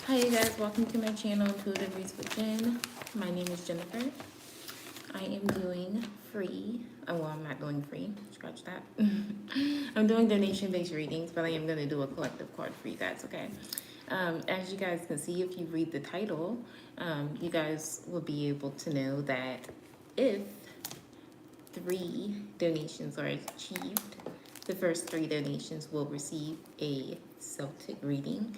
Hi you guys, welcome to my channel, Intuitive Reads with Jen. My name is Jennifer. I am doing free, well I'm not doing free, scratch that. I'm doing donation-based readings, but I am going to do a collective card for you guys, okay? As you guys can see, if you read the title, you guys will be able to know that if 3 donations are achieved, the first 3 donations will receive a Celtic reading,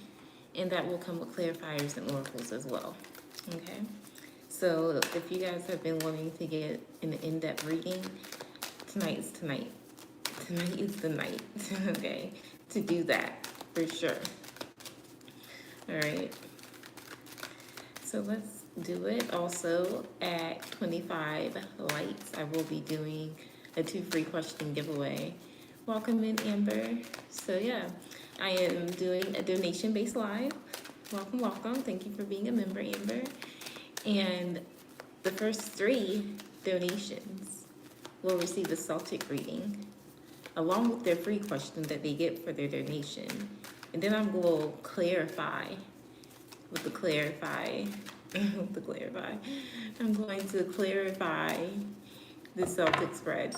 and that will come with clarifiers and oracles as well. Okay, so if you guys have been wanting to get an in-depth reading, tonight is tonight. Tonight is the night, okay, to do that for sure. All right, so let's do it. Also, at 25 likes, I will be doing a 2 free question giveaway. Welcome in, Amber. So yeah, I am doing a donation-based live. Welcome, welcome. Thank you for being a member, Amber. And the first 3 donations will receive a Celtic reading, along with their free question that they get for their donation. And then I'm going to clarify with the clarify. I'm going to clarify the Celtic spread.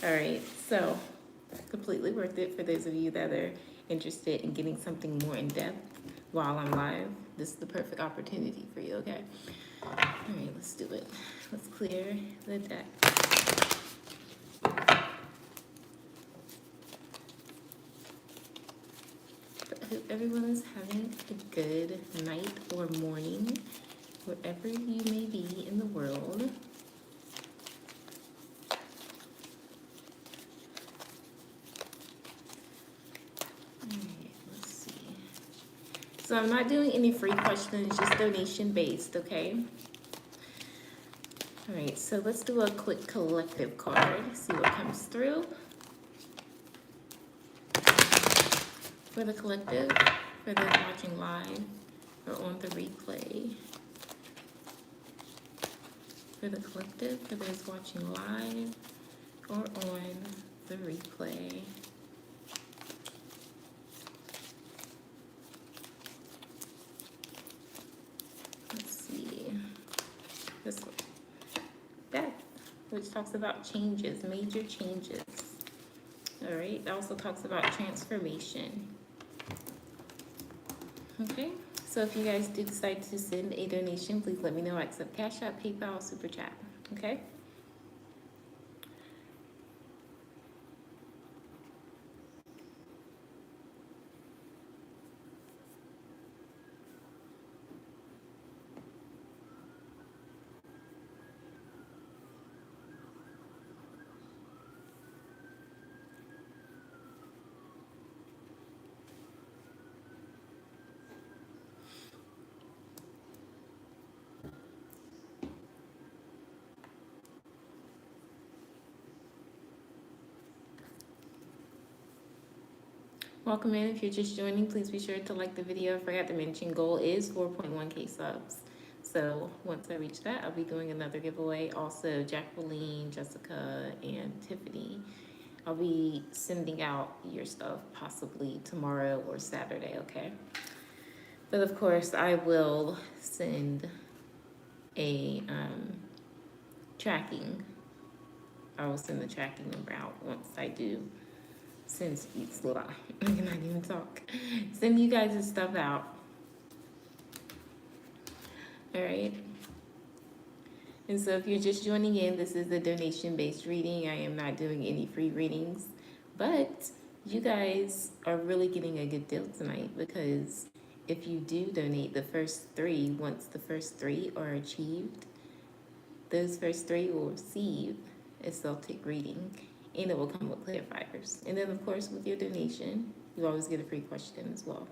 All right, so completely worth it for those of you that are interested in getting something more in depth while I'm live. This is the perfect opportunity for you, okay? All right, let's do it. Let's clear the deck. I hope everyone is having a good night or morning, wherever you may be in the world. So I'm not doing any free questions, just donation based, okay? All right, so let's do a quick collective card, see what comes through. For the collective, for those watching live or on the replay. For the collective, for those watching live or on the replay. This one, Death, which talks about changes, major changes. All right, it also talks about transformation. Okay, so if you guys do decide to send a donation, please let me know. I accept Cash App, PayPal, Super Chat. Okay. Welcome in. If you're just joining, please be sure to like the video. I forgot to mention, goal is 4.1K subs. So once I reach that, I'll be doing another giveaway. Also, Jacqueline, Jessica, and Tiffany, I'll be sending out your stuff possibly tomorrow or Saturday, okay? But of course, I will send a tracking. I will send the tracking number out once I do. Since it's live, I cannot even talk. Send you guys' stuff out. All right. And so if you're just joining in, this is a donation-based reading. I am not doing any free readings, but you guys are really getting a good deal tonight, because if you do donate the first 3, once the first 3 are achieved, those first 3 will receive a Celtic reading. And it will come with clarifiers. And then, of course, with your donation, you always get a free question as well.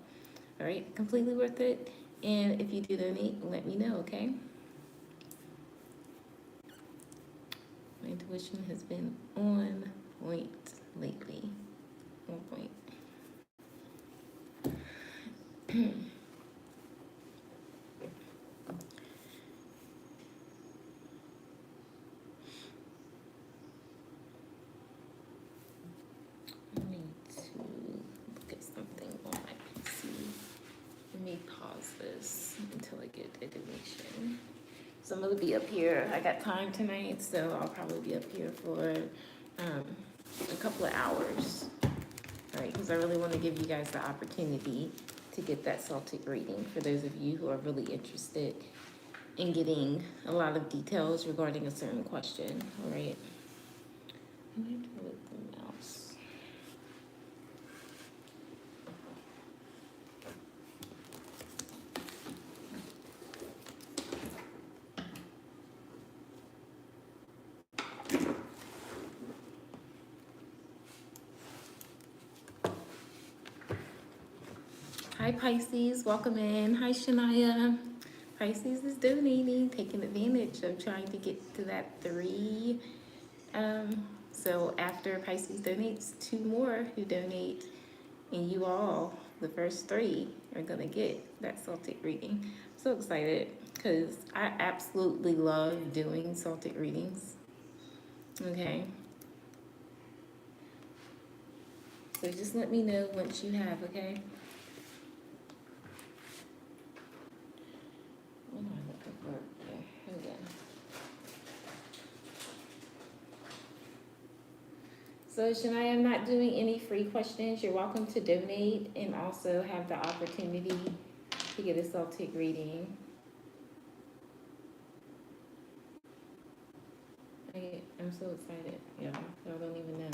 All right, completely worth it. And if you do donate, let me know, okay? My intuition has been on point lately. On point. did the donation. So I'm gonna be up here. I got time tonight, so I'll probably be up here for a couple of hours, right? Because I really want to give you guys the opportunity to get that Celtic reading for those of you who are really interested in getting a lot of details regarding a certain question, all right? I'm going to move the mouse. Hi Pisces, welcome in. Hi Shania. Pisces is donating, taking advantage of trying to get to that 3. So after Pisces donates, 2 more who donate, and you all, the first 3, are gonna get that Celtic reading. I'm so excited because I absolutely love doing Celtic readings. Okay. So just let me know once you have, okay? What am I looking for? Yeah, here we go. So Shania, I'm not doing any free questions. You're welcome to donate and also have the opportunity to get a Celtic reading. I'm so excited. Y'all don't even know.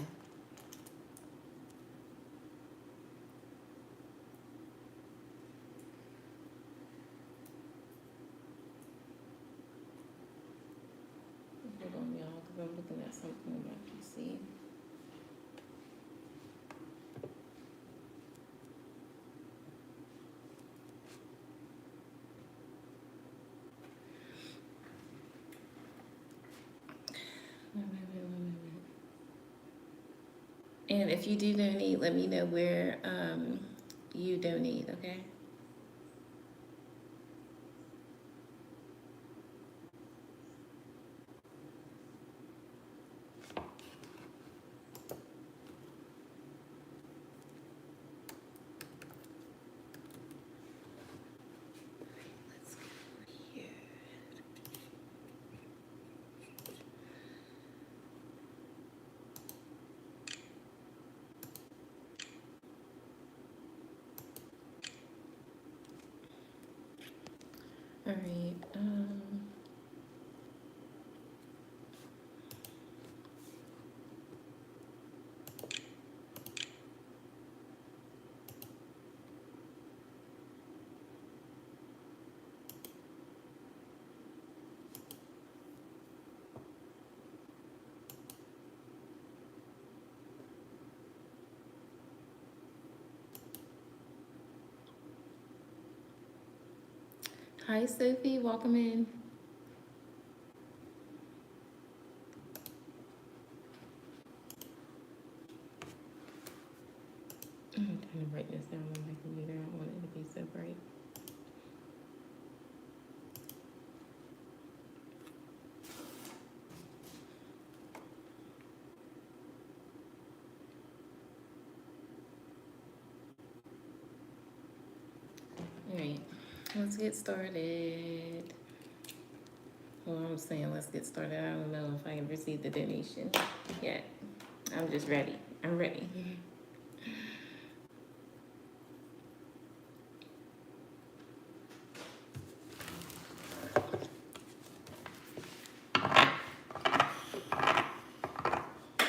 Hold on, y'all, because I'm looking at something on my PC. And if you do donate, let me know where you donate, okay? Let's go here. All right. Hi, Sophie. Welcome in. I'm trying to write this down on my computer. I don't want it to be so bright. All right, let's get started. Well, I'm saying let's get started. I don't know if I can receive the donation yet. I'm just ready. I'm ready.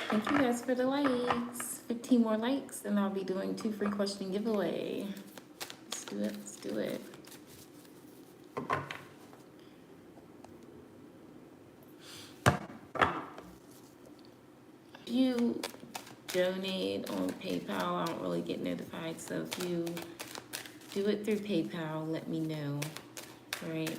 Thank you guys for the likes. 15 more likes, and I'll be doing 2 free question giveaway. Let's do it. Let's do it. If you donate on PayPal, I don't really get notified. So if you do it through PayPal, let me know. All right.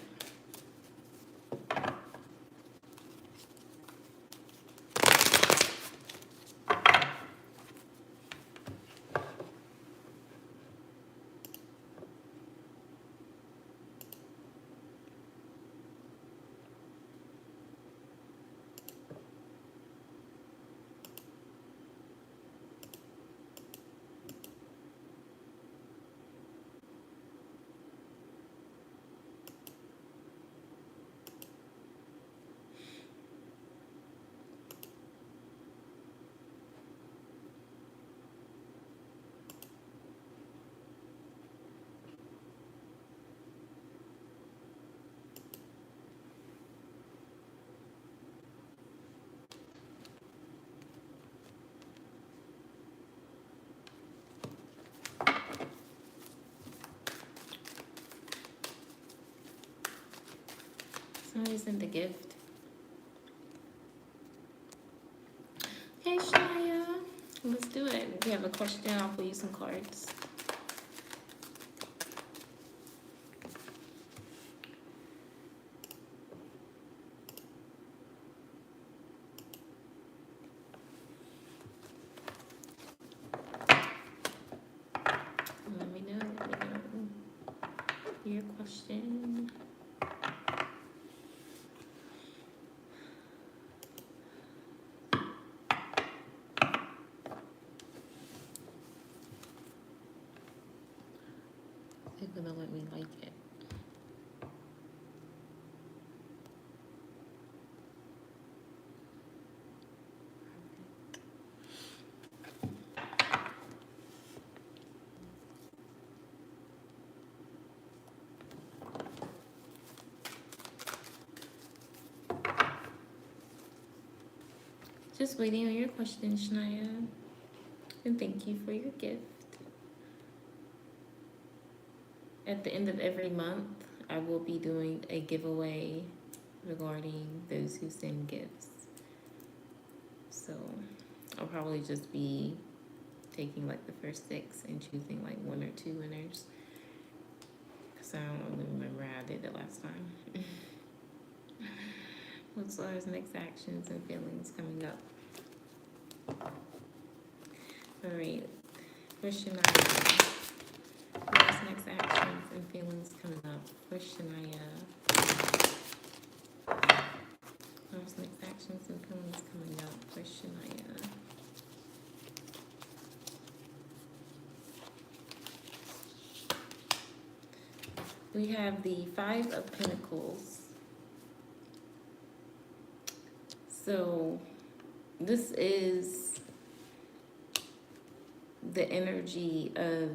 Always in the gift. Okay, Shania, let's do it. We have a question. I'll pull you some cards. Let me know your question. They're gonna let me like it. Just waiting on your question, Shania. And thank you for your gift. At the end of every month, I will be doing a giveaway regarding those who send gifts. So I'll probably just be taking like the first 6 and choosing like 1 or 2 winners. Because I don't really remember how I did it last time. What's Laura's next actions and feelings coming up? Alright, for Shania. Laura's next actions and feelings coming up for Shania. Laura's next actions and feelings coming up for Shania. We have the 5 of Pentacles. So this is the energy of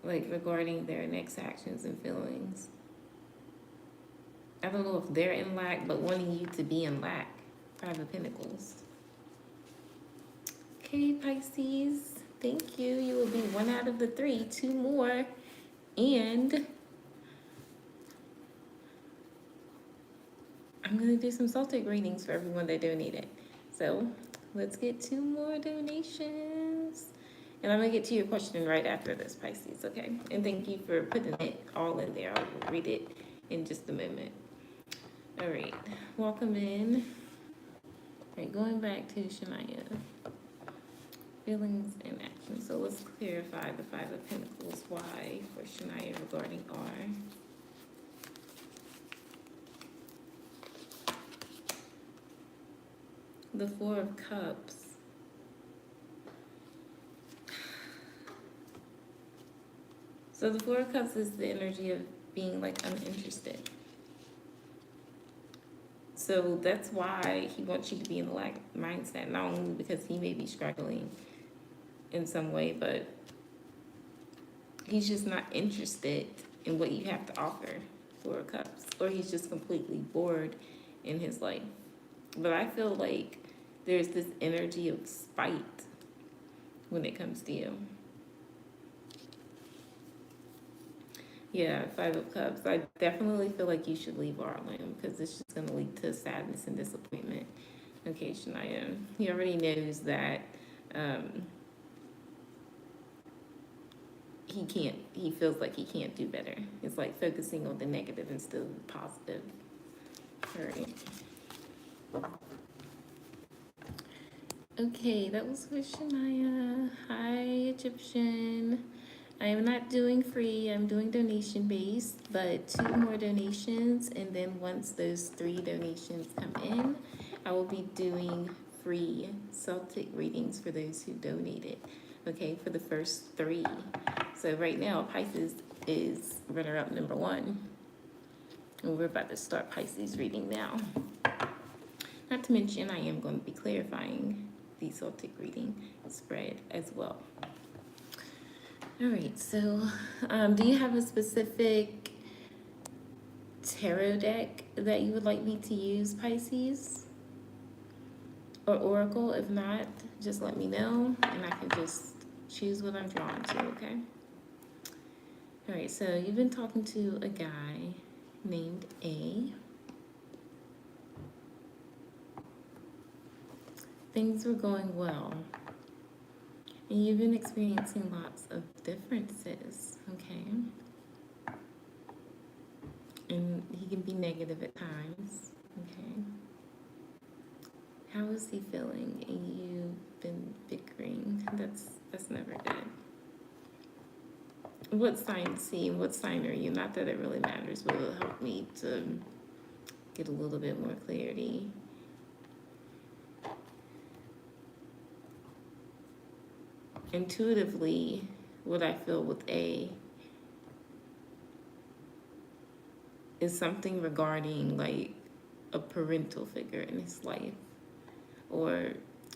like regarding their next actions and feelings. I don't know if they're in lack, but wanting you to be in lack. 5 of Pentacles. Okay, Pisces, thank you. You will be 1 out of the 3, 2 more. And I'm going to do some Celtic readings for everyone that donated. So let's get 2 more donations. And I'm going to get to your question right after this, Pisces, okay? And thank you for putting it all in there. I'll read it in just a moment. All right, welcome in. All right, going back to Shania. Feelings and actions. So let's clarify the 5 of Pentacles. Why for Shania regarding R. The 4 of Cups. So the 4 of Cups is the energy of being like uninterested. So that's why he wants you to be in the lack mindset, not only because he may be struggling in some way, but he's just not interested in what you have to offer, 4 of Cups, or he's just completely bored in his life. But I feel like there's this energy of spite when it comes to you. Yeah, 5 of Cups. I definitely feel like you should leave Arlen because it's just going to lead to sadness and disappointment. Okay, Shania. He already knows that he feels like he can't do better. It's like focusing on the negative instead of the positive. All right. Okay, that was for Shania. Hi, Egyptian. I am not doing free, I'm doing donation based, but 2 more donations, and then once those 3 donations come in, I will be doing free Celtic readings for those who donated, okay, for the first 3. So right now, Pisces is runner-up number 1, and we're about to start Pisces reading now. Not to mention, I am going to be clarifying the Celtic reading spread as well. All right, so do you have a specific tarot deck that you would like me to use, Pisces? Or Oracle? If not, just let me know and I can just choose what I'm drawn to, okay? All right, so you've been talking to a guy named A. Things were going well. And you've been experiencing lots of differences, okay? And he can be negative at times, okay? How is he feeling? And you've been bickering. That's never good. What sign C and what sign are you? Not that it really matters, but it'll help me to get a little bit more clarity. Intuitively, what I feel with A is something regarding like a parental figure in his life. Or,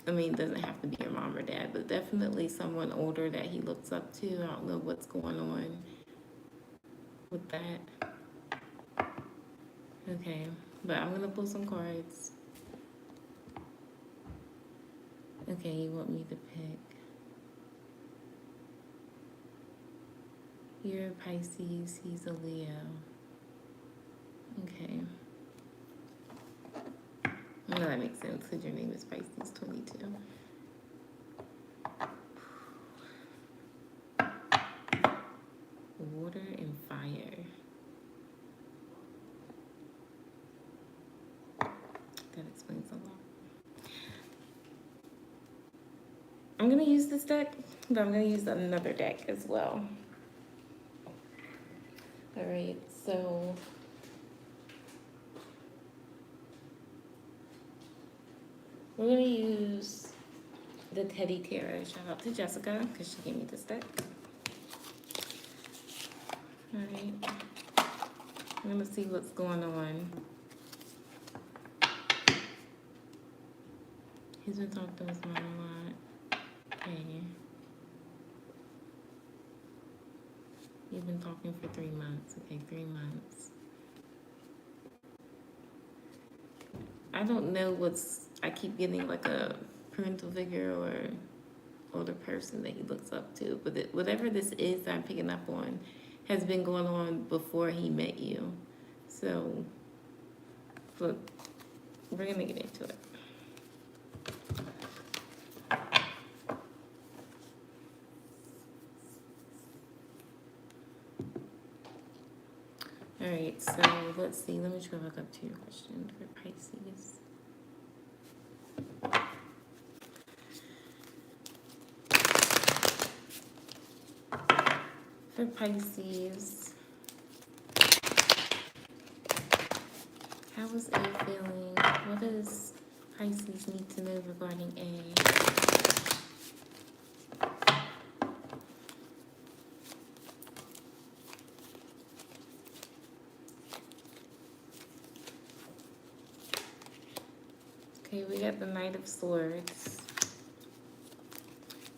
I mean, it doesn't have to be your mom or dad, but definitely someone older that he looks up to. I don't know what's going on with that. Okay, but I'm going to pull some cards. Okay, you want me to pick? You're a Pisces, he's a Leo. Okay. Well, that makes sense because your name is Pisces 22. Water and fire. That explains a lot. I'm going to use this deck, but I'm going to use another deck as well. All right, so we're going to use the Teddy Tarot. Shout out to Jessica because she gave me this deck. All right, I'm going to see what's going on. He's been talking to his mom a lot. Okay. You've been talking for 3 months. Okay, 3 months. I don't know I keep getting like a parental figure or older person that he looks up to. But whatever this is that I'm picking up on has been going on before he met you. So, look, we're going to get into it. All right, so let's see. Let me go back up to your question for Pisces. For Pisces, how is A feeling? What does Pisces need to know regarding A? Okay, we got the Knight of Swords.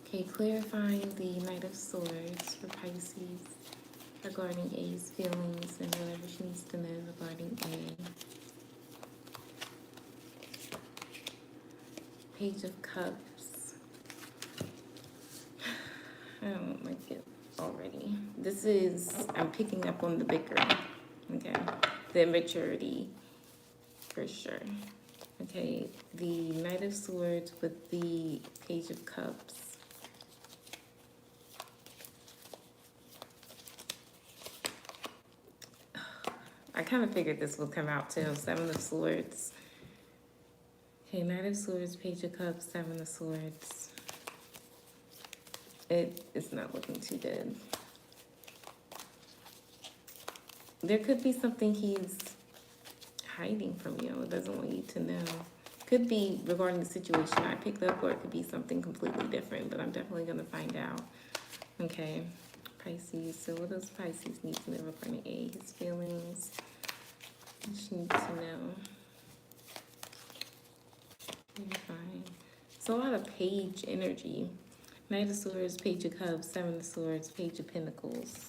Okay, clarifying the Knight of Swords for Pisces regarding A's feelings and whatever she needs to know regarding A. Page of Cups. I don't like it already. This is, I'm picking up on the bickering, okay? The immaturity, for sure. Okay, the Knight of Swords with the Page of Cups. I kind of figured this would come out too. 7 of Swords. Okay, Knight of Swords, Page of Cups, 7 of Swords. It's not looking too good. There could be something he's hiding from you, doesn't want you to know. Could be regarding the situation I picked up, or it could be something completely different, but I'm definitely going to find out. Okay, Pisces. So what does Pisces need to know regarding A? His feelings. What she needs to know. You're fine. So a lot of page energy. Knight of Swords, Page of Cups, 7 of Swords, Page of Pentacles.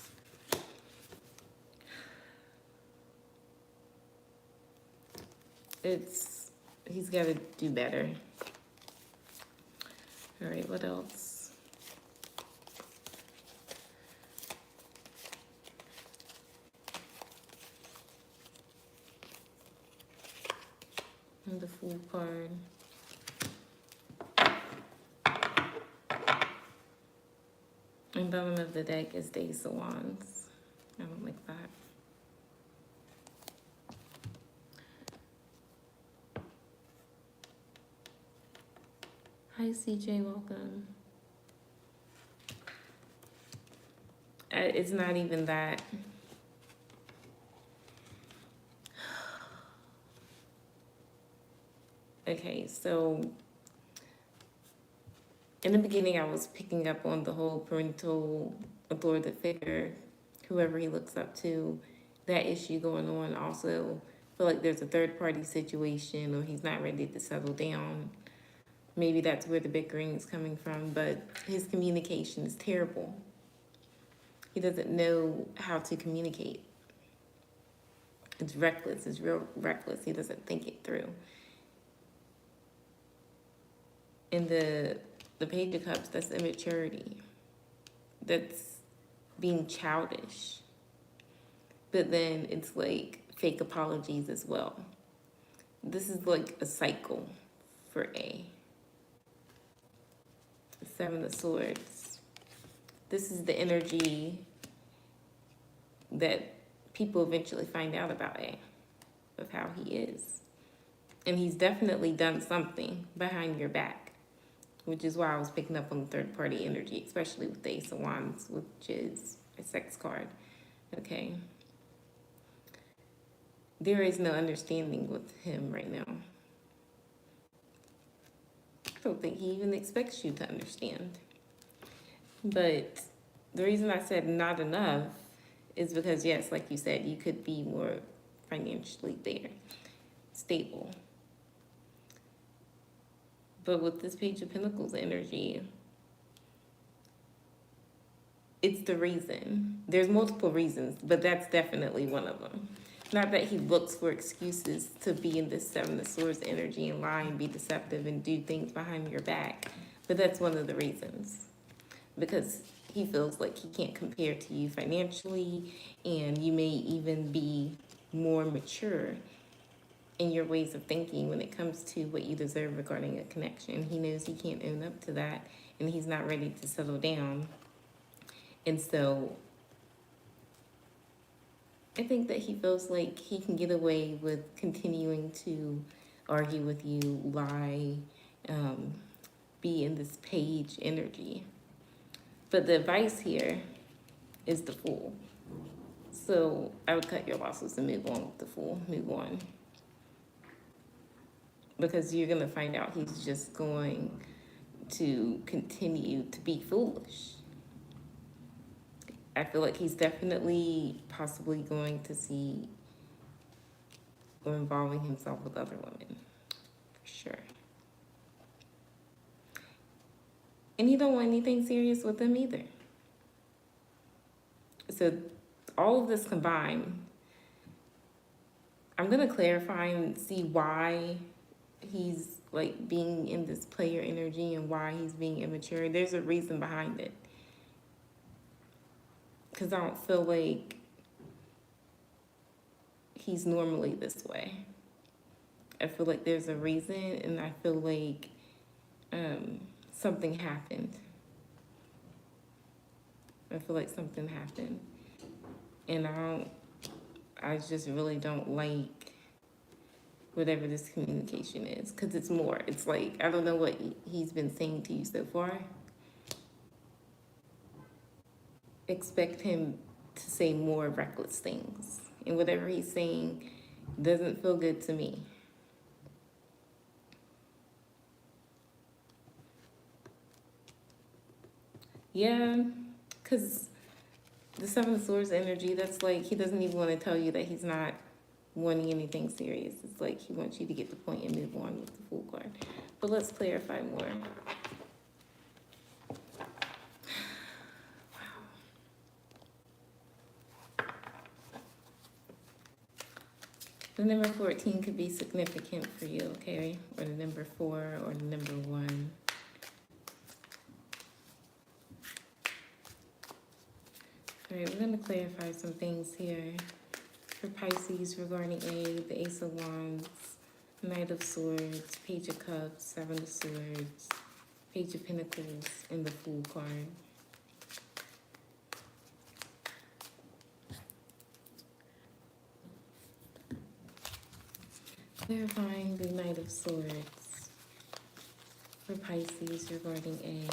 He's got to do better. All right, what else? Fool card. And bottom of the deck is the Ace of Wands. I don't like that. Hi CJ, welcome. It's not even that. Okay, so in the beginning I was picking up on the whole parental authoritative figure, whoever he looks up to, that issue going on. Also feel like there's a third party situation, or he's not ready to settle down. Maybe that's where the bickering is coming from, but his communication is terrible. He doesn't know how to communicate. It's reckless, it's real reckless. He doesn't think it through. In the Page of Cups, that's immaturity. That's being childish. But then it's like fake apologies as well. This is like a cycle for A. The Seven of Swords. This is the energy that people eventually find out about A, of how he is. And he's definitely done something behind your back, which is why I was picking up on the third party energy, especially with the Ace of Wands, which is a sex card. Okay. There is no understanding with him right now. I don't think he even expects you to understand. But the reason I said not enough is because, yes, like you said, you could be more financially there, stable. But with this Page of Pentacles energy, it's the reason. There's multiple reasons, but that's definitely one of them. Not that he looks for excuses to be in this Seven of Swords energy and lie and be deceptive and do things behind your back, but that's one of the reasons. Because he feels like he can't compare to you financially, and you may even be more mature in your ways of thinking when it comes to what you deserve regarding a connection. He knows he can't own up to that, and he's not ready to settle down. And so I think that he feels like he can get away with continuing to argue with you, lie, be in this page energy. But the advice here is the Fool. So I would cut your losses and move on with the Fool. Move on. Because you're going to find out he's just going to continue to be foolish. I feel like he's definitely possibly going to see or involving himself with other women. For sure. And he don't want anything serious with them either. So all of this combined, I'm going to clarify and see why he's like being in this player energy and why he's being immature. There's a reason behind it. Because I don't feel like he's normally this way. I feel like there's a reason, and I feel like something happened. I feel like something happened. And I just really don't like whatever this communication is. Because it's more. It's like, I don't know what he's been saying to you so far. Expect him to say more reckless things. And whatever he's saying doesn't feel good to me. Yeah, because the Seven of Swords energy, that's like, he doesn't even want to tell you that he's not wanting anything serious. It's like he wants you to get the point and move on with the Fool card. But let's clarify more. The number 14 could be significant for you, okay? Or the number 4 or the number 1. All right, we're going to clarify some things here for Pisces regarding the Ace of Wands, Knight of Swords, Page of Cups, Seven of Swords, Page of Pentacles, and the Fool card. Clarifying the Knight of Swords for Pisces regarding A.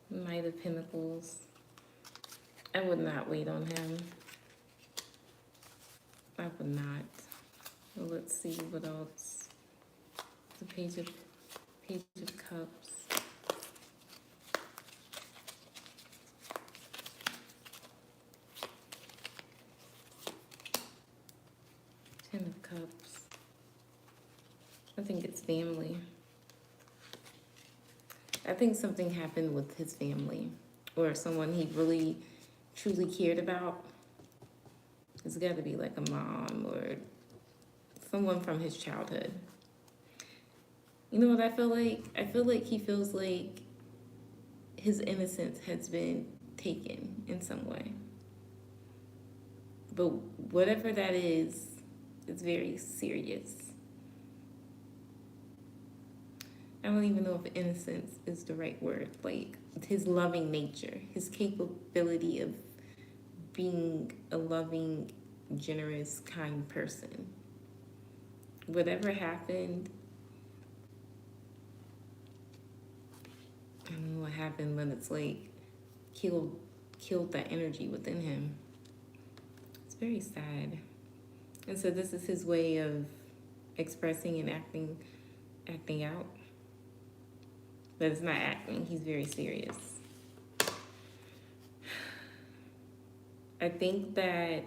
Knight of Pentacles. I would not wait on him. I would not. Well, let's see what else. The Page of Cups. Ten of Cups. I think it's family. I think something happened with his family, or someone he really truly cared about. It's got to be like a mom or someone from his childhood. You know what I feel like? I feel like he feels like his innocence has been taken in some way. But whatever that is, it's very serious. I don't even know if innocence is the right word. Like, his loving nature, his capability of being a loving, generous, kind person. Whatever happened, I don't know what happened, but it's like killed that energy within him. It's very sad. And so this is his way of expressing and acting out. But it's not acting, he's very serious. I think that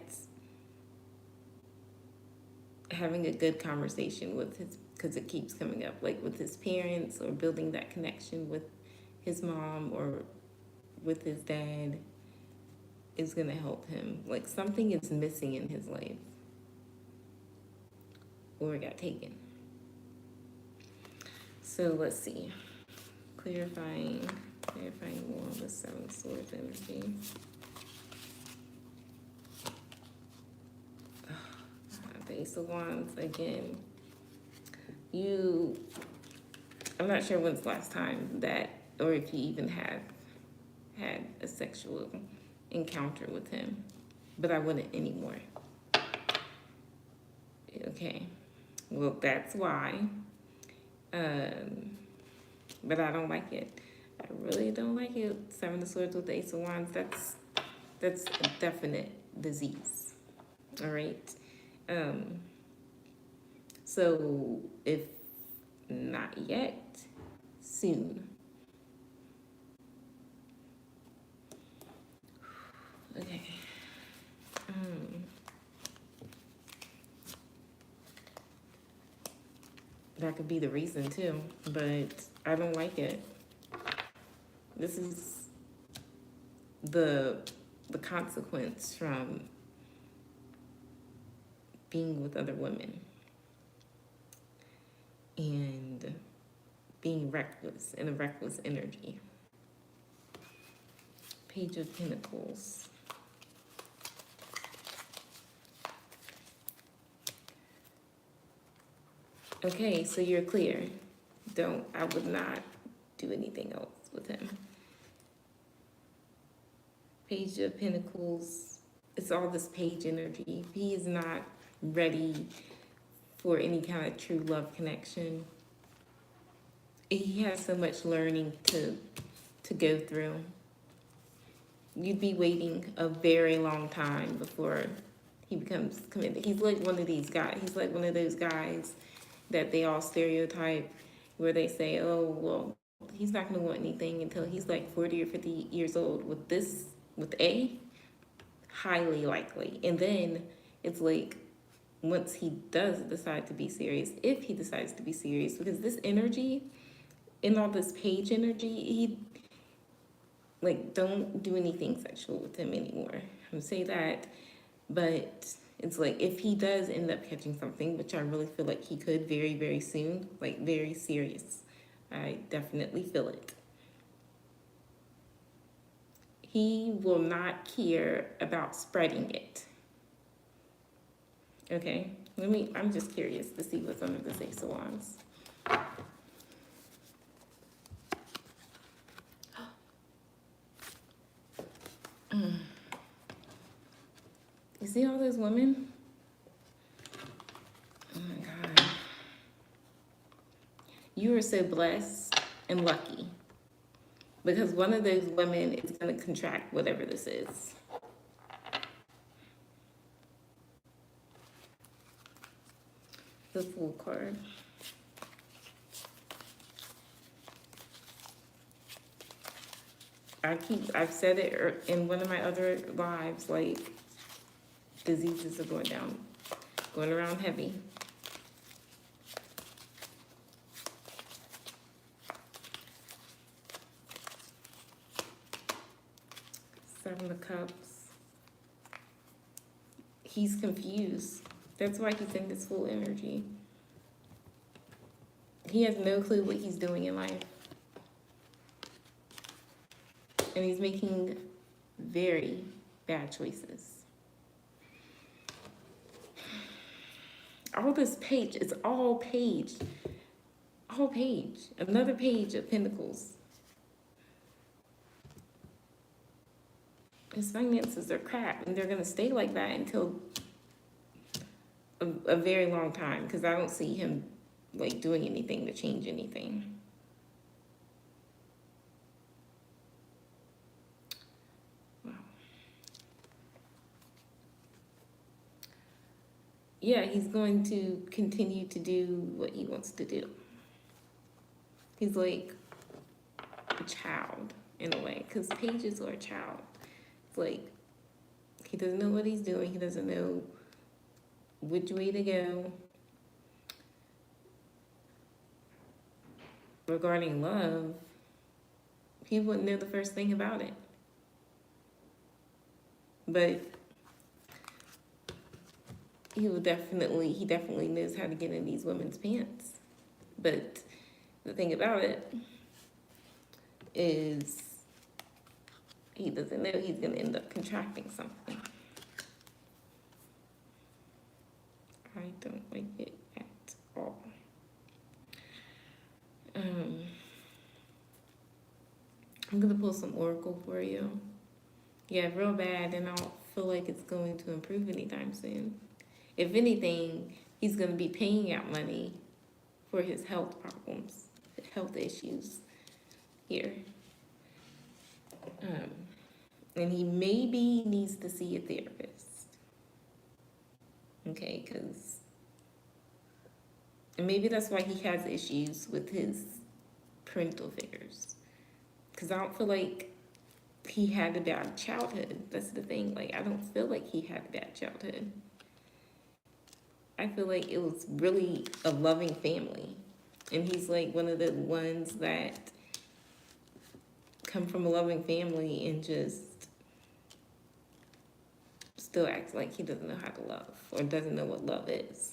having a good conversation with his, because it keeps coming up, like with his parents, or building that connection with his mom or with his dad, is going to help him. Like, something is missing in his life, or it got taken. So let's see. Clarifying more of the Seven of Swords energy. The Ace of Wands again. I'm not sure when's the last time that, or if you even had a sexual encounter with him, but I wouldn't anymore. Okay, well, that's why. But I don't like it. I really don't like it. Seven of Swords with the Ace of Wands. That's a definite disease. All right. So if not yet, soon. Okay. That could be the reason too, but I don't like it. This is the consequence from being with other women and being reckless, in a reckless energy. Page of Pentacles. Okay, so you're clear. I would not do anything else with him. Page of Pentacles, it's all this page energy. He is not ready for any kind of true love connection. He has so much learning to go through. You'd be waiting a very long time before he becomes committed. He's like one of these guys. He's like one of those guys that they all stereotype, where they say, oh, well, he's not going to want anything until he's like 40 or 50 years old. With A, highly likely. And then it's like, once he does decide to be serious, if he decides to be serious, because this energy, in all this page energy, don't do anything sexual with him anymore. I'm going to say that, but it's like, if he does end up catching something, which I really feel like he could very, very soon, like very serious, I definitely feel it. he will not care about spreading it. Okay, I'm just curious to see what's under the Six of Wands. You see all those women? Oh my God. You are so blessed and lucky because one of those women is going to contract whatever this is. The Fool card. I've said it in one of my other lives, like, diseases are going around heavy. Seven of Cups. He's confused. That's why he's in this full energy. He has no clue what he's doing in life. And he's making very bad choices. All this page, it's all page. All page. Another page of Pentacles. His finances are crap, and they're going to stay like that until a very long time, because I don't see him like doing anything to change anything. Wow. Yeah, he's going to continue to do what he wants to do. He's like a child in a way, because pages are a child. It's like he doesn't know what he's doing. He doesn't know which way to go. Regarding love, he wouldn't know the first thing about it. But he definitely knows how to get in these women's pants. But the thing about it is he doesn't know he's going to end up contracting something. I don't like it at all. I'm going to pull some oracle for you. Yeah, real bad, and I don't feel like it's going to improve anytime soon. If anything, he's going to be paying out money for his health problems, health issues here. And he maybe needs to see a therapist. Okay, and maybe that's why he has issues with his parental figures. Because I don't feel like he had a bad childhood. That's the thing. Like, I don't feel like he had a bad childhood. I feel like it was really a loving family. And he's like one of the ones that come from a loving family and just still acts like he doesn't know how to love or doesn't know what love is.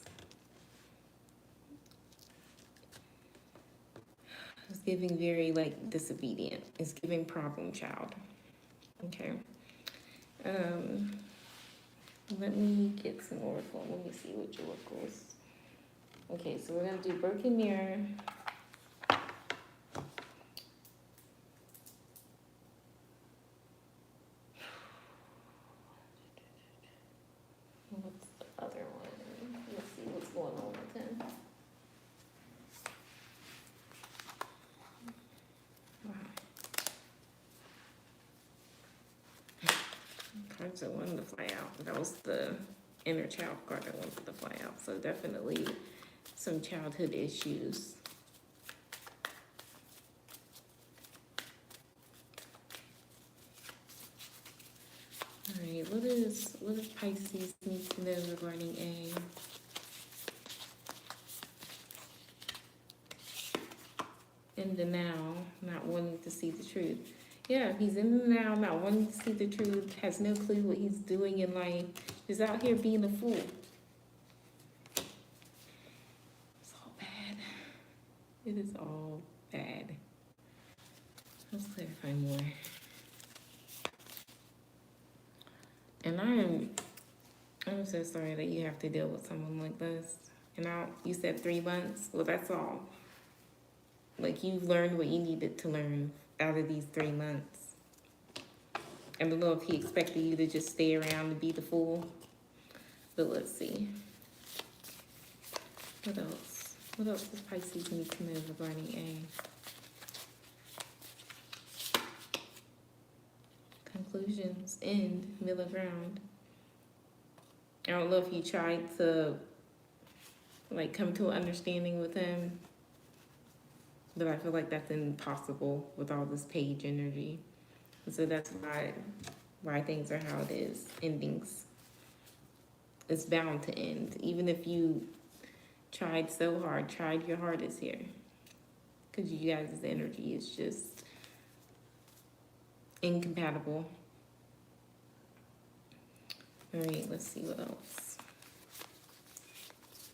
It's giving very, like, disobedient. It's giving problem child. Okay. Let me get some oracle. Let me see which oracles. Okay, so we're going to do Broken Mirror. What's the other one? Let's see what's going on with him. Cards that wanted to fly out. That was the inner child card that wanted to fly out. So definitely some childhood issues. All right, what does Pisces need to know regarding A? In the now, not wanting to see the truth. Yeah, he's in the now, not wanting to see the truth, has no clue what he's doing in life, is out here being a fool. It's all bad. It is all bad. Let's clarify more. I'm so sorry that you have to deal with someone like this. And you said 3 months? Well, that's all. Like, you've learned what you needed to learn out of these 3 months. I don't know if he expected you to just stay around and be the fool. But let's see. What else? What else does Pisces need to know regarding A? Conclusions, end, middle ground. I don't know if you tried to, like, come to an understanding with him, but I feel like that's impossible with all this page energy. So that's why things are how it is. Endings. It's bound to end. Even if you tried so hard, tried your hardest here. Because you guys' energy is just incompatible. All right, let's see what else.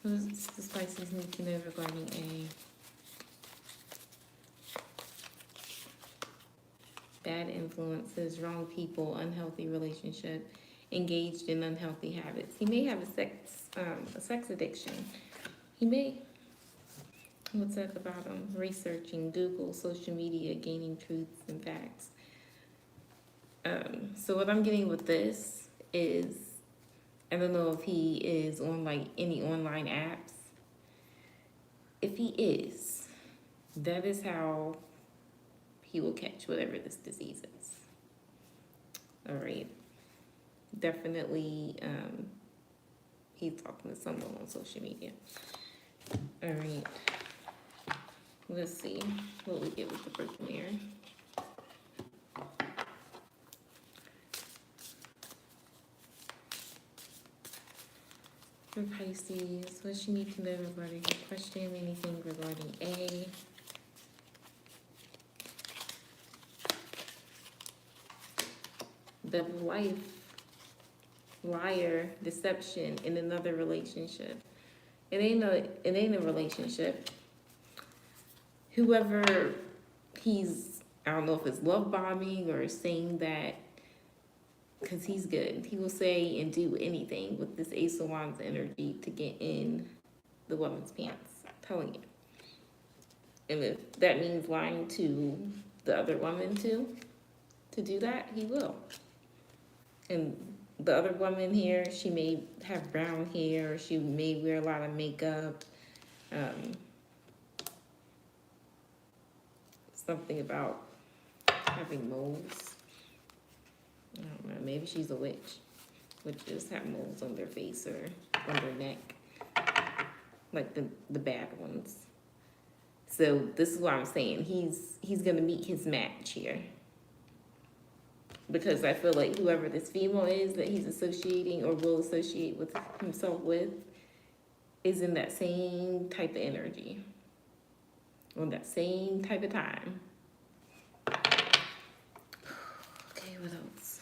What does the Pisces need to know regarding A? Bad influences, wrong people, unhealthy relationship, engaged in unhealthy habits. He may have a sex addiction. He may. What's that about him? Researching, Google, social media, gaining truths and facts. So what I'm getting with this is, I don't know if he is on like any online apps. If he is, that is how he will catch whatever this disease is. All right. Definitely, he's talking to someone on social media. All right. Let's see what we get with the broken mirror. For Pisces, what you need to know regarding your question, anything regarding A. Double life, liar, deception in another relationship. It ain't a relationship. Whoever he's, I don't know if it's love bombing or saying that, because he's good. He will say and do anything with this Ace of Wands energy to get in the woman's pants. I'm telling you. And if that means lying to the other woman too, to do that, he will. And the other woman here, she may have brown hair, or she may wear a lot of makeup. Something about having moles. I don't know, maybe she's a witch. Witches have moles on their face or on their neck. Like the bad ones. So this is what I'm saying. He's gonna meet his match here. Because I feel like whoever this female is that he's associating or will associate with himself with is in that same type of energy. On that same type of time. Okay, what else?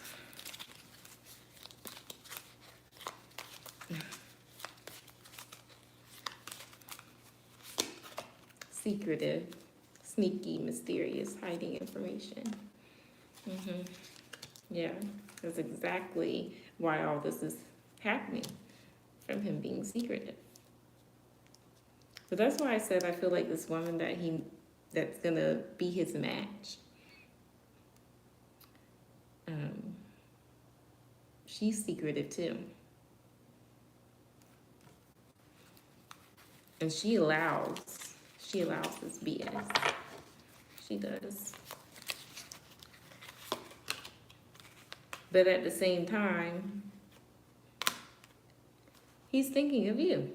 Secretive, sneaky, mysterious, hiding information. Yeah, that's exactly why all this is happening, from him being secretive. But that's why I said I feel like this woman that's gonna be his match. She's secretive too. And she allows this BS. She does. But at the same time, he's thinking of you.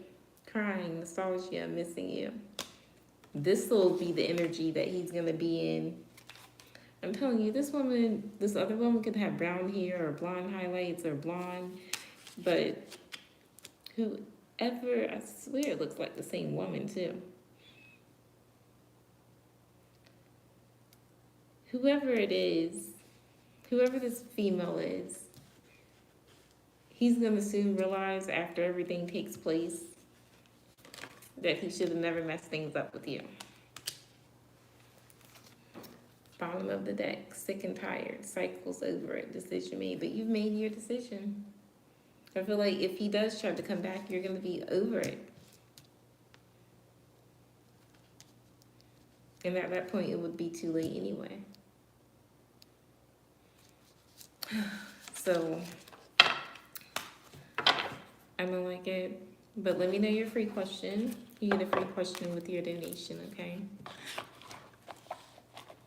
Crying, nostalgia, missing you. This will be the energy that he's gonna be in. I'm telling you, this other woman could have brown hair or blonde highlights or blonde, but whoever, I swear it looks like the same woman too. Whoever it is, whoever this female is, he's gonna soon realize after everything takes place that he should have never messed things up with you. Bottom of the deck, sick and tired, cycles over it, decision made, but you've made your decision. I feel like if he does try to come back, you're going to be over it. And at that point, it would be too late anyway. So, I don't like it. But let me know your free question. You get a free question with your donation, okay?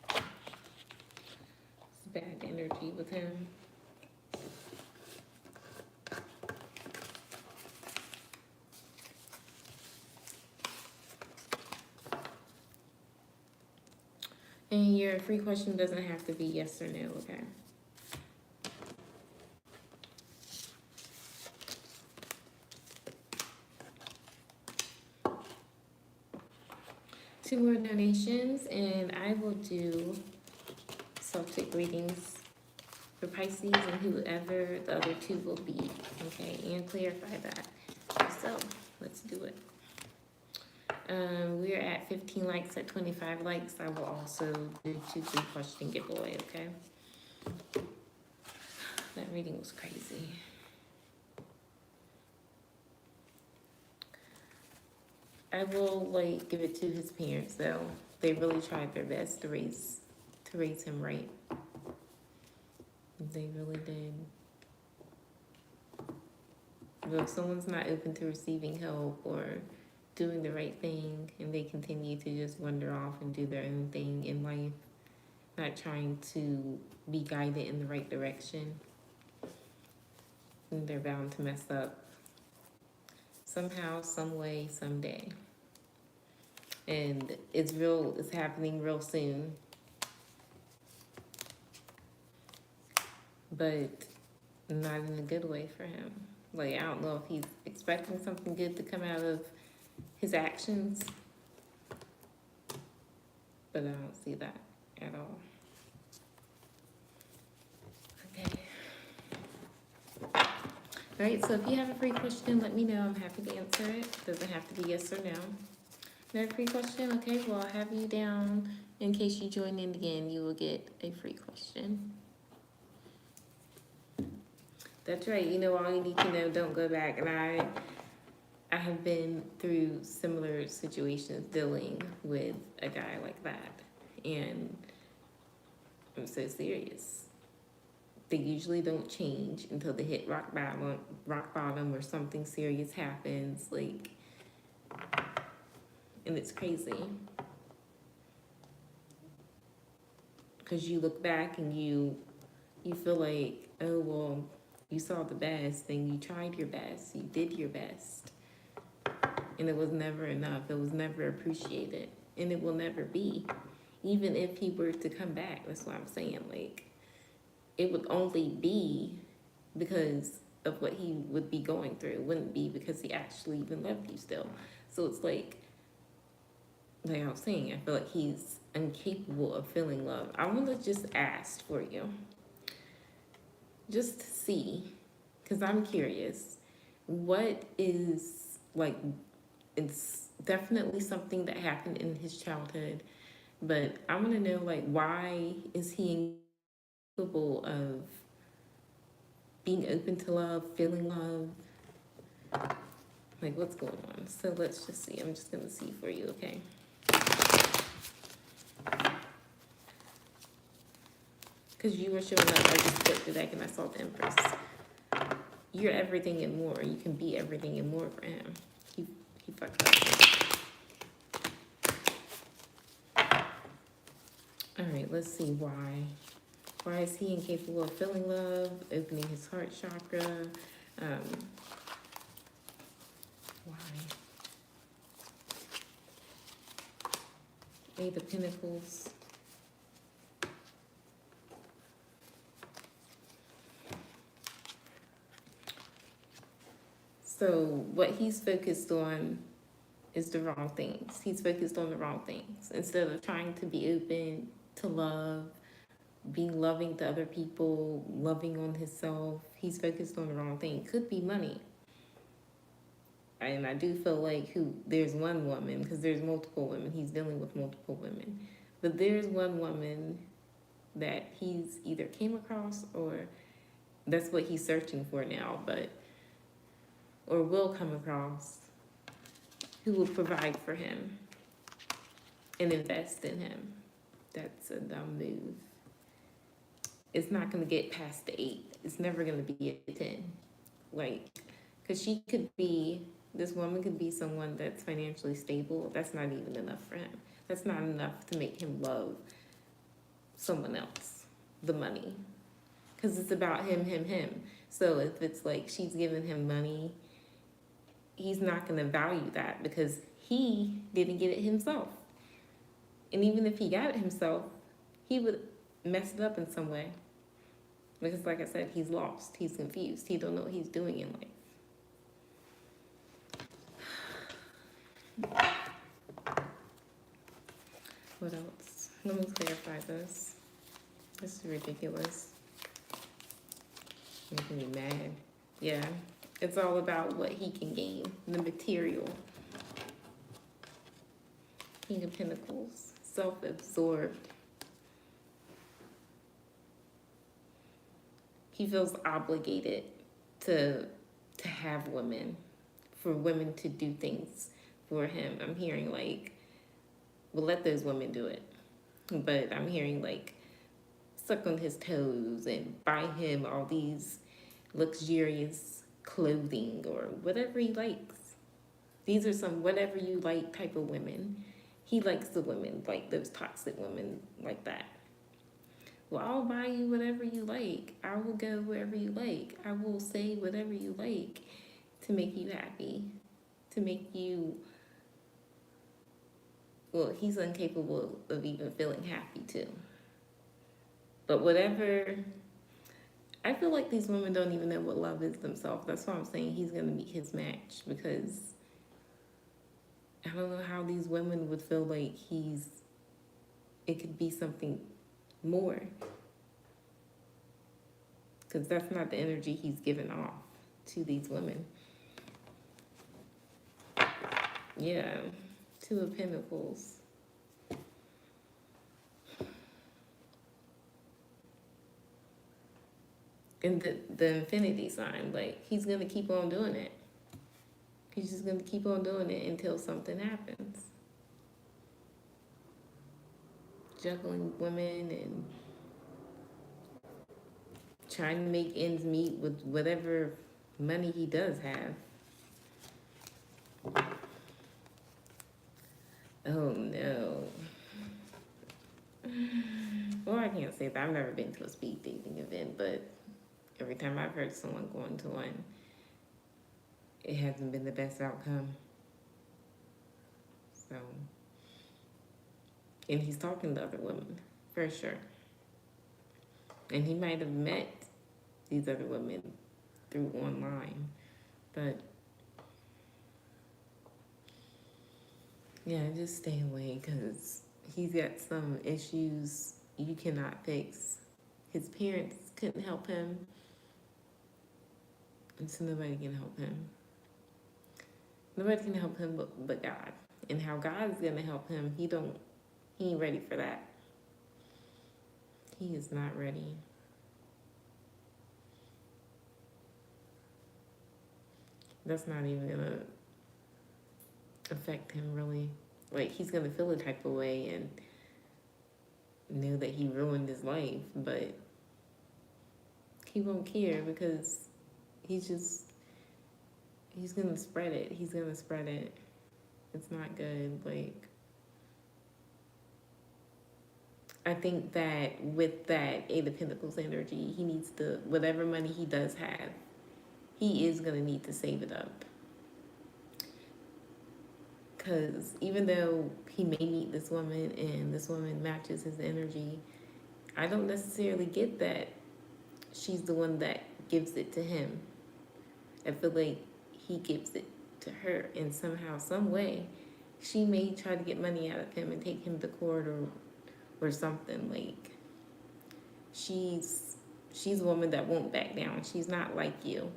It's bad energy with him. And your free question doesn't have to be yes or no, okay? Two more donations, and I will do Celtic readings for Pisces and whoever the other two will be, okay? And clarify that. So, let's do it. We're at 15 likes, at 25 likes. I will also do 2 free question giveaway, okay? That reading was crazy. I will like give it to his parents though. They really tried their best to raise him right. They really did. But if someone's not open to receiving help or doing the right thing and they continue to just wander off and do their own thing in life, not trying to be guided in the right direction, and they're bound to mess up somehow, some way, someday. And it's happening real soon. But not in a good way for him. Like, I don't know if he's expecting something good to come out of his actions, but I don't see that at all. Okay. All right, so if you have a free question, let me know. I'm happy to answer it. Doesn't have to be yes or no. No free question? Okay, well, I'll have you down. In case you join in again, you will get a free question. That's right. You know, all you need to know, don't go back. And I have been through similar situations dealing with a guy like that. And I'm so serious. They usually don't change until they hit rock bottom or something serious happens. Like, and it's crazy. Because you look back and you feel like, oh, well, you saw the best and you tried your best. You did your best. And it was never enough. It was never appreciated. And it will never be. Even if he were to come back, that's what I'm saying. Like, it would only be because of what he would be going through. It wouldn't be because he actually even loved you still. So it's like I was saying, I feel like he's incapable of feeling love. I want to just ask for you. Just to see, because I'm curious, what is, like, it's definitely something that happened in his childhood, but I want to know, like, why is he incapable of being open to love, feeling love? Like, what's going on? So let's just see. I'm just going to see for you, okay? Because you were showing up, I just flipped the deck and I saw the Empress. You're everything and more. You can be everything and more for him. He fucked up. All right, let's see why. Why is he incapable of feeling love, opening his heart chakra? Why? Eight of Pentacles. So what he's focused on is the wrong things. He's focused on the wrong things. Instead of trying to be open to love, being loving to other people, loving on himself, he's focused on the wrong thing. Could be money. And I do feel like there's one woman, because there's multiple women. He's dealing with multiple women. But there's one woman that he's either came across or that's what he's searching for now. But or will come across who will provide for him and invest in him. That's a dumb move. It's not going to get past the 8. It's never going to be a 10. Like, because this woman could be someone that's financially stable. That's not even enough for him. That's not enough to make him love someone else, the money. Because it's about him. So if it's like she's giving him money, he's not going to value that because he didn't get it himself. And even if he got it himself, he would mess it up in some way. Because like I said, he's lost. He's confused. He don't know what he's doing in life. What else? Let me clarify this. This is ridiculous. Making me mad. Yeah. It's all about what he can gain. The material. King of Pentacles. Self-absorbed. He feels obligated to have women, for women to do things for him. I'm hearing like, well, let those women do it. But I'm hearing like, suck on his toes and buy him all these luxurious clothing or whatever he likes. These are some whatever you like type of women. He likes the women, like those toxic women like that. Well, I'll buy you whatever you like. I will go wherever you like. I will say whatever you like to make you happy, to make you, well, he's incapable of even feeling happy too. But whatever, I feel like these women don't even know what love is themselves. That's why I'm saying he's going to meet his match, because I don't know how these women would feel like it could be something more, because that's not the energy he's given off to these women. Yeah, 2 of Pentacles. And the infinity sign, like, he's gonna keep on doing it. He's just gonna keep on doing it until something happens. Juggling women and trying to make ends meet with whatever money he does have. Oh no. Well, I can't say that. I've never been to a speed dating event, but every time I've heard someone going to one, it hasn't been the best outcome. So, and he's talking to other women, for sure. And he might have met these other women through online, but yeah, just stay away, because he's got some issues you cannot fix. His parents couldn't help him, and so nobody can help him. Nobody can help him but God. And how God's gonna help him, he ain't ready for that. He is not ready. That's not even gonna affect him really. Like, he's gonna feel a type of way and know that he ruined his life, but he won't care, because he's gonna spread it. He's gonna spread it. It's not good. Like, I think that with that 8 of Pentacles energy, he needs to, whatever money he does have, he is gonna need to save it up. Because even though he may meet this woman and this woman matches his energy, I don't necessarily get that she's the one that gives it to him. I feel like he gives it to her, and somehow, some way, she may try to get money out of him and take him to court or something. Like, she's a woman that won't back down. She's not like you.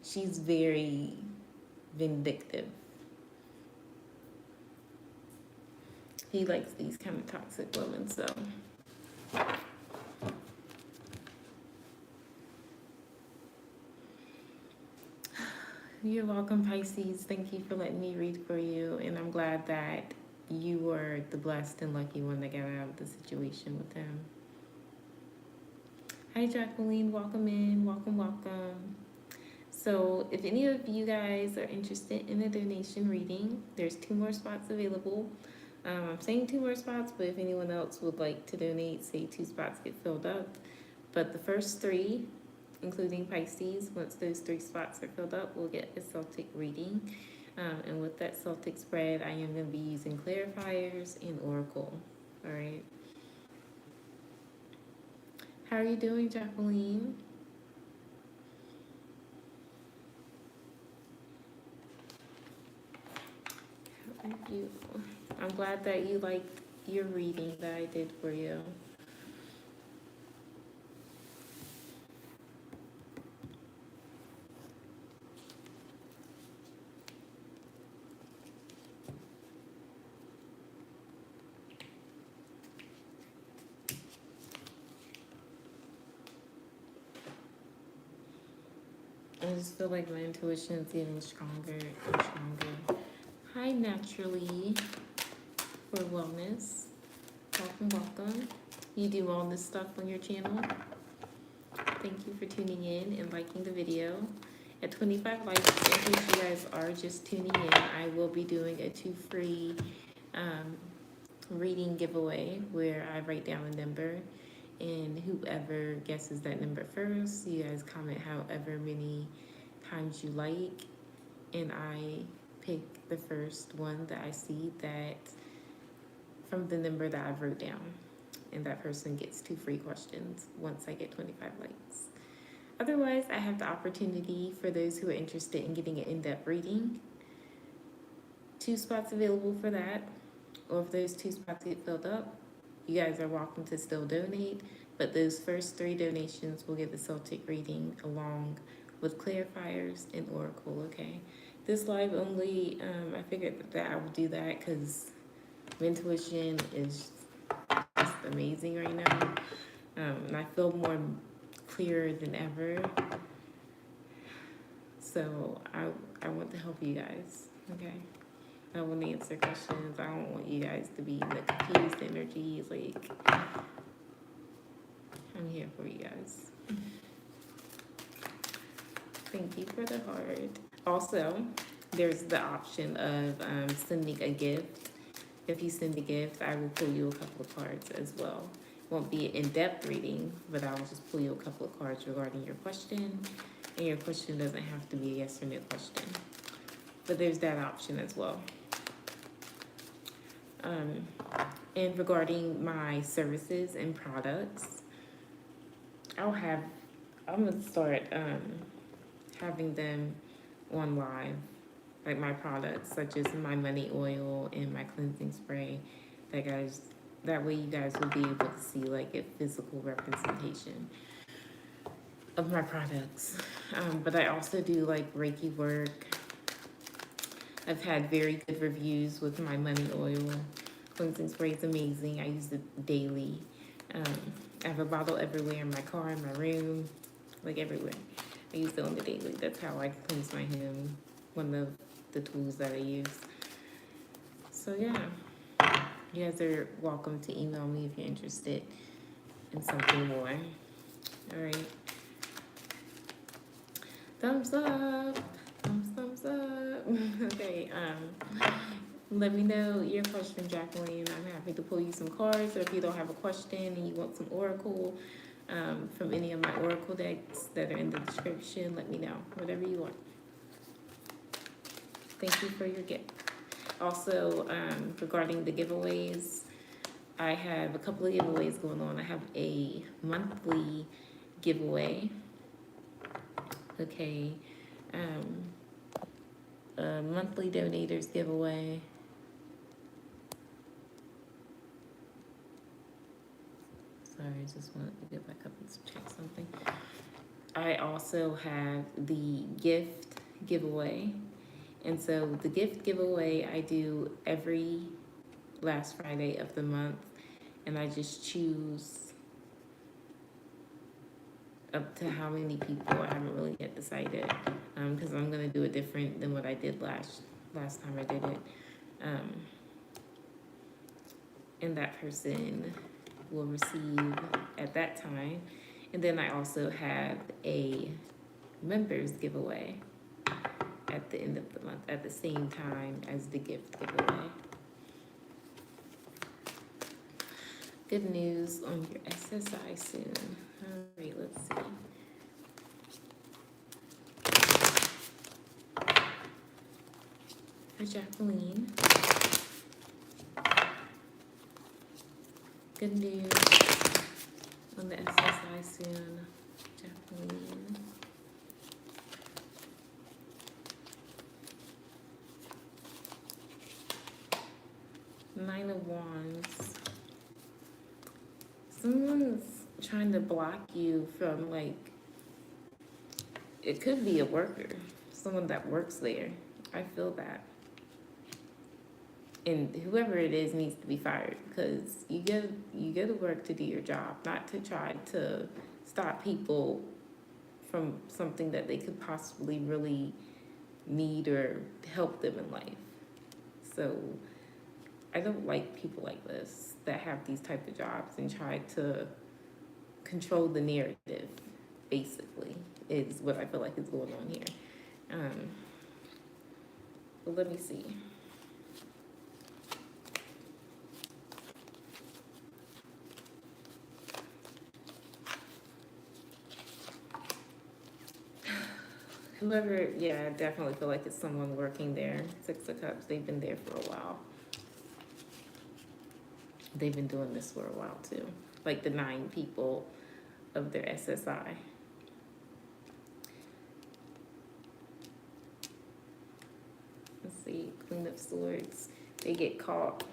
She's very vindictive. He likes these kind of toxic women, so. You're welcome, Pisces. Thank you for letting me read for you. And I'm glad that you were the blessed and lucky one that got out of the situation with him. Hi, Jacqueline. Welcome in. Welcome, welcome. So if any of you guys are interested in a donation reading, there's 2 more spots available. I'm saying 2 more spots, but if anyone else would like to donate, say 2 spots get filled up. But the first 3, including Pisces, once those 3 spots are filled up, we'll get a Celtic reading. And with that Celtic spread, I am going to be using clarifiers and oracle. All right. How are you doing, Jacqueline? How are you? I'm glad that you liked your reading that I did for you. I just feel like my intuition is getting stronger and stronger. Hi, Naturally for Wellness. Welcome, welcome. You do all this stuff on your channel. Thank you for tuning in and liking the video. At 25 likes, in case you guys are just tuning in, I will be doing a 2 free reading giveaway where I write down a number, and whoever guesses that number first, you guys comment however many times you like, and I pick the first one that I see that from the number that I wrote down, and that person gets 2 free questions once I get 25 likes. Otherwise, I have the opportunity for those who are interested in getting an in-depth reading. 2 spots available for that, or if those 2 spots get filled up, you guys are welcome to still donate, but those first 3 donations will get the Celtic reading along with clarifiers and oracle, okay? This live only, I figured that I would do that because my intuition is just amazing right now. And I feel more clearer than ever. So I want to help you guys, okay? I want to answer questions. I don't want you guys to be in the confused energies. Like, I'm here for you guys. Thank you for the heart. Also, there's the option of sending a gift. If you send a gift, I will pull you a couple of cards as well. Won't be an in-depth reading, but I will just pull you a couple of cards regarding your question. And your question doesn't have to be a yes or no question. But there's that option as well. And regarding my services and products, I'm gonna start having them on live, like my products, such as my money oil and my cleansing spray. That way you guys will be able to see like a physical representation of my products. But I also do like Reiki work. I've had very good reviews with my money oil. Cleansing spray is amazing. I use it daily. I have a bottle everywhere in my car, in my room, like everywhere. I use it on the daily. That's how I cleanse my home. One of the tools that I use. So yeah, you guys are welcome to email me if you're interested in something more. All right. Thumbs up. Thumbs up. Okay. Let me know your question, Jacqueline. I'm happy to pull you some cards, or if you don't have a question and you want some oracle from any of my oracle decks that are in the description, let me know. Whatever you want. Thank you for your gift. Also, regarding the giveaways, I have a couple of giveaways going on. I have a monthly giveaway. Okay. A monthly donators giveaway. Sorry, I just wanted to get back up and check something. I also have the gift giveaway. And so the gift giveaway I do every last Friday of the month. And I just choose up to how many people. I haven't really yet decided. because I'm gonna do it different than what I did last time I did it. And that person will receive at that time. And then I also have a members giveaway at the end of the month at the same time as the gift giveaway. Good news on your SSI soon. All right, let's see. For Jacqueline. Good news on the SSI soon, Jacqueline. Nine of Wands. Someone's trying to block you from, like, it could be a worker, someone that works there. I feel that. And whoever it is needs to be fired, because you go to work to do your job, not to try to stop people from something that they could possibly really need or help them in life. So I don't like people like this that have these type of jobs and try to control the narrative, basically, is what I feel like is going on here. But let me see. Whoever, yeah, I definitely feel like it's someone working there. Six of Cups, they've been there for a while. They've been doing this for a while too. Like the 9 people of their SSI. Let's see, Queen of Swords, they get caught.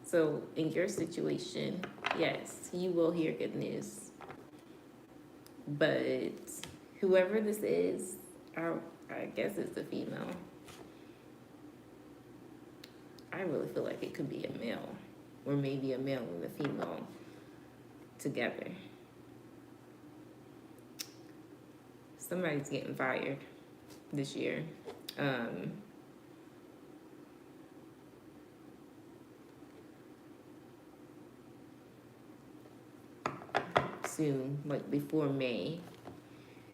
So in your situation, yes, you will hear good news. But whoever this is, I guess it's a female. I really feel like it could be a male, or maybe a male and a female together. Somebody's getting fired this year. Soon, like before May.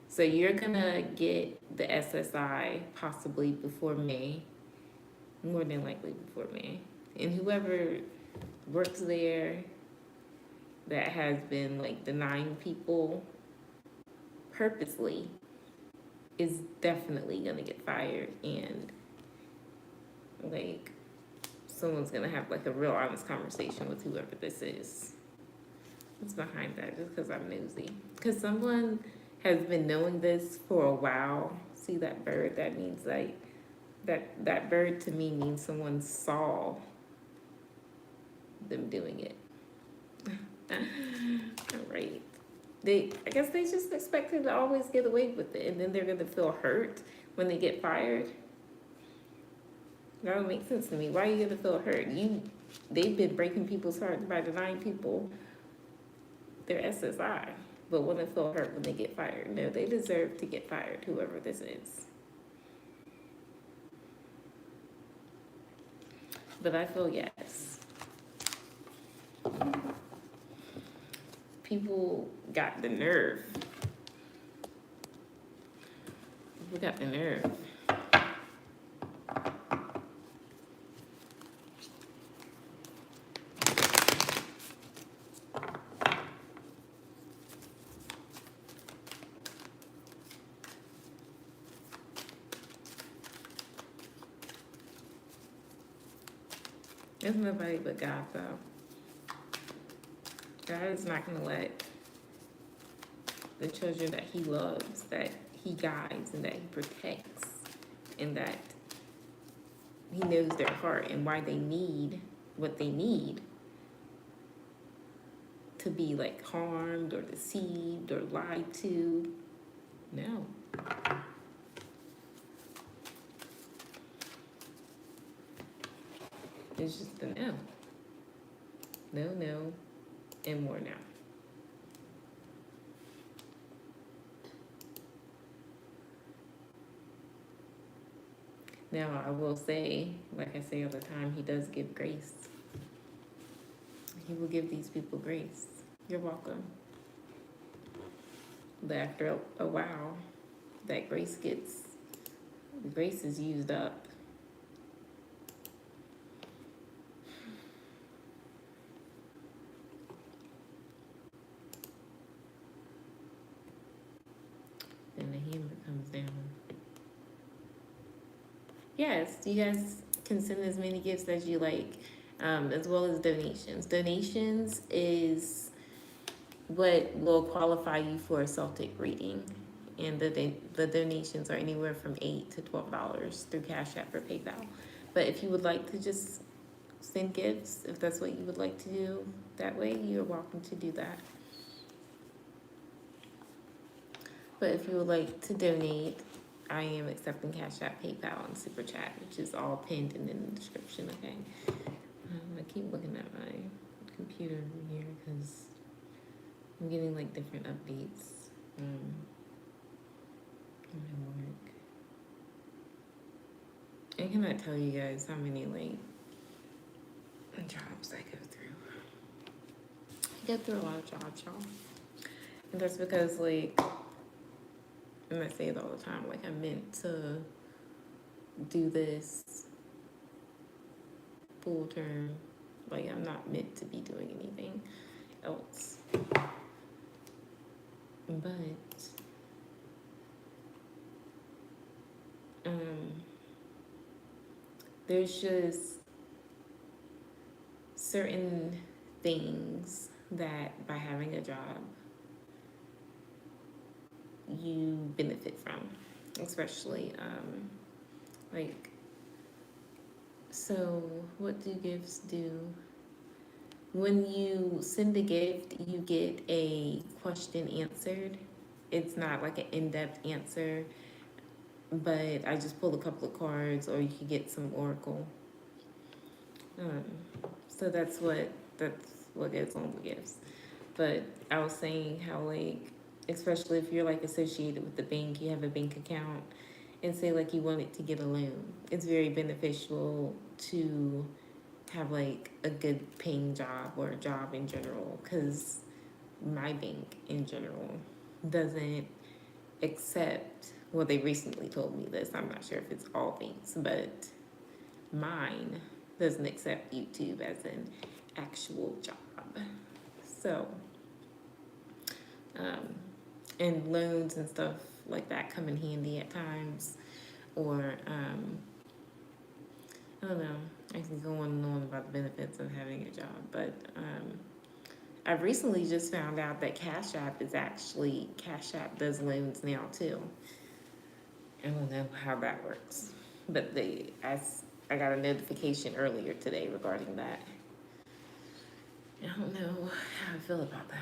So you're gonna get the SSI possibly before May, more than likely before May. And whoever works there that has been like denying people purposely is definitely gonna get fired, and like someone's gonna have like a real honest conversation with whoever this is. What's behind that? Just because I'm nosy. Because someone has been knowing this for a while. See that bird? That means like that bird to me means someone saw them doing it. All right. I guess they just expected to always get away with it, and then they're gonna feel hurt when they get fired. That don't make sense to me. Why are you gonna feel hurt? They've been breaking people's hearts by denying people their SSI, but want to feel hurt when they get fired. No, they deserve to get fired, whoever this is. But I feel yes. People got the nerve. People got the nerve. There's nobody but God, though. God is not going to let the children that he loves, that he guides, and that he protects, and that he knows their heart and why they need what they need, to be like harmed or deceived or lied to. No. It's just a no. No, no, and more now. Now, I will say, like I say all the time, he does give grace. He will give these people grace. You're welcome. But after a while, that grace is used up. And the hammer comes down. Yes, you guys can send as many gifts as you like, as well as donations. Donations is what will qualify you for a Celtic reading. And the donations are anywhere from $8 to $12 through Cash App or PayPal. But if you would like to just send gifts, if that's what you would like to do that way, you're welcome to do that. But if you would like to donate, I am accepting Cash App, PayPal, and Super Chat, which is all pinned in the description, okay? I keep looking at my computer here because I'm getting like different updates on my work. I cannot tell you guys how many like jobs I go through. I go through a lot of jobs, y'all. And that's because like, and I say it all the time, like I'm meant to do this full term. Like I'm not meant to be doing anything else. But there's just certain things that by having a job you benefit from, especially like, so what do gifts do? When you send a gift, you get a question answered. It's not like an in-depth answer, but I just pulled a couple of cards, or you could get some oracle. So that's what goes on with gifts. But I was saying how like, especially if you're like associated with the bank, you have a bank account, and say like you wanted to get a loan, it's very beneficial to have like a good paying job or a job in general, because my bank in general doesn't accept, well, they recently told me this, I'm not sure if it's all banks, but mine doesn't accept YouTube as an actual job. So and loans and stuff like that come in handy at times, or I don't know, I can go on and on about the benefits of having a job, but I recently just found out that Cash App does loans now too. I don't know how that works, but I got a notification earlier today regarding that. I don't know how I feel about that.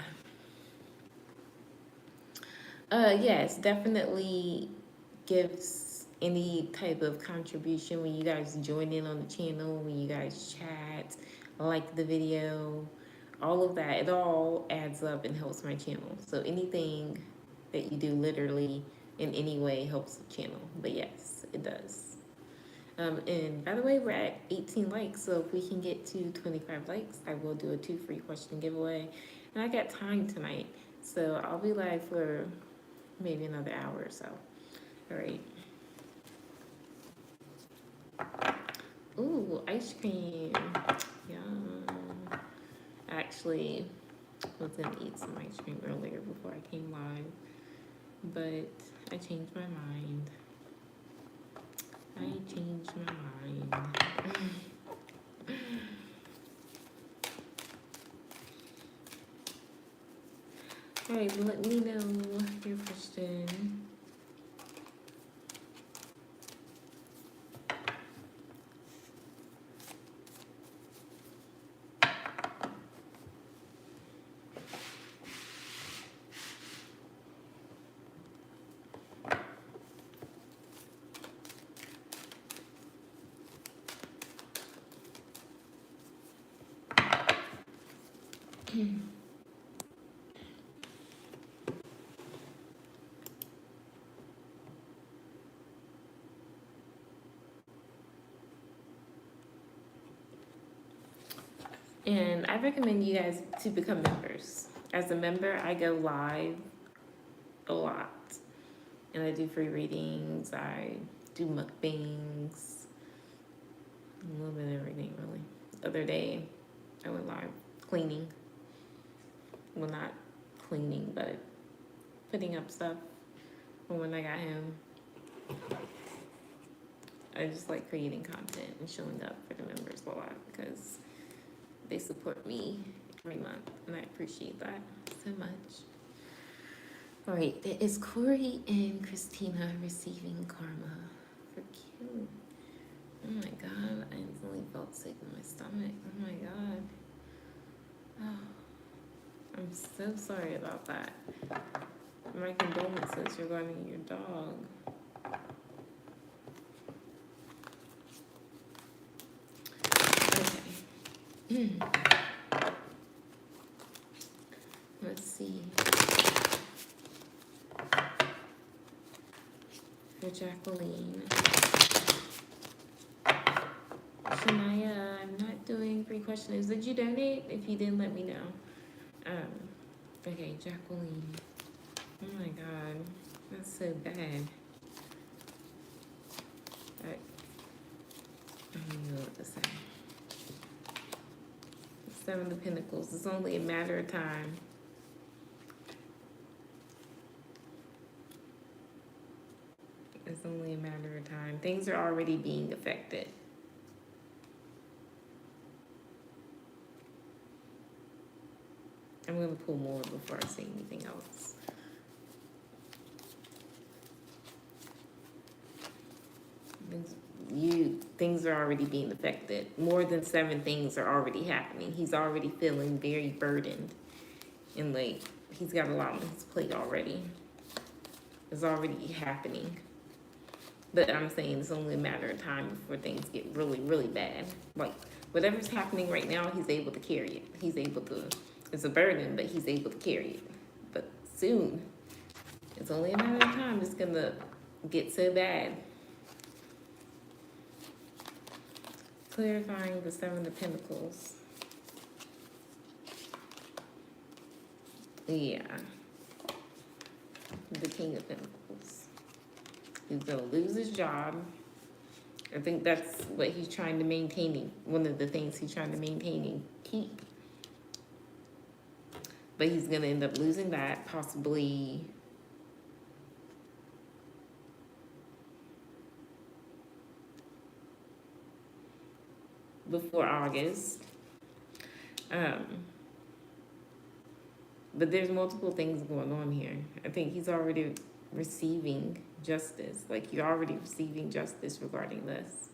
Yes, definitely gives any type of contribution when you guys join in on the channel, when you guys chat, like the video, all of that, it all adds up and helps my channel. So anything that you do literally in any way helps the channel. But yes, it does. And by the way, we're at 18 likes, so if we can get to 25 likes, I will do a 2 free question giveaway. And I got time tonight, so I'll be live for maybe another hour or so. All right. Ooh, ice cream. Yum. I actually was gonna eat some ice cream earlier before I came live, but I changed my mind. All right, let me know your question. And I recommend you guys to become members. As a member, I go live a lot. And I do free readings, I do mukbangs, a little bit of everything really. The other day, I went live cleaning. Well, not cleaning, but putting up stuff from when I got home. I just like creating content and showing up for the members a lot because they support me every month, and I appreciate that so much. All right, it is Corey and Christina receiving karma for Q. Oh my God, I instantly felt sick in my stomach. Oh my God. Oh, I'm so sorry about that. My condolences regarding your dog. Okay. Let's see. For Jacqueline. Shania, I'm not doing free questions. Did you donate? If you didn't, let me know. Okay, Jacqueline. Oh my God, that's so bad. I don't even know what to say. Seven of Pentacles. It's only a matter of time. It's only a matter of time. Things are already being affected. I'm going to pull more before I say anything else. Things are already being affected. More than 7 things are already happening. He's already feeling very burdened. And like, he's got a lot on his plate already. It's already happening. But I'm saying it's only a matter of time before things get really, really bad. Like, whatever's happening right now, he's able to carry it. He's able to, it's a burden, but he's able to carry it. But soon, it's only a matter of time. It's gonna get so bad. Clarifying the 7 of Pentacles. Yeah. The King of Pentacles. He's gonna lose his job. I think that's what he's trying to maintain. One of the things he's trying to maintain and keep. But he's gonna end up losing that, possibly. Before August. But there's multiple things going on here. I think he's already receiving justice. Like, you're already receiving justice regarding this.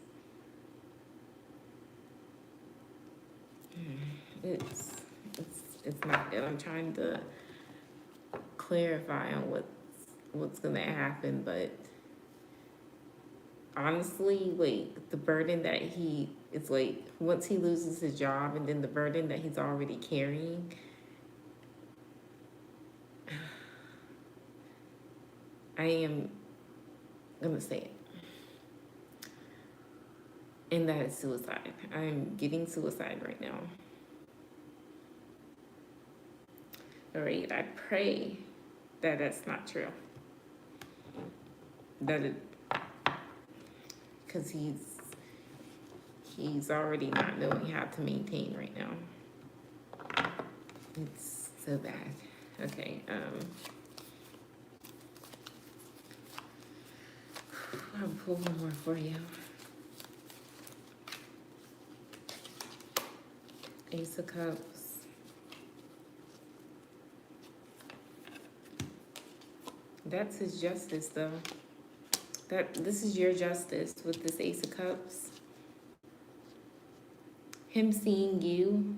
It's not good. I'm trying to clarify on what's gonna happen, but honestly, like, the burden that it's like, once he loses his job and then the burden that he's already carrying, I am gonna say it. And that is suicide. I'm getting suicide right now. All right, I pray that that's not true. That it, because he's already not knowing how to maintain right now. It's so bad. Okay, I'll pull one more for you. Ace of Cups. That's his justice, though. This is your justice with this Ace of Cups. Him seeing you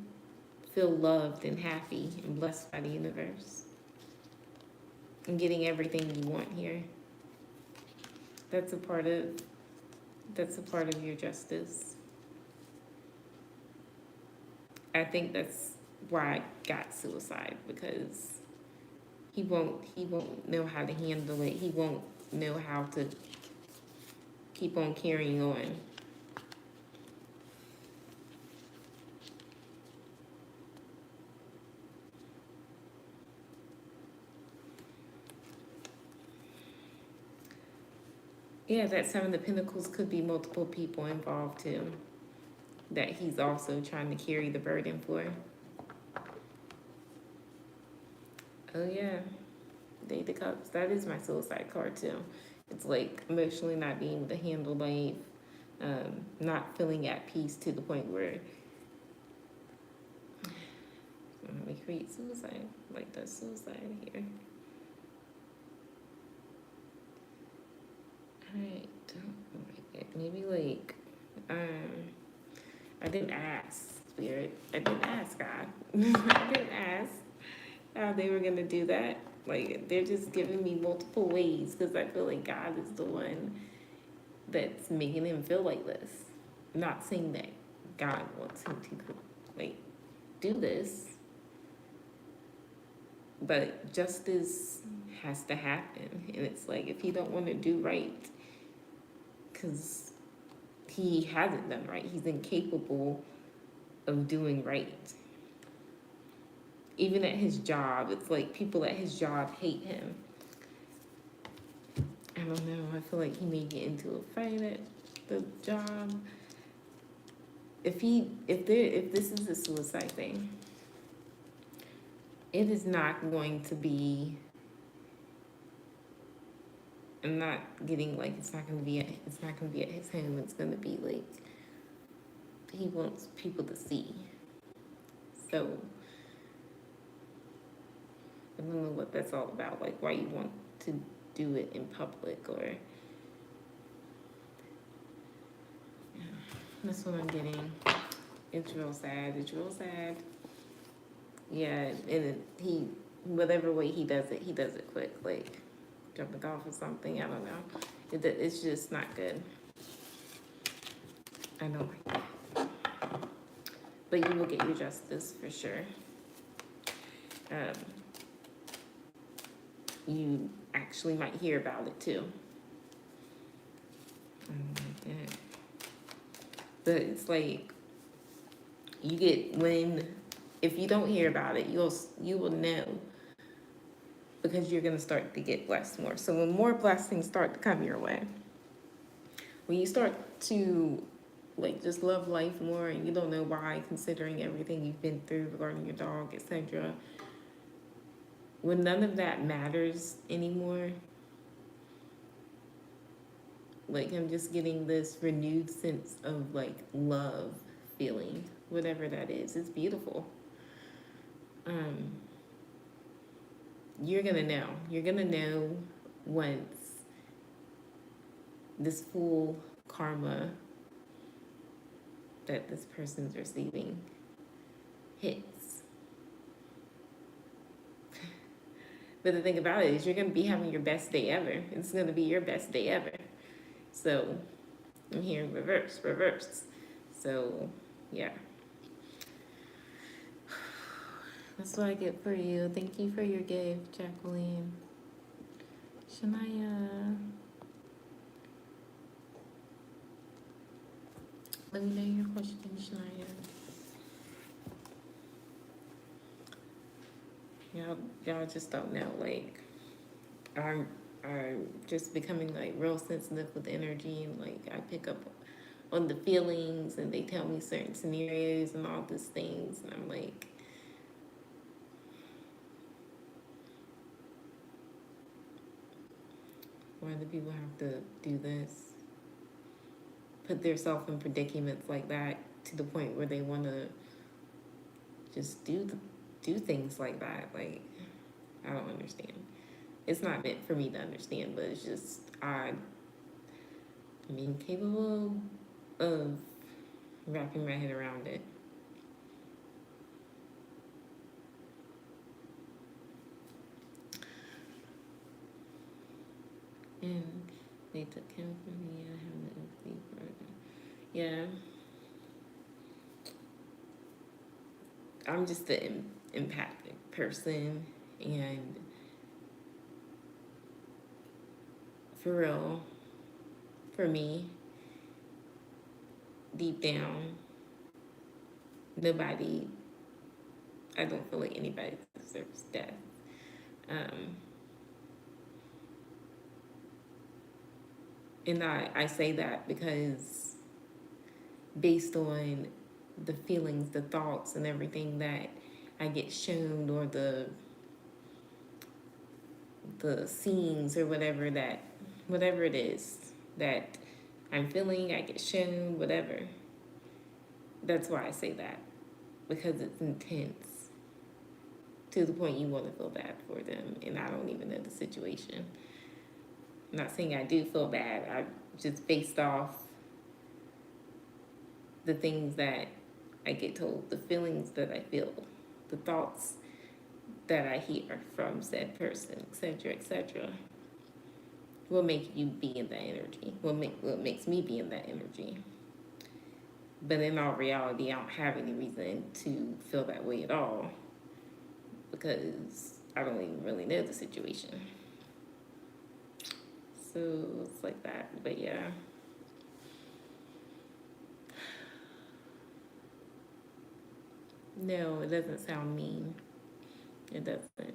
feel loved and happy and blessed by the universe. And getting everything you want here. That's a part of your justice. I think that's why I got suicide, because he won't know how to handle it. He won't know how to keep on carrying on. Yeah, that Seven of Pentacles could be multiple people involved too, that he's also trying to carry the burden for. Oh yeah, Eight of Cups. That is my suicide card too. It's like emotionally not being able to handle life, not feeling at peace to the point where we create suicide, like that's suicide here. Alright, maybe like, I didn't ask Spirit, I didn't ask God, I didn't ask how they were gonna do that. Like, they're just giving me multiple ways because I feel like God is the one that's making him feel like this. I'm not saying that God wants him to, like, do this, but justice has to happen. And it's like, if he don't want to do right, because he hasn't done right, he's incapable of doing right. Even at his job, it's like people at his job hate him. I don't know, I feel like he may get into a fight at the job. If this is a suicide thing, it is not going to be, I'm not getting like, it's not gonna be at his home. It's gonna be like, he wants people to see. So I don't know what that's all about, like why you want to do it in public, or yeah, that's what I'm getting. It's real sad. It's real sad. Yeah, and he, whatever way he does it quick, like jumping off or something. I don't know. It's just not good. I don't like that. But you will get your justice for sure. You actually might hear about it too. I don't like that. But it's like, you get, if you don't hear about it, you will know, because you're gonna start to get blessed more. So when more blessings start to come your way, when you start to like just love life more, and you don't know why, considering everything you've been through regarding your dog, etc. When none of that matters anymore, like I'm just getting this renewed sense of like love feeling, whatever that is. It's beautiful. You're gonna know. You're gonna know once this full karma that this person's receiving hits. But the thing about it is, you're gonna be having your best day ever. It's gonna be your best day ever. So I'm hearing reverse. So yeah. That's what I get for you. Thank you for your gift, Jacqueline. Shania. Let me know your question, Shania. Y'all just don't know. Like, I'm just becoming like real sensitive with energy, and like I pick up on the feelings, and they tell me certain scenarios and all these things, and I'm like, why do people have to do this? Put themselves in predicaments like that to the point where they want to just do things like that. Like, I don't understand. It's not meant for me to understand, but it's just I'm incapable of wrapping my head around it. And they took him from me. I have the empathy for it. Yeah. I'm just an empathic person, and for real, for me, deep down, I don't feel like anybody deserves death. And I say that because based on the feelings, the thoughts, and everything that I get shown, or the scenes or whatever it is that I'm feeling, I get shown, whatever. That's why I say that, because it's intense to the point you want to feel bad for them, and I don't even know the situation. I'm not saying I do feel bad. I just based off the things that I get told, the feelings that I feel, the thoughts that I hear from said person, etc., will make you be in that energy. What makes me be in that energy. But in all reality, I don't have any reason to feel that way at all, because I don't even really know the situation. So it's like that. But yeah. No, it doesn't sound mean. It doesn't.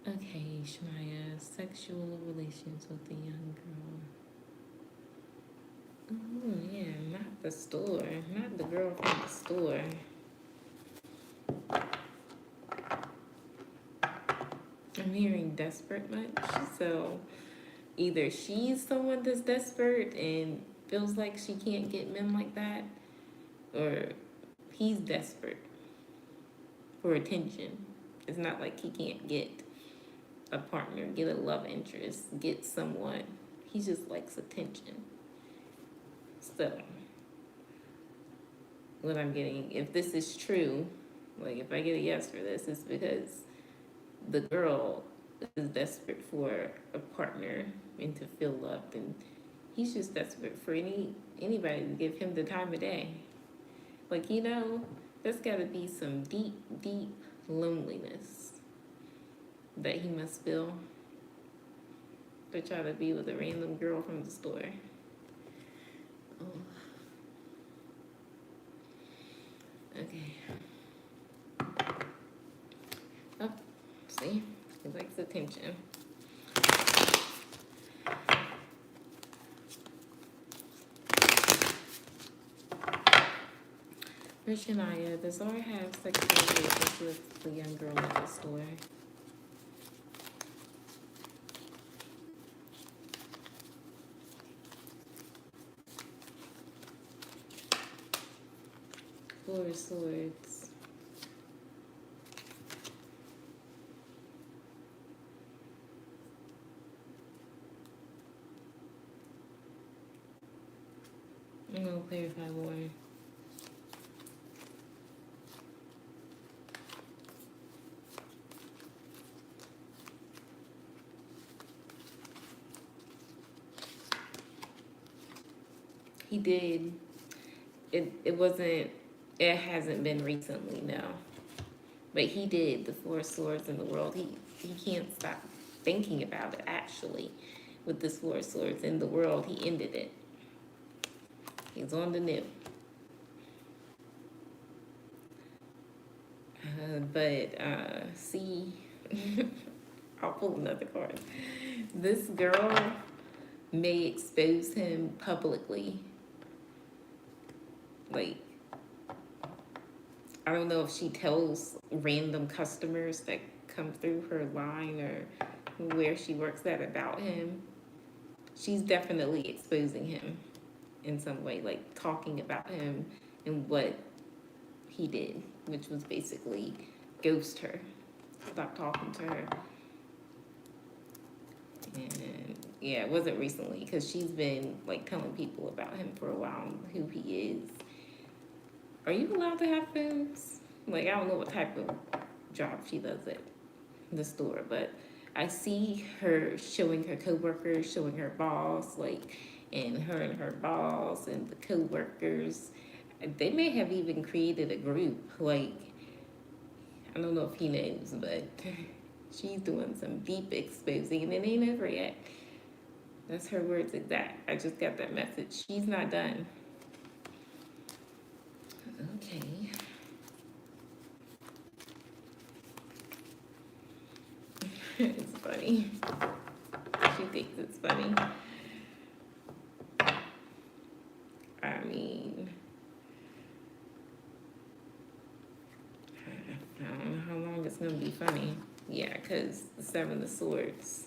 Okay, Shmaya, sexual relations with the young girl. Oh, yeah, not the store. Not the girl from the store. I'm hearing desperate much. So either she's someone that's desperate and feels like she can't get men like that, or he's desperate for attention. It's not like he can't get a partner, get a love interest, get someone. He just likes attention. So, what I'm getting, if this is true, like if I get a yes for this, it's because the girl is desperate for a partner and to feel loved, and he's just desperate for anybody to give him the time of day. Like, there's got to be some deep, deep loneliness that he must feel to try to be with a random girl from the store. Oh. Okay. Oh, see? He likes attention. For Shania, does Laura have sexual relations with the young girl at the store? Four of Swords. I'm going to clarify more. He did. It hasn't been recently, no. But he did the Four Swords in the world. He can't stop thinking about it, actually. With this Four Swords in the world, he ended it. He's on the new. See, I'll pull another card. This girl may expose him publicly. Like, I don't know if she tells random customers that come through her line or where she works at about him. She's definitely exposing him in some way, like talking about him and what he did, which was basically ghost her, stop talking to her. And yeah, it wasn't recently, because she's been like telling people about him for a while, who he is. Are you allowed to have phones? Like, I don't know what type of job she does at the store, but I see her showing her coworkers, showing her boss, like, and her boss and the coworkers. They may have even created a group. Like, I don't know if he knows, but she's doing some deep exposing, and it ain't over yet. That's her words exact. I just got that message. She's not done. Okay. It's funny. She thinks it's funny. I mean, I don't know how long it's gonna be funny. Yeah, because the Seven of Swords.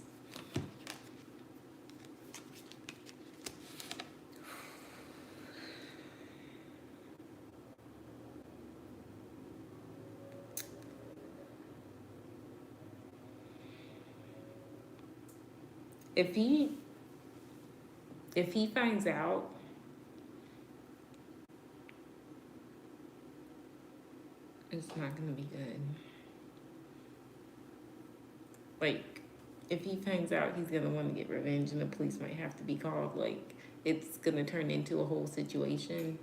If he finds out, it's not gonna be good. Like, if he finds out, he's gonna want to get revenge, and the police might have to be called. Like, it's gonna turn into a whole situation.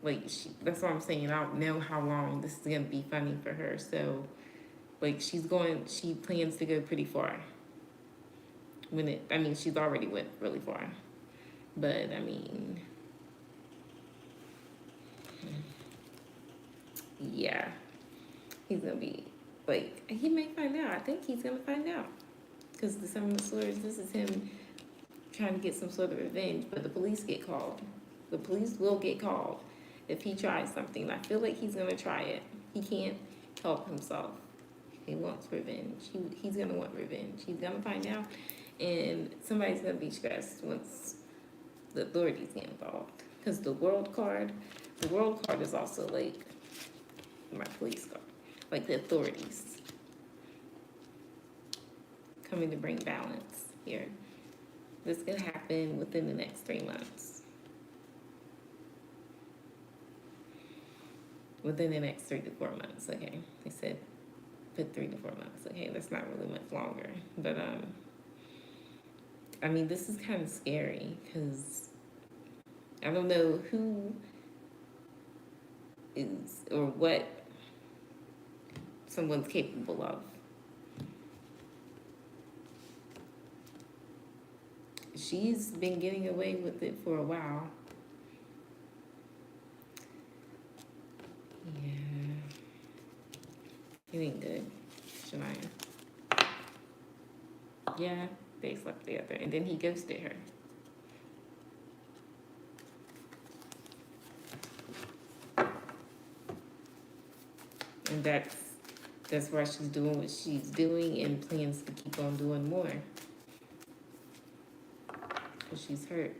Like, that's what I'm saying. I don't know how long this is gonna be funny for her. So, like, she plans to go pretty far. She's already went really far. But I mean, yeah, he's gonna be like, he may find out. I think he's gonna find out, because the Seven of Swords, this is him trying to get some sort of revenge. But the police get called. The police will get called if he tries something. I feel like he's gonna try it. He can't help himself. He wants revenge. He's gonna want revenge. He's gonna find out, and somebody's gonna be stressed once the authorities get involved. Because the world card is also like my police card, like the authorities coming to bring balance here. This could happen within the next 3 months. Within the next 3 to 4 months. Okay, they said put 3 to 4 months. Okay, that's not really much longer. But I mean, this is kind of scary, because I don't know who is or what someone's capable of. She's been getting away with it for a while. Yeah. It ain't good, Shania. Yeah, they slept together, and then he ghosted her. And that's why she's doing what she's doing, and plans to keep on doing more. Because she's hurt.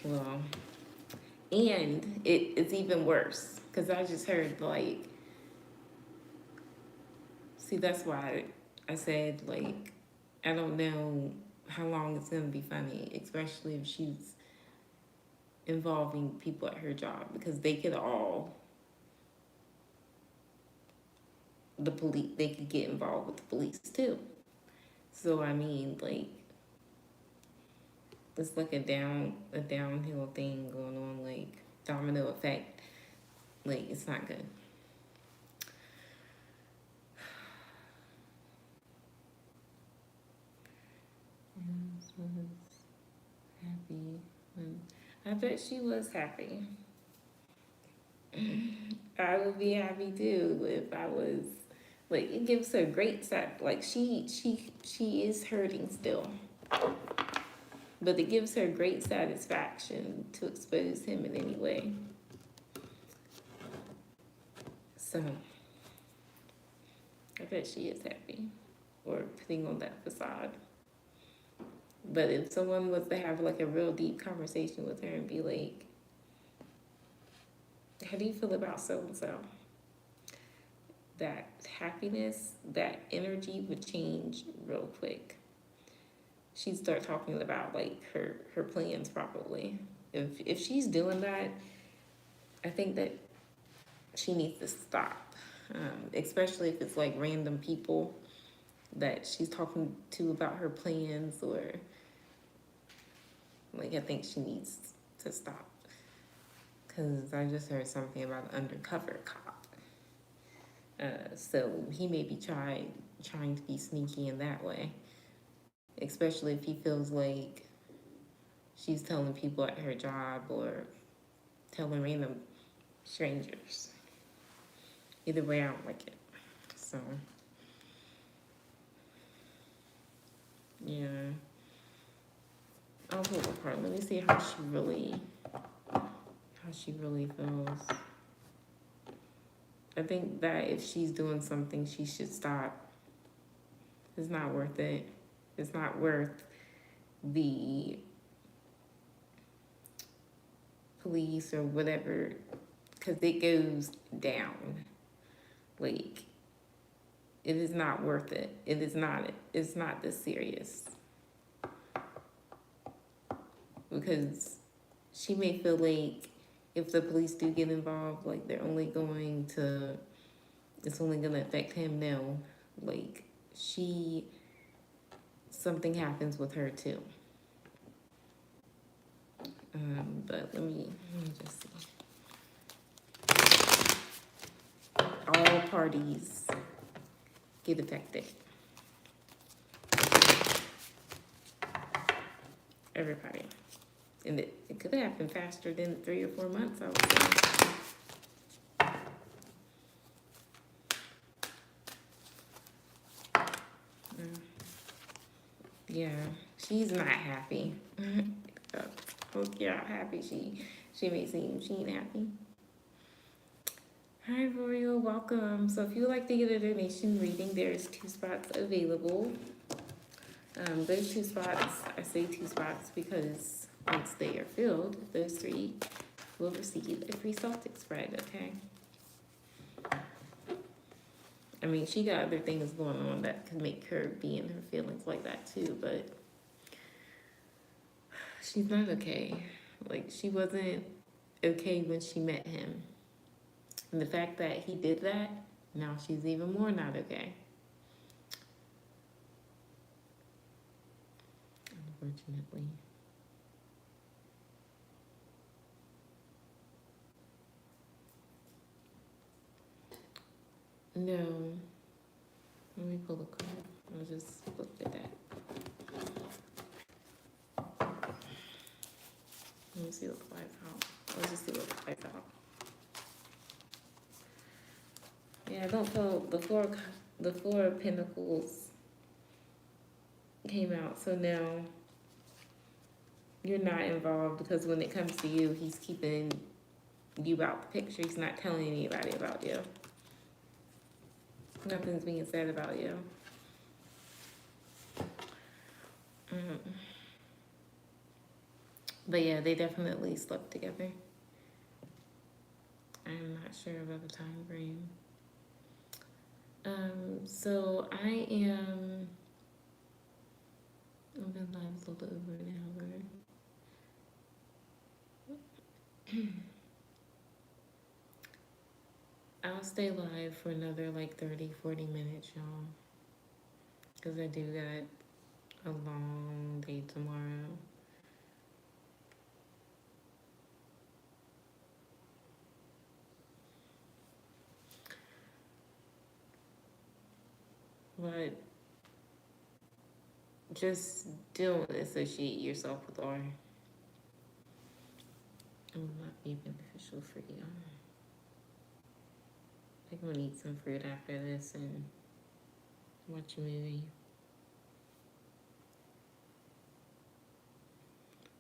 Well, and it's even worse, because I just heard, like, see, that's why I said, like, I don't know how long it's going to be funny, especially if she's involving people at her job, because they could they could get involved with the police too. So, I mean, like, it's like a downhill thing going on, like domino effect. Like, it's not good. Happy. I bet she was happy. I would be happy too if I was. Like, it gives her great like, she is hurting still. But it gives her great satisfaction to expose him in any way. So, I bet she is happy. Or putting on that facade. But if someone was to have, like, a real deep conversation with her and be like, how do you feel about so-and-so? That happiness, that energy would change real quick. She'd start talking about, like, her plans properly. If she's doing that, I think that she needs to stop. Especially if it's, like, random people that she's talking to about her plans, or, like, I think she needs to stop. Because I just heard something about an undercover cop. So he may be trying to be sneaky in that way. especially if he feels like she's telling people at her job or telling random strangers. Either way, I don't like it. So, yeah. I'll pull the card. Let me see how she really feels. I think that if she's doing something, she should stop. It's not worth it. It's not worth the police or whatever, because it goes down. Like, it is not worth it. It's not this serious. Because she may feel like if the police do get involved, like it's only going to affect him. No, like something happens with her too. But let me just see. All parties get affected. Everybody. And it could happen faster than 3 or 4 months, I would say. Yeah, she's not happy. Hope you're not happy. She may seem she ain't happy. Hi, Royal, welcome. So if you would like to get a donation reading, there's 2 spots available. Those 2 spots, I say 2 spots because once they are filled, those 3 will receive a free Celtic spread, okay? I mean, she got other things going on that could make her be in her feelings like that too, but she's not okay. Like, she wasn't okay when she met him. And the fact that he did that, now she's even more not okay. Unfortunately. No. Let me pull a card. I'll just look at that. Let me see what flies out. Let's just see what flies out. Yeah, I don't feel the four of Pentacles came out. So now you're not involved because when it comes to you, he's keeping you out the picture. He's not telling anybody about you. Nothing's being said about you. But yeah, they definitely slept together. I'm not sure about the time frame. So I've been live a little over an hour. I'll stay live for another like 30-40 minutes, y'all. Because I do got a long day tomorrow. But just don't associate yourself with R. It will not be beneficial for you. I think I'm gonna eat some fruit after this and watch a movie.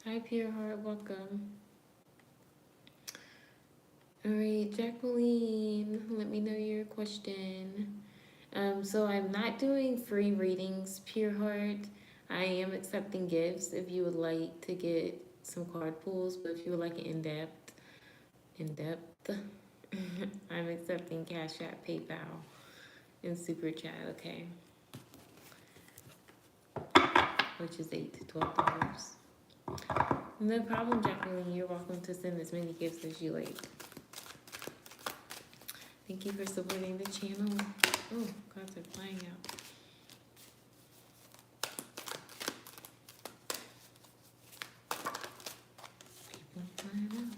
Hi, Pure Heart, welcome. All right, Jacqueline, let me know your question. So I'm not doing free readings, Pure Heart. I am accepting gifts if you would like to get some card pulls, but if you would like an in-depth, I'm accepting Cash App, PayPal, and Super Chat, okay? Which is $8 to $12. No problem, Jacqueline. You're welcome to send as many gifts as you like. Thank you for supporting the channel. Oh, cards are flying out. People are flying out.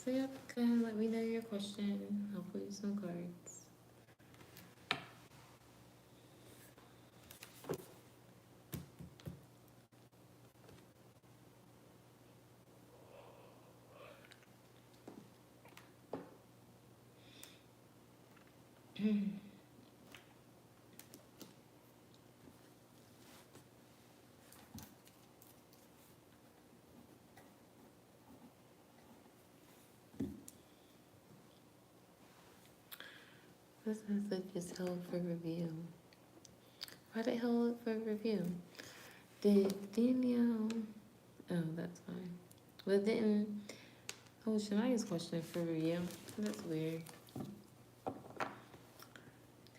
So So yep, go ahead and let me know your question. I'll pull you some cards. This message is held for review. Why did it hold for review? Did Danielle... Oh, that's fine. But didn't... Oh, Shania's question for review. That's weird.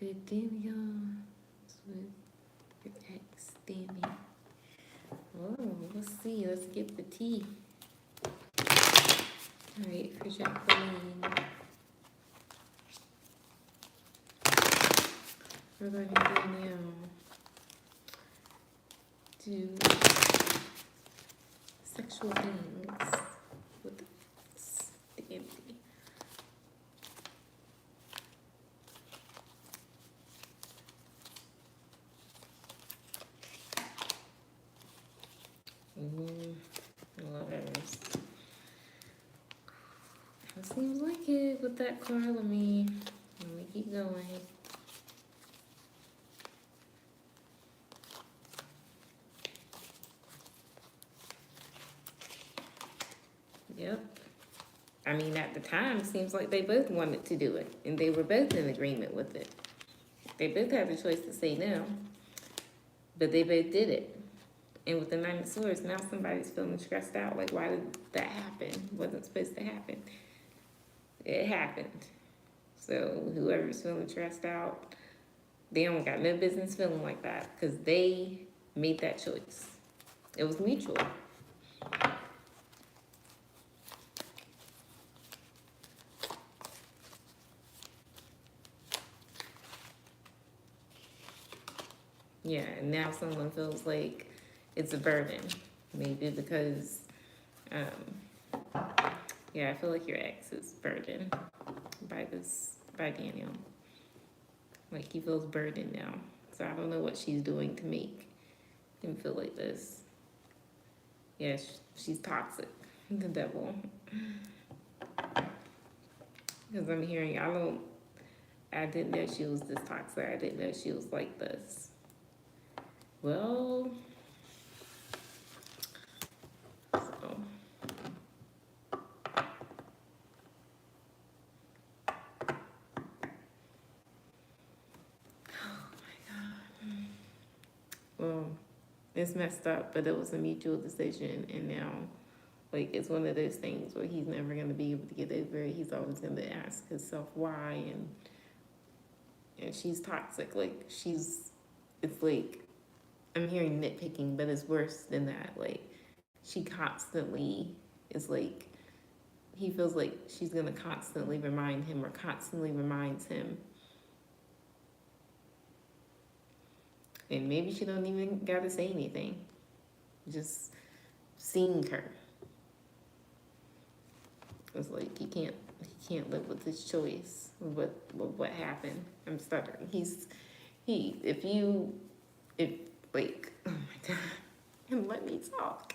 Did Danielle... with your ex, Danny? Oh, let's see. Let's get the tea. Alright, for Jacqueline. Regarding Danielle. Do sexual things with Danny. Lovers. It seems like it with that card. Let me keep going. Yep. I mean, at the time, it seems like they both wanted to do it, and they were both in agreement with it. They both had the choice to say no, but they both did it. And with the Nine of Swords, now somebody's feeling stressed out. Like, why did that happen? It wasn't supposed to happen. It happened. So whoever's feeling stressed out, they don't got no business feeling like that because they made that choice. It was mutual. Yeah, and now someone feels like it's a burden. Maybe because, yeah, I feel like your ex is burdened by Daniel. Like he feels burdened now. So I don't know what she's doing to make him feel like this. Yeah, she's toxic, the devil. Because I'm hearing, I didn't know she was this toxic. I didn't know she was like this. Well, so. Oh my God. Well, it's messed up, but it was a mutual decision, and now, like, it's one of those things where he's never going to be able to get over it. He's always going to ask himself why, and she's toxic. Like, it's like, I'm hearing nitpicking, but it's worse than that. Like, she constantly is like, he feels like she's going to constantly remind him or constantly reminds him. And maybe she don't even got to say anything. Just seeing her. It's like he can't live with his choice. What happened? I'm stuttering. Like, oh my God, and let me talk.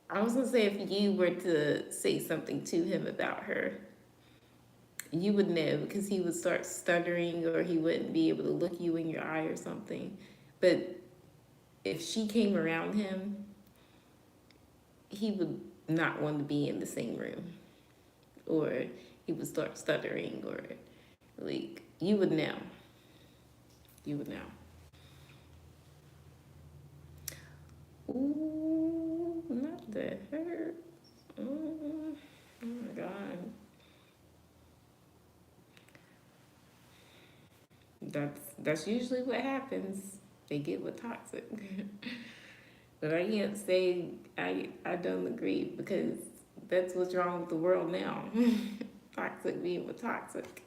I was gonna say, if you were to say something to him about her, you would know, because he would start stuttering or he wouldn't be able to look you in your eye or something. But if she came around him, he would not want to be in the same room, or he would start stuttering, or like, you would know. You would know. Ooh, not the hurt. Oh my God. That's usually what happens. They get with toxic. But I can't say I don't agree, because that's what's wrong with the world now. Toxic being with toxic.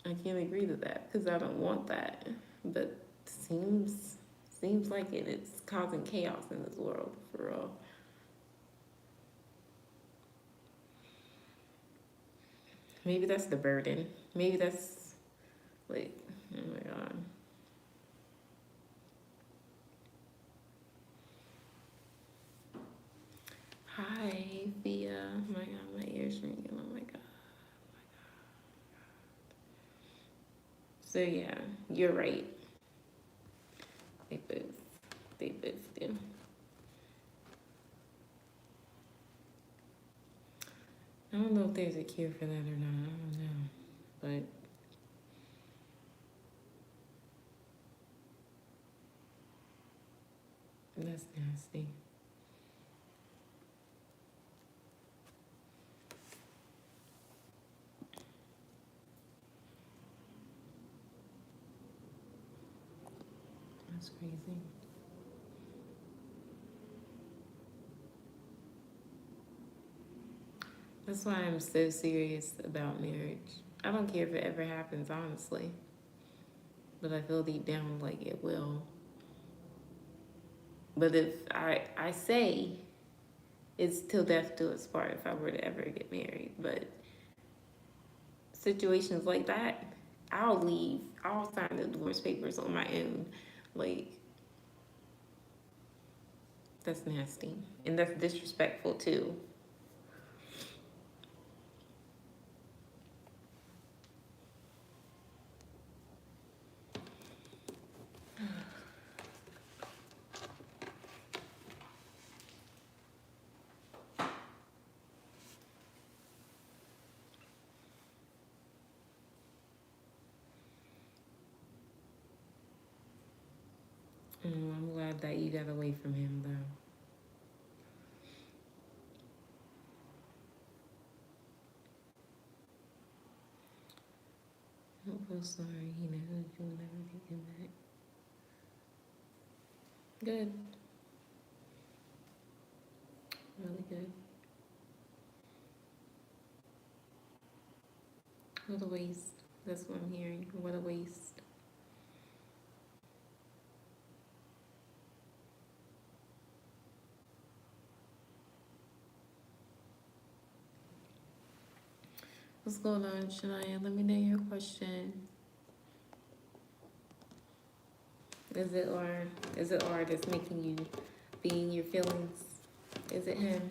I can't agree to that because I don't want that. But seems Seems like it is causing chaos in this world, for real. Maybe that's the burden. Maybe that's, like, oh my God. Hi, Thea. Oh my God, my ears ringing. Oh my God. So yeah, you're right. They both do. I don't know if there's a cure for that or not. I don't know, but that's nasty. That's crazy. That's why I'm so serious about marriage. I don't care if it ever happens, honestly. But I feel deep down like it will. But if I say it's till death do us part if I were to ever get married. But situations like that, I'll leave. I'll sign the divorce papers on my own. Like, that's nasty. And that's disrespectful too. I'm glad that you got away from him though. I'm so sorry, you know, you'll never get him back. Good. Really good. What a waste. That's what I'm hearing. What a waste. What's going on, Shania? Let me know your question. Is it R that's making you be in your feelings? Is it him?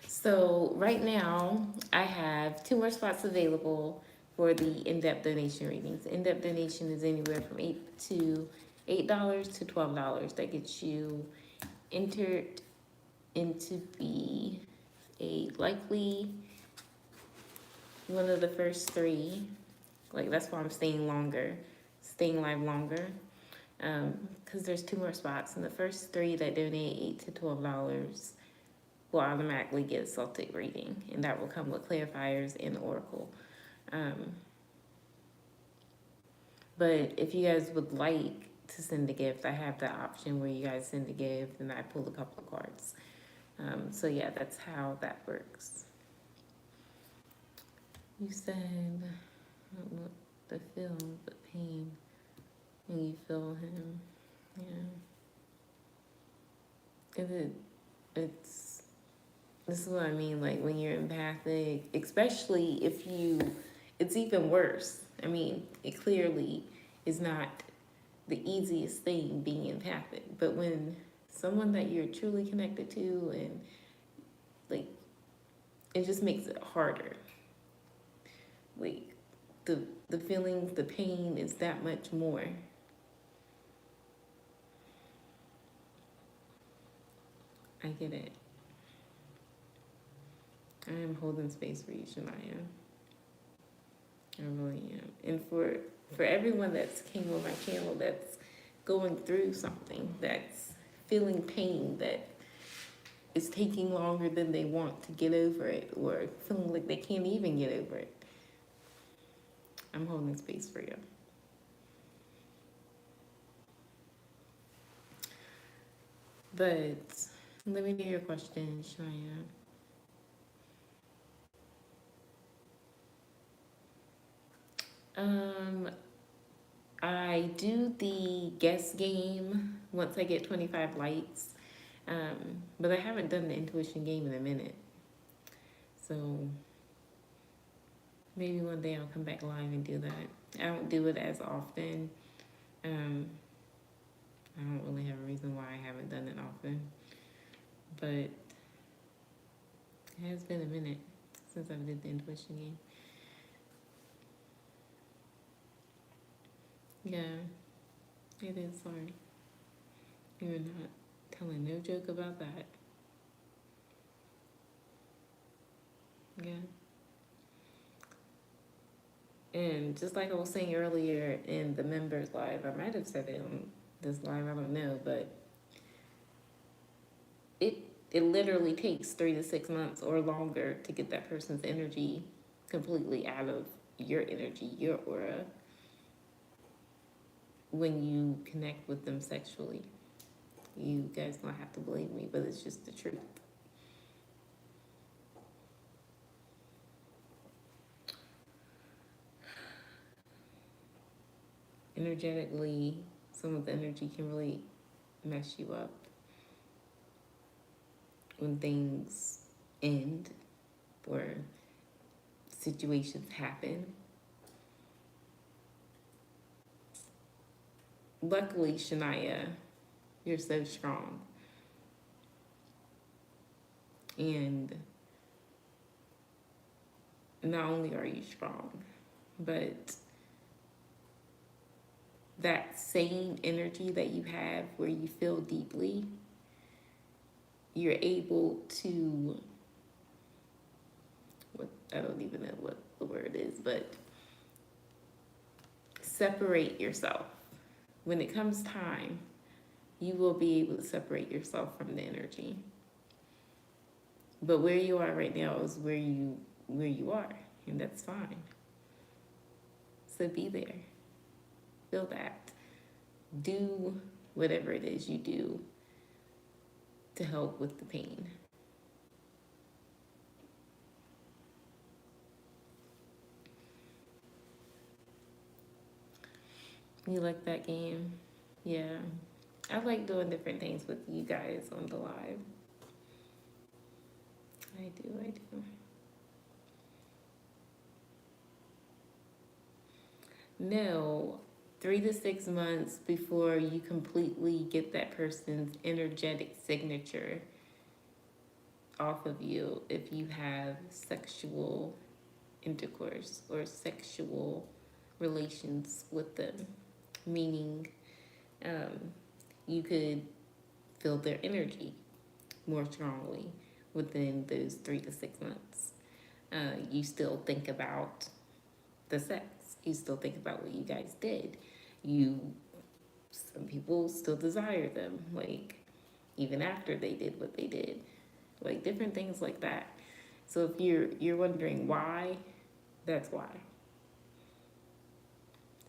So right now, I have 2 more spots available for the in-depth donation readings. In-depth donation is anywhere from $8 to $12. That gets you entered into be a likely one of the first 3. Like, that's why I'm staying live longer. Because there's 2 more spots, and the first 3 that donate $8 to $12 will automatically get a Celtic reading, and that will come with clarifiers and oracle. But if you guys would like to send a gift, I have the option where you guys send a gift, and I pull a couple of cards. So yeah, that's how that works. You said, I don't know, the feel, the pain, when you feel him. Yeah. It's this is what I mean, like when you're empathic, especially if it's even worse. I mean, it clearly is not the easiest thing being empathic, but when someone that you're truly connected to, and like, it just makes it harder. Like, the feelings, the pain is that much more. I get it. I am holding space for you, Shania. I really am. And for everyone that's came on my channel that's going through something, that's feeling pain, that is taking longer than they want to get over it, or feeling like they can't even get over it, I'm holding space for you. But let me know your question, Shania. I do the guess game once I get 25 likes, but I haven't done the intuition game in a minute. So maybe one day I'll come back live and do that. I don't do it as often. I don't really have a reason why I haven't done it often, but it has been a minute since I did the intuition game. Yeah, it is. Sorry, you're not telling no joke about that. Yeah. And just like I was saying earlier in the members live, I might have said it on this live, I don't know, but it literally takes 3 to 6 months or longer to get that person's energy completely out of your energy, your aura, when you connect with them sexually. You guys don't have to believe me, but it's just the truth. Energetically, some of the energy can really mess you up when things end or situations happen. Luckily, Shania, you're so strong. And not only are you strong, but that same energy that you have where you feel deeply, you're able to, I don't even know what the word is, but separate yourself. When it comes time, you will be able to separate yourself from the energy. But where you are right now is where you are, and that's fine. So be there. Feel that. Do whatever it is you do to help with the pain. You like that game? Yeah. I like doing different things with you guys on the live. I do. No, 3 to 6 months before you completely get that person's energetic signature off of you if you have sexual intercourse or sexual relations with them. Meaning, you could feel their energy more strongly within those 3 to 6 months. You still think about the sex. You still think about what you guys did. Some people still desire them, like, even after they did what they did. Like, different things like that. So if you're wondering why, that's why.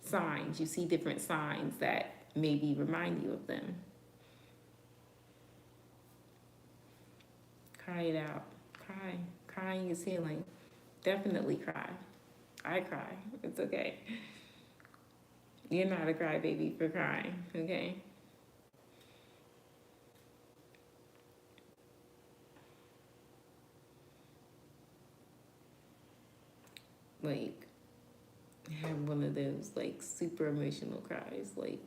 Signs, you see different signs that maybe remind you of them. Cry it out. Cry. Crying is healing. Definitely cry. I cry. It's okay. You're not a crybaby for crying, okay? Like, have one of those, like, super emotional cries, like,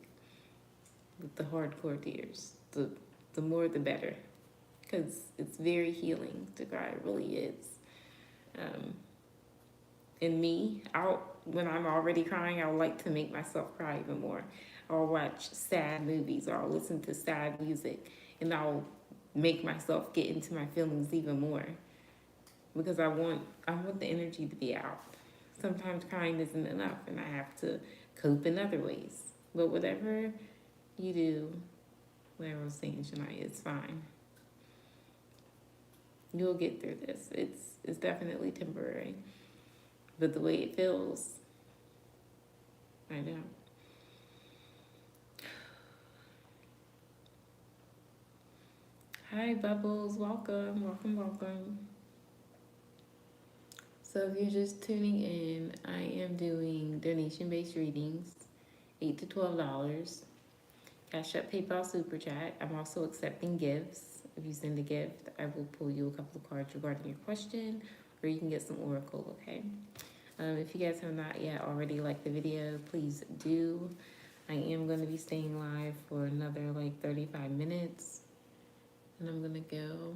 with the hardcore tears. The more, the better. Because it's very healing to cry. It really is. And me, when I'm already crying, I like to make myself cry even more. I'll watch sad movies or I'll listen to sad music and I'll make myself get into my feelings even more. because I want the energy to be out. Sometimes crying isn't enough, and I have to cope in other ways. But whatever you do, whatever I was saying tonight, it's fine. You'll get through this. It's definitely temporary, but the way it feels, I know. Hi, Bubbles. Welcome, welcome, welcome. So if you're just tuning in, I am doing donation-based readings, $8 to $12. Cash App, PayPal, Super Chat. I'm also accepting gifts. If you send a gift, I will pull you a couple of cards regarding your question, or you can get some oracle, okay? If you guys have not yet already liked the video, please do. I am going to be staying live for another like 35 minutes. And I'm going to go.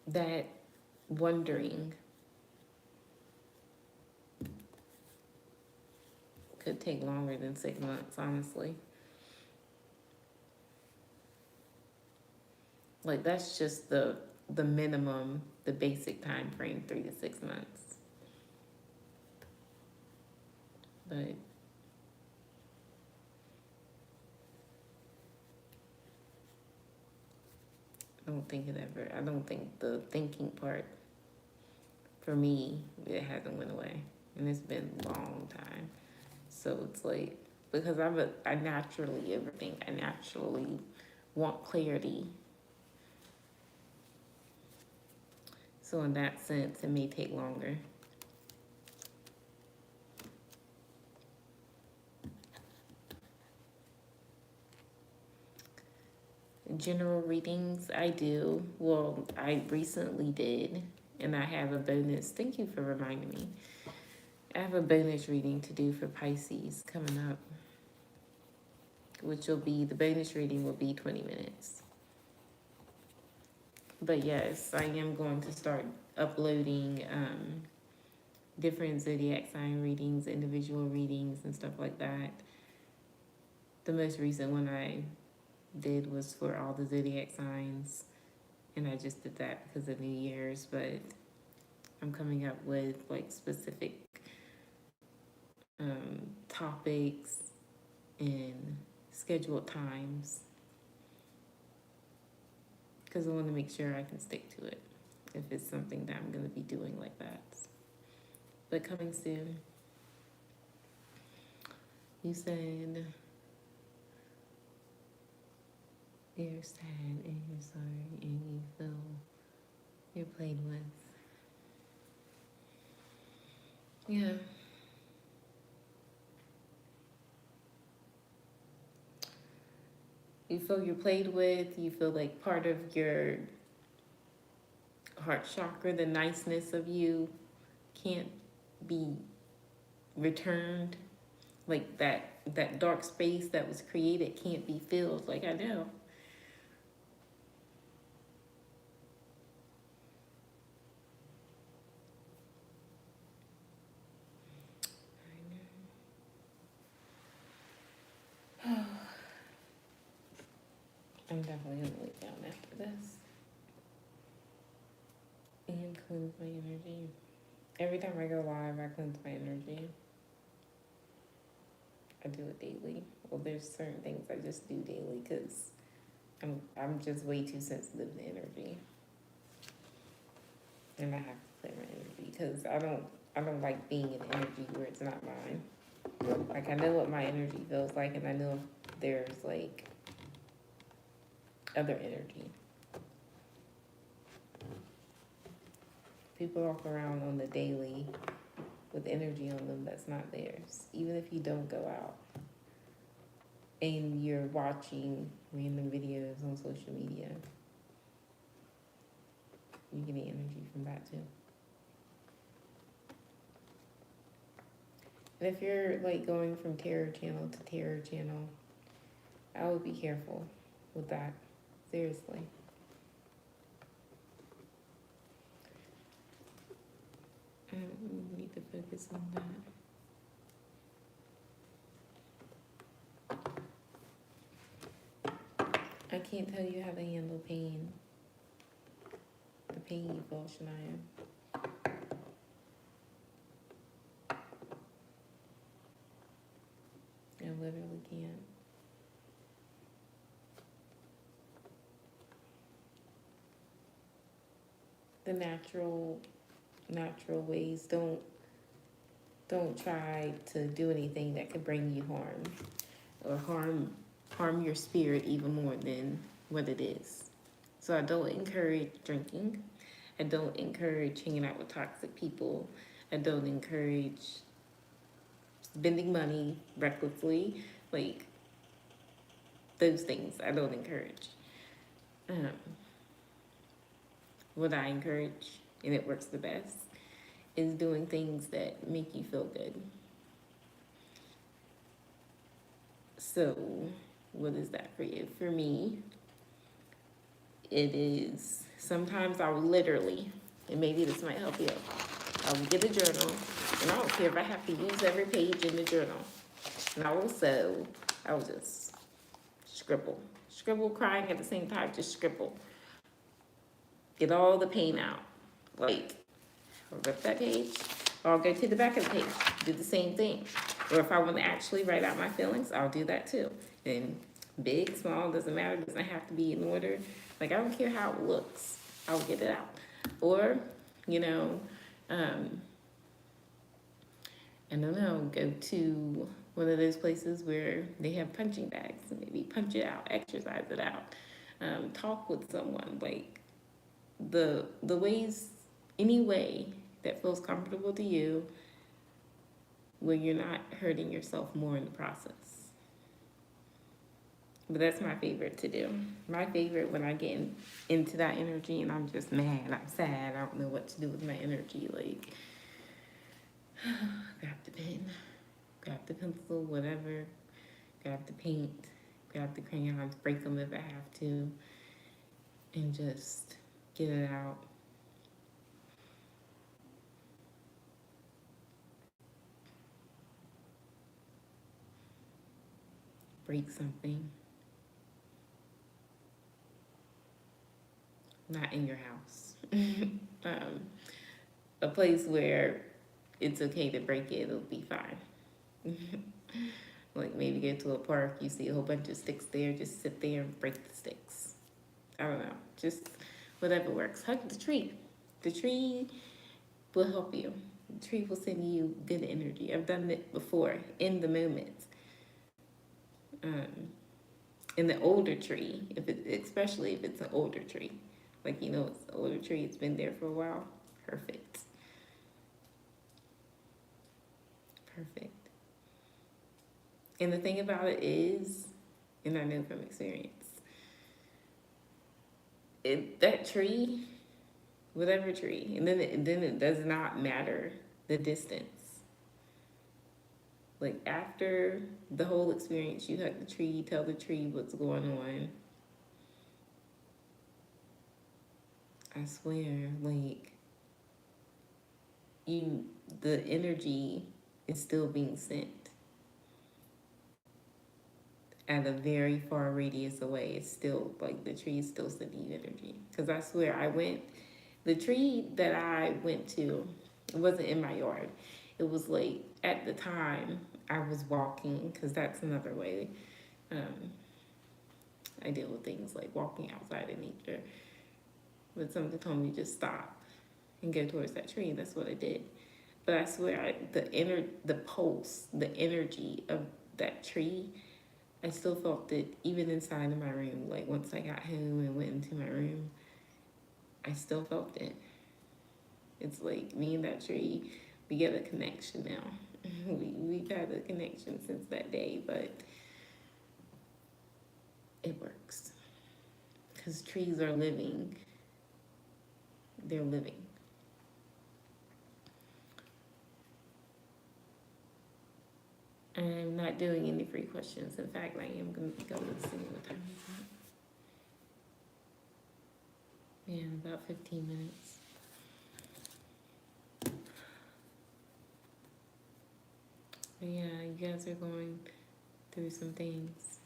That wondering could take longer than 6 months, honestly. Like, that's just the minimum, the basic time frame, 3 to 6 months. But I don't think the thinking part, for me, it hasn't went away. And it's been a long time. So it's like, because I naturally overthink. I naturally want clarity. So in that sense, it may take longer. General readings, I do. Well, I recently did, and I have a bonus. Thank you for reminding me. I have a bonus reading to do for Pisces coming up, which will be, the bonus reading will be 20 minutes. But yes, I am going to start uploading different zodiac sign readings, individual readings, and stuff like that. The most recent one I did was for all the zodiac signs, and I just did that because of New Year's, but I'm coming up with like specific topics and scheduled times, because I want to make sure I can stick to it if it's something that I'm going to be doing like that. But coming soon. You said you're sad and you're sorry and you feel you're played with. Yeah. You feel you're played with, you feel like part of your heart chakra, the niceness of you, can't be returned. Like that dark space that was created can't be filled. Like, I know. I'm definitely gonna lay down after this and cleanse my energy. Every time I go live, I cleanse my energy. I do it daily. Well, there's certain things I just do daily because I'm just way too sensitive to energy, and I have to clear my energy because I don't like being in energy where it's not mine. Like, I know what my energy feels like, and I know if there's like other energy. People walk around on the daily with energy on them that's not theirs, even if you don't go out and you're watching random videos on social media. You're getting energy from that too. And if you're like going from terror channel to terror channel, I would be careful with that. Seriously. to focus on that. I can't tell you how to handle pain. The pain you feel, Shania. I literally can't. The natural ways, don't try to do anything that could bring you harm or harm your spirit even more than what it is. So I don't encourage drinking. I don't encourage hanging out with toxic people. I don't encourage spending money recklessly, like those things I don't encourage. What I encourage, and it works the best, is doing things that make you feel good. So, what is that for you? For me, it is sometimes I'll literally, and maybe this might help you, I'll get a journal, and I don't care if I have to use every page in the journal. And I will just scribble, crying at the same time, just scribble. Get all the pain out. Like, I'll rip that page, or I'll go to the back of the page, do the same thing. Or if I want to actually write out my feelings, I'll do that too. And big, small, doesn't matter, doesn't have to be in order. Like, I don't care how it looks, I'll get it out. Or, I don't know, go to one of those places where they have punching bags and maybe punch it out, exercise it out, talk with someone, like the ways, any way that feels comfortable to you where you're not hurting yourself more in the process. But that's my favorite to do. My favorite when I get into that energy and I'm just mad, I'm sad, I don't know what to do with my energy, like, grab the pen, grab the pencil, whatever, grab the paint, grab the crayons, break them if I have to, and just get it out. Break something. Not in your house. A place where it's okay to break it, it'll be fine. Like maybe go to a park, you see a whole bunch of sticks there, just sit there and break the sticks. I don't know, just whatever works. Hug the tree. The tree will help you. The tree will send you good energy. I've done it before in the moment. In the older tree, especially if it's an older tree, like it's an older tree, it's been there for a while. Perfect. And the thing about it is, and I know from experience, that tree, whatever tree, and then it does not matter the distance. Like after the whole experience, you hug the tree, tell the tree what's going on. I swear, like the energy is still being sent at a very far radius away. It's still like the tree is still sending energy. Because I swear, the tree that I went to, it wasn't in my yard. It was like at the time I was walking, because that's another way I deal with things, like walking outside in nature. But something told me just stop and go towards that tree, and that's what I did. But I swear, the pulse, the energy of that tree, I still felt it even inside of my room. Like once I got home and went into my room, I still felt it. It's like me and that tree, we get a connection now. We've had a connection since that day, but it works. Because trees are living. They're living. I'm not doing any free questions. In fact, I am going to go and see what time is it. Yeah, about 15 minutes. But yeah, you guys are going through some things.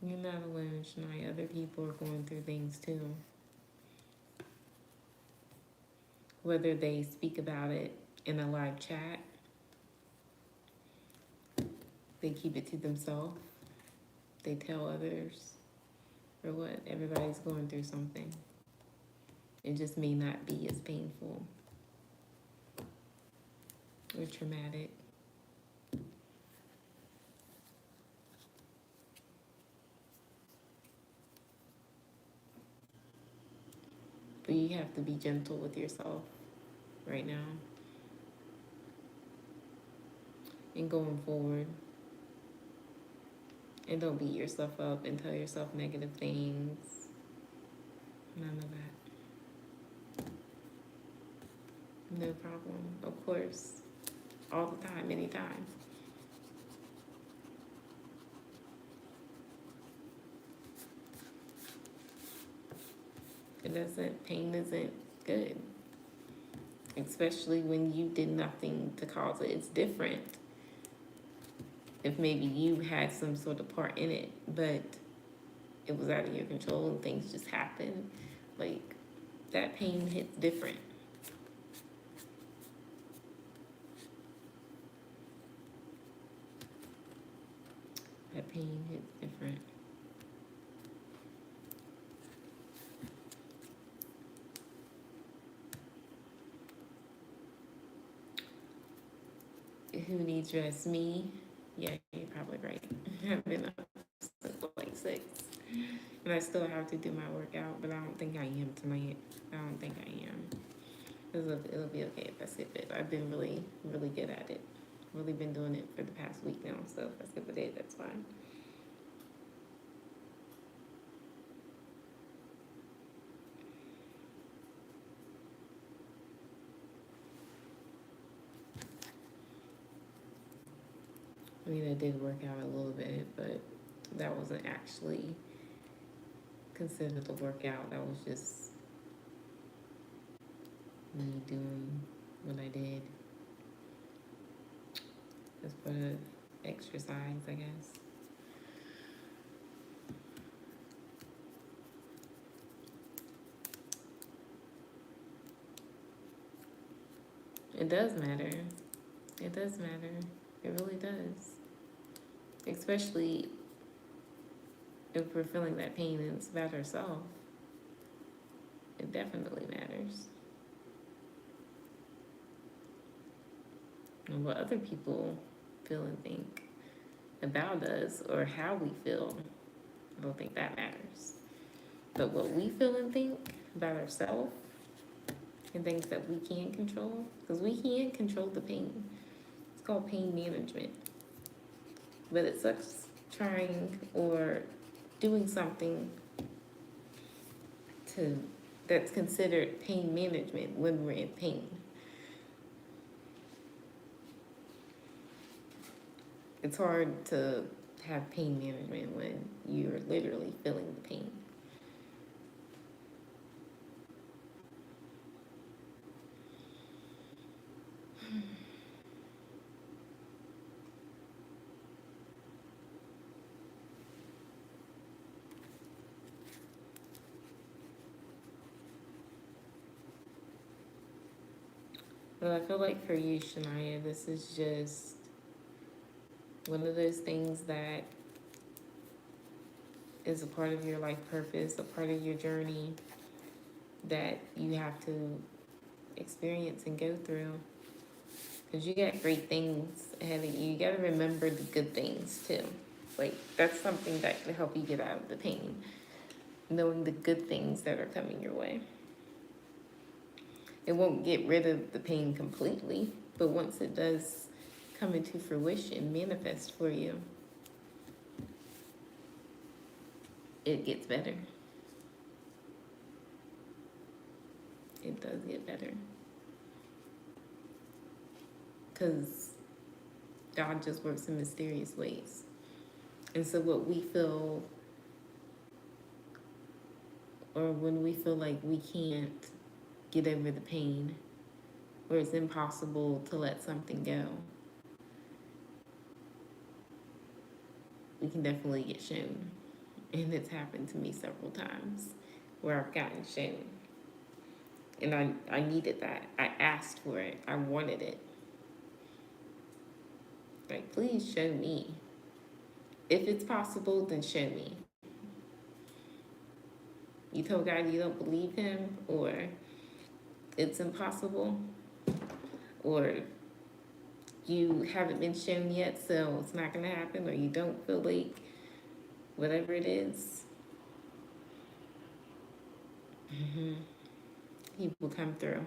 You're not alone, Shania. Other people are going through things too. Whether they speak about it in a live chat, they keep it to themselves, they tell others, or what, everybody's going through something. It just may not be as painful or traumatic. But you have to be gentle with yourself right now and going forward. And don't beat yourself up and tell yourself negative things. None of that. No problem. Of course. All the time, anytime. Pain isn't good. Especially when you did nothing to cause it. It's different if maybe you had some sort of part in it, but it was out of your control and things just happened. Like, that pain hits different. That pain hits different. Who needs rest? Me? Yeah, you're probably right. I've been up since like 6. And I still have to do my workout, but I don't think I am tonight. I don't think I am. It'll be okay if I skip it. I've been really, really good at it. Really been doing it for the past week now, so if I skip a day, that's fine. I mean, I did work out a little bit, but that wasn't actually considered a workout. That was just me doing what I did as part of exercise, I guess. It does matter. It does matter. It really does. Especially if we're feeling that pain and it's about ourselves. It definitely matters. And what other people feel and think about us or how we feel, I don't think that matters. But what we feel and think about ourselves and things that we can control, because we can control the pain. It's called pain management. But it sucks trying or doing something that's considered pain management when we're in pain. It's hard to have pain management when you're literally feeling the pain. But I feel like for you, Shania, this is just one of those things that is a part of your life purpose, a part of your journey that you have to experience and go through. Because you got great things ahead of you. You got to remember the good things too. Like, that's something that can help you get out of the pain. Knowing the good things that are coming your way. It won't get rid of the pain completely, but once it does come into fruition, manifest for you, it gets better. It does get better. Because God just works in mysterious ways. And so what we feel, or when we feel like we can't get over the pain, or it's impossible to let something go, we can definitely get shown. And it's happened to me several times where I've gotten shown. And I needed that. I asked for it. I wanted it. Like, please show me. If it's possible, then show me. You told God you don't believe him, or it's impossible, or you haven't been shown yet, so it's not going to happen, or you don't feel like whatever it is, he will come through.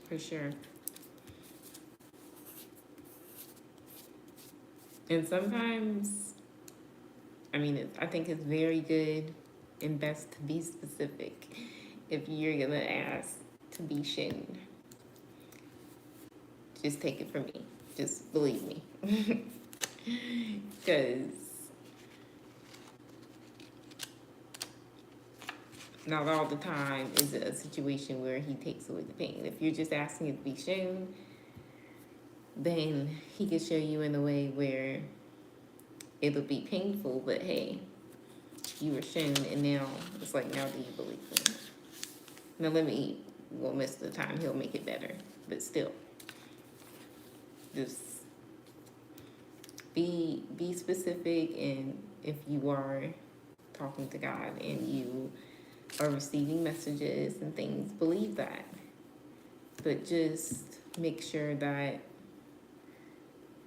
For sure. And sometimes, I mean, I think it's very good and best to be specific if you're going to ask to be shown. Just take it from me. Just believe me. Because not all the time is it a situation where he takes away the pain. If you're just asking it to be shown, then he can show you in a way where it'll be painful, but hey, you were shown, and now it's like, now do you believe him? Now well, most of the time he'll make it better, but still, just be specific. And if you are talking to God and you are receiving messages and things, believe that, but just make sure that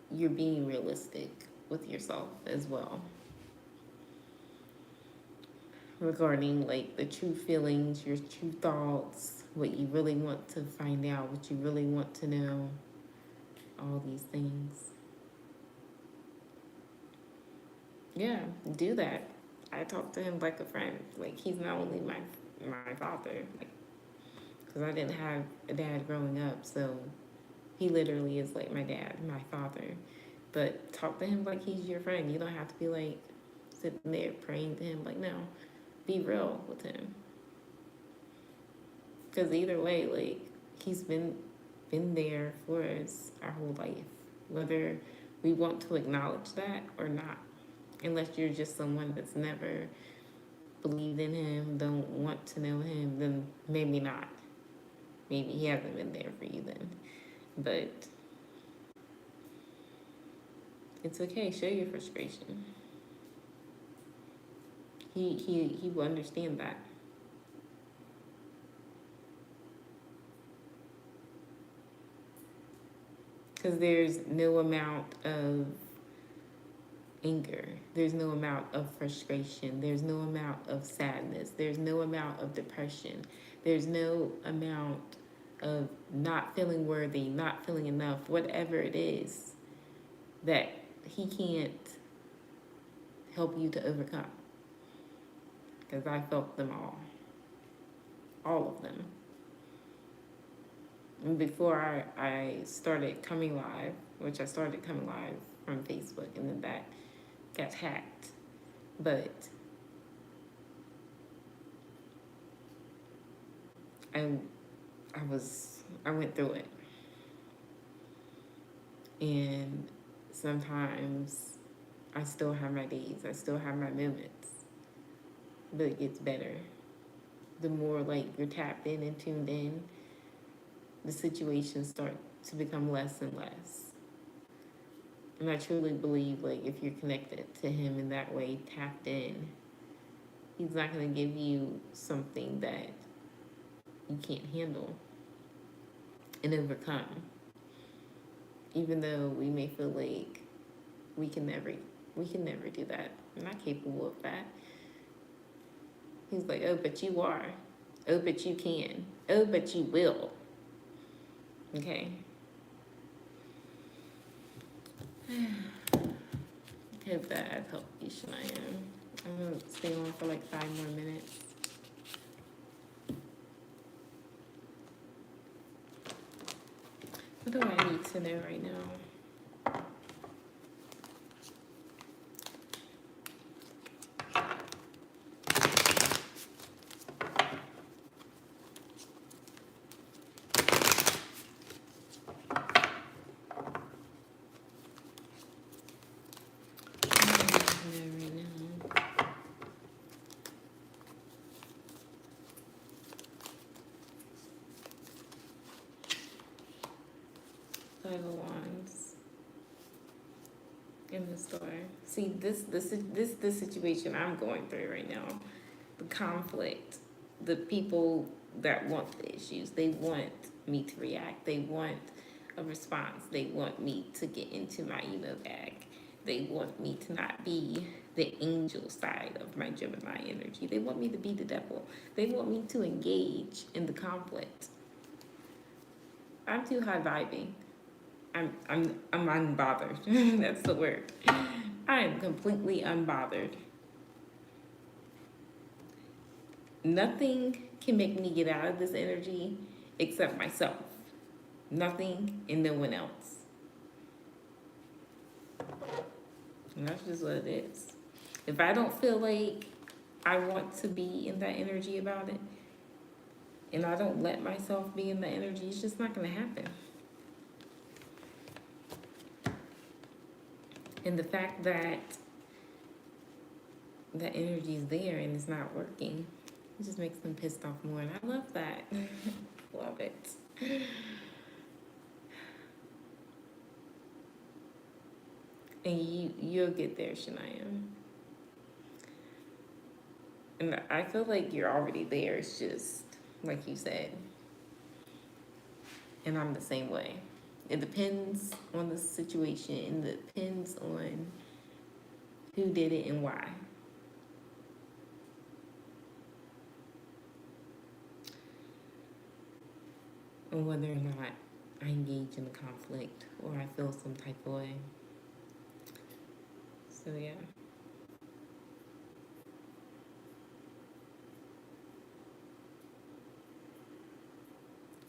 you're being realistic with yourself as well, regarding like the true feelings, your true thoughts, what you really want to find out, what you really want to know, all these things. Yeah, do that. I talk to him like a friend. Like, he's not only my father, like, because I didn't have a dad growing up, so he literally is like my dad, my father. But talk to him like he's your friend. You don't have to be like sitting there praying to him. Like, no, be real with him. Because either way, like, he's been there for us our whole life, whether we want to acknowledge that or not. Unless you're just someone that's never believed in him, don't want to know him, then maybe not. Maybe he hasn't been there for you then. But it's okay. Show your frustration. He will understand that. Because there's no amount of anger, there's no amount of frustration, there's no amount of sadness, there's no amount of depression, there's no amount of not feeling worthy, not feeling enough, whatever it is, that he can't help you to overcome. Because I felt them all of them. And before I started coming live, which I started coming live from Facebook, and then that got hacked. But I went through it. And sometimes I still have my days, I still have my moments, but it gets better. The more like you're tapped in and tuned in, the situations start to become less and less. And I truly believe, like, if you're connected to him in that way, tapped in, he's not going to give you something that you can't handle and overcome. Even though we may feel like we can never do that. I'm not capable of that. He's like, oh, but you are. Oh, but you can. Oh, but you will. Okay? Hope that I've helped you, Shania. I'm going to stay on for like 5 more minutes. What do I need to know right now? Five of Wands in the store. See, this situation I'm going through right now. The conflict, the people that want the issues, they want me to react. They want a response. They want me to get into my emo bag. They want me to not be the angel side of my Gemini energy. They want me to be the devil. They want me to engage in the conflict. I'm too high vibing. I'm unbothered. That's the word. I am completely unbothered. Nothing can make me get out of this energy except myself. Nothing and no one else. And that's just what it is. If I don't feel like I want to be in that energy about it, and I don't let myself be in the energy, it's just not going to happen. And the fact that the energy is there and it's not working, it just makes them pissed off more. And I love that. Love it. And you'll get there, Shania. And I feel like you're already there. It's just, like you said. And I'm the same way. It depends on the situation. It depends on who did it and why. And whether or not I engage in the conflict or I feel some type of way. So yeah.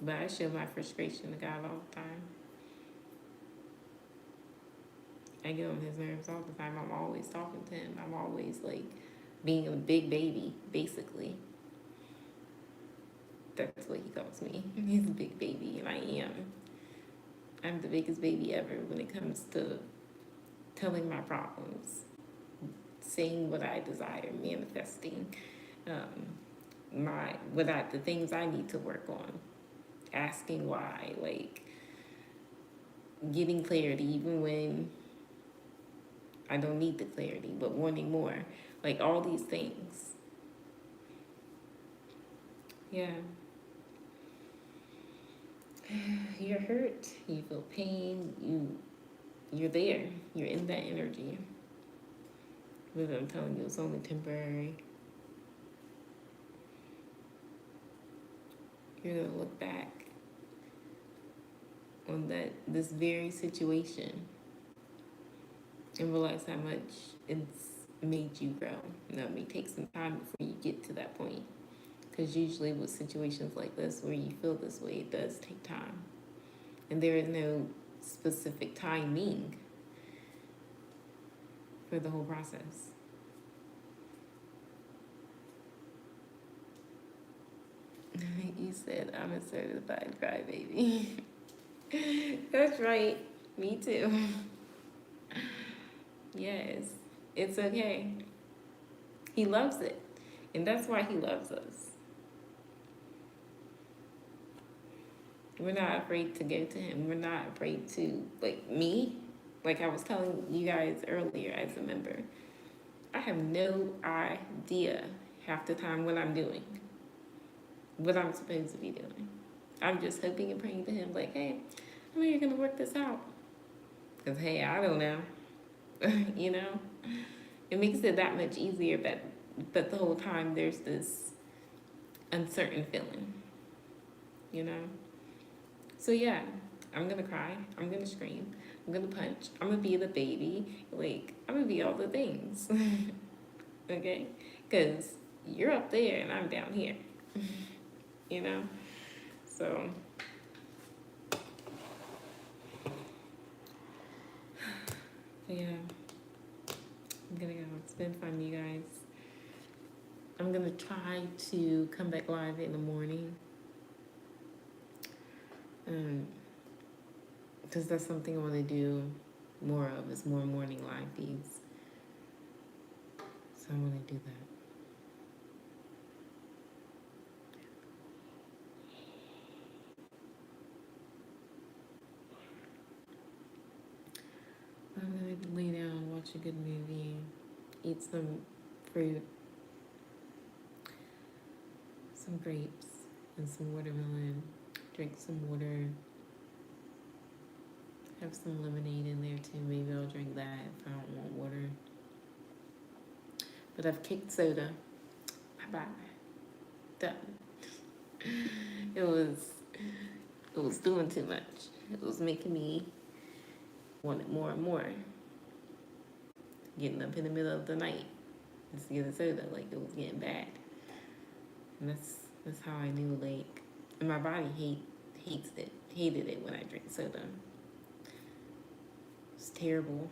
But I show my frustration to God all the time. I get on his nerves all the time. I'm always talking to him. I'm always like being a big baby, basically. That's what he calls me. He's a big baby, and I am. I'm the biggest baby ever when it comes to telling my problems, saying what I desire, manifesting the things I need to work on, asking why, like getting clarity even when I don't need the clarity, but wanting more, like all these things. Yeah. You're hurt, you feel pain, you're there, you're in that energy. But I'm telling you, it's only temporary. You're gonna look back on this very situation and realize how much it's made you grow. Now, it may take some time before you get to that point. Because usually with situations like this, where you feel this way, it does take time. And there is no specific timing for the whole process. You said, I'm a certified crybaby. That's right. Me too. Yes. It's okay. He loves it. And that's why he loves us. We're not afraid to go to him. We're not afraid to, like me, like I was telling you guys earlier as a member, I have no idea half the time what I'm doing, what I'm supposed to be doing. I'm just hoping and praying to him, like, hey, I know you're going to work this out. Because, hey, I don't know. You know? It makes it that much easier, but the whole time there's this uncertain feeling, you know? So yeah, I'm gonna cry, I'm gonna scream, I'm gonna punch, I'm gonna be the baby, like, I'm gonna be all the things, okay? Because you're up there and I'm down here, you know? So, yeah, I'm gonna go. It's been fun, you guys. I'm gonna try to come back live in the morning. Because that's something I want to do more of, is more morning live feeds. So I'm going to do that. good movie, eat some fruit, some grapes, and some watermelon, drink some water, have some lemonade in there too. Maybe I'll drink that if I don't want water. But I've kicked soda. Bye-bye. Done. It was doing too much. It was making me want it more and more. Getting up in the middle of the night just to get a soda, like it was getting bad. And that's how I knew, like, and my body hated it when I drink soda. It's terrible.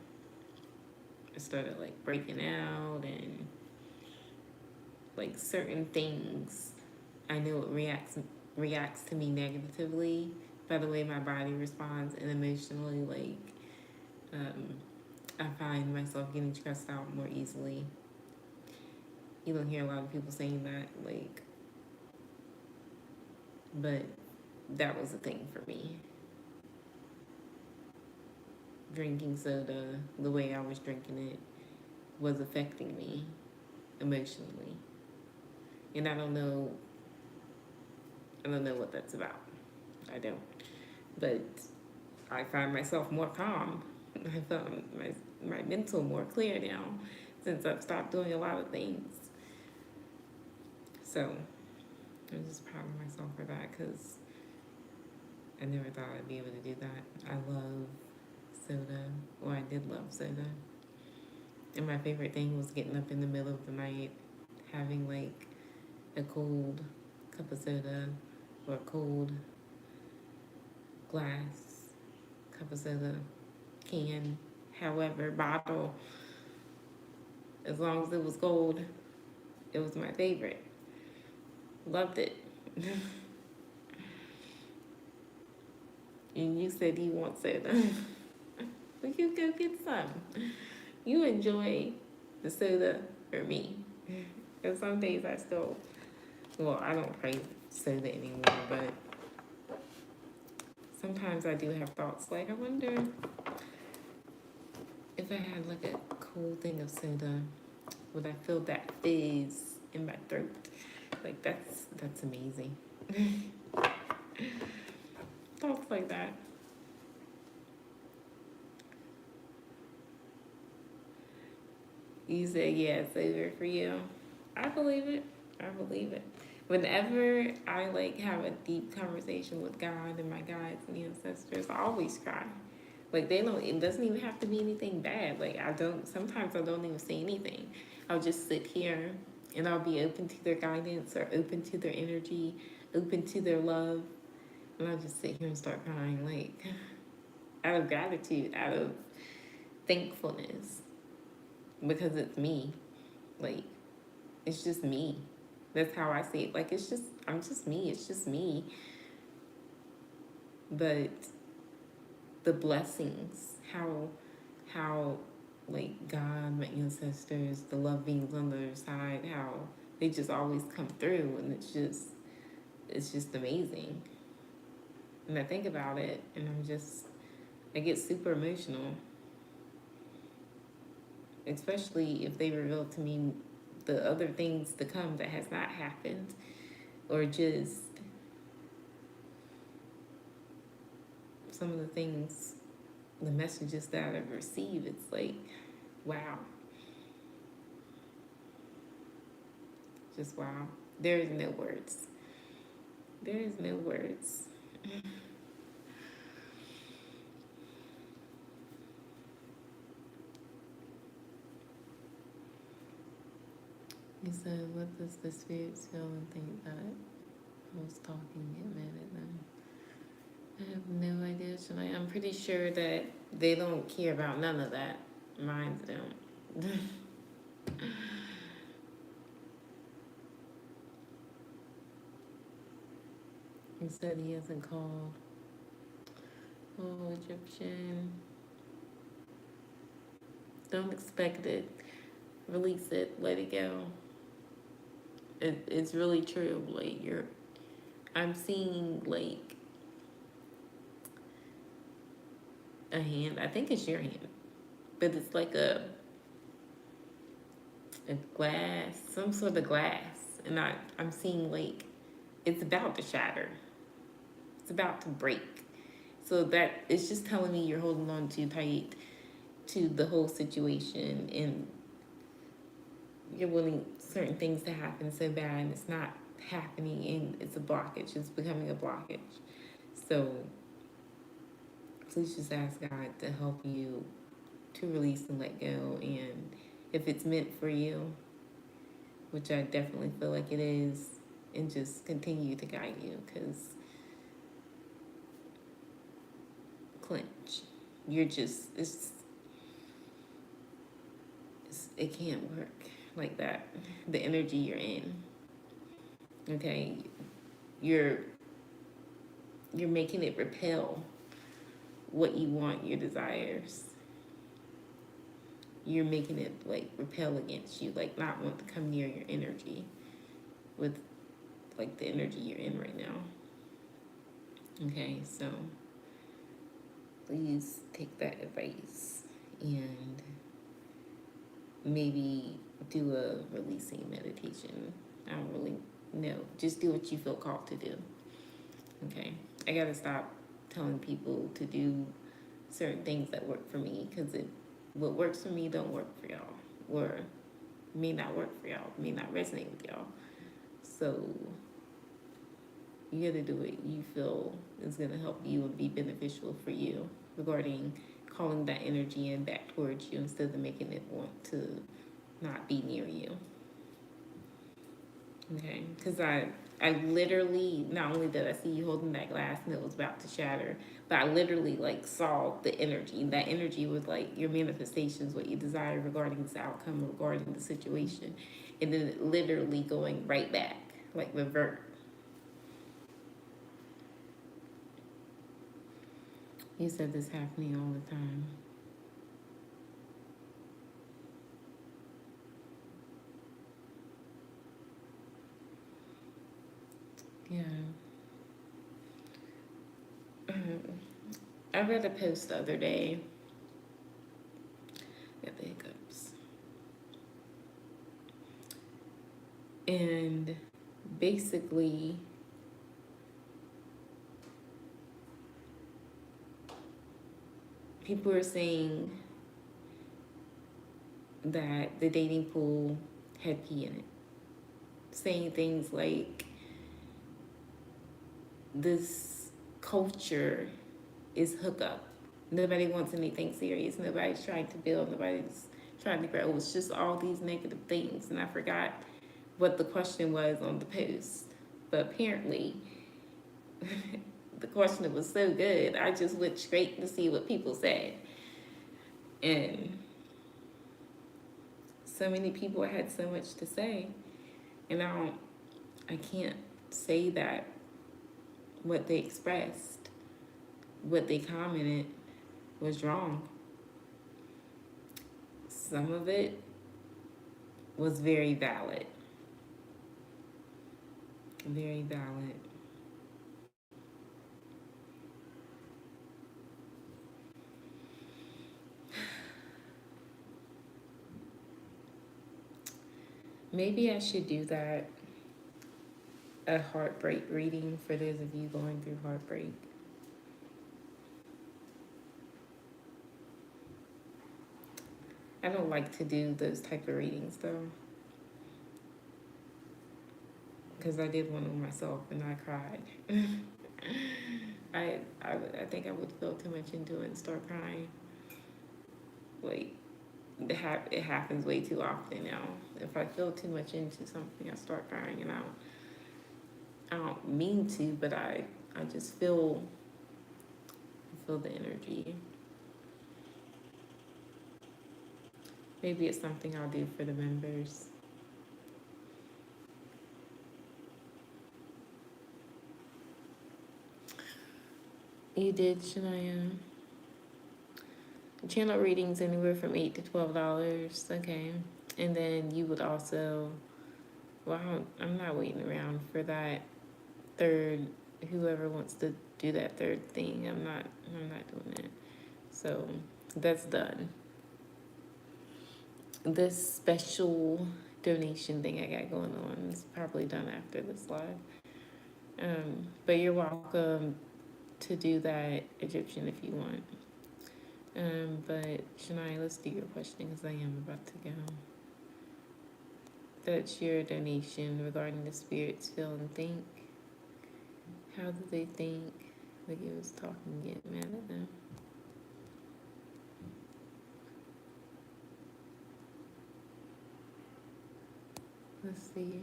I started like breaking out and like certain things. I know it reacts to me negatively by the way my body responds, and emotionally, like, I find myself getting stressed out more easily. You don't hear a lot of people saying that, like, but that was a thing for me. Drinking soda, the way I was drinking it, was affecting me emotionally. And I don't know what that's about. I don't. But I find myself more calm. I found my mental more clear now since I've stopped doing a lot of things. So I'm just proud of myself for that, because I never thought I'd be able to do that. I love soda, or I did love soda. And my favorite thing was getting up in the middle of the night, having like a cold cup of soda or a cold glass cup of soda, can, however, bottle. As long as it was cold, it was my favorite. Loved it. And you said you want soda. We could go get some. You enjoy the soda or me. And some days I still, well, I don't crave soda anymore, but sometimes I do have thoughts like, I wonder if I had like a cold thing of soda, would I feel that fizz in my throat? Like that's amazing. Thoughts like that. You said, yeah, it's over for you. I believe it. I believe it. Whenever I like have a deep conversation with God and my guides and the ancestors, I always cry. Like it doesn't even have to be anything bad. Like sometimes I don't even say anything. I'll just sit here and I'll be open to their guidance or open to their energy, open to their love. And I'll just sit here and start crying, like, out of gratitude, out of thankfulness. Because it's me. Like, it's just me. That's how I see it. Like, I'm just me. It's just me. But the blessings, how like God, my ancestors, the love beings on the other side, how they just always come through, and it's just amazing. And I think about it, and I get super emotional, especially if they reveal to me the other things to come that has not happened, or just some of the things, the messages that I've received. It's like, wow. Just wow. There is no words. There is no words. You said, what does the spirits feel and think that I was talking, get mad at them? I have no idea, Shania. I'm pretty sure that they don't care about none of that. Mine don't. He said he hasn't called. Oh, Egyptian. Don't expect it. Release it. Let it go. It's really true. Like, I'm seeing like a hand. I think it's your hand, but it's like a a glass, some sort of glass, and I'm seeing like it's about to shatter. It's about to break. So that it's just telling me you're holding on too tight to the whole situation, and you're willing certain things to happen so bad and it's not happening, and it's a blockage. It's becoming a blockage. So please just ask God to help you to release and let go. And if it's meant for you, which I definitely feel like it is, and just continue to guide you, because clench. You're just, it can't work like that. The energy you're in, okay? You're making it repel what you want, your desires. You're making it like repel against you, like not want to come near your energy with like the energy you're in right now. Okay, so please take that advice and maybe do a releasing meditation. I don't really know. Just do what you feel called to do. Okay, I gotta stop telling people to do certain things that work for me, because what works for me don't work for y'all, or may not work for y'all, may not resonate with y'all. So you gotta do what you feel is gonna help you and be beneficial for you, regarding calling that energy in back towards you instead of making it want to not be near you. Okay, because I literally, not only did I see you holding that glass and it was about to shatter, but I literally like saw the energy. That energy was like your manifestations, what you desire regarding this outcome, regarding the situation, and then it literally going right back, like revert. You said this happening all the time. Yeah. I read a post the other day. Got the hiccups. And basically, people are saying that the dating pool had pee in it. Saying things like, this culture is hookup. Nobody wants anything serious. Nobody's trying to build. Nobody's trying to grow. It's just all these negative things. And I forgot what the question was on the post. But apparently, the question was so good, I just went straight to see what people said. And so many people had so much to say. And I can't say that what they expressed, what they commented, was wrong. Some of it was very valid. Very valid. Maybe I should do that, a heartbreak reading for those of you going through heartbreak. I don't like to do those type of readings though, because I did one on myself and I cried. I think I would feel too much into it and start crying. Like, it happens way too often now. If I feel too much into something, I start crying, and I don't mean to, but I just feel the energy. Maybe it's something I'll do for the members. You did, Shania. Channel readings anywhere from $8 to $12. Okay, and then you would also. Well, I'm not waiting around for that third. Whoever wants to do that third thing, I'm not doing it. So that's done. this special donation thing I got going on is probably done after this live. But you're welcome to do that Egyptian if you want. But Shania, let's do your question because I am about to go. That's your donation regarding the spirits feel and think. How do they think? Like it was talking, get mad at them. Let's see.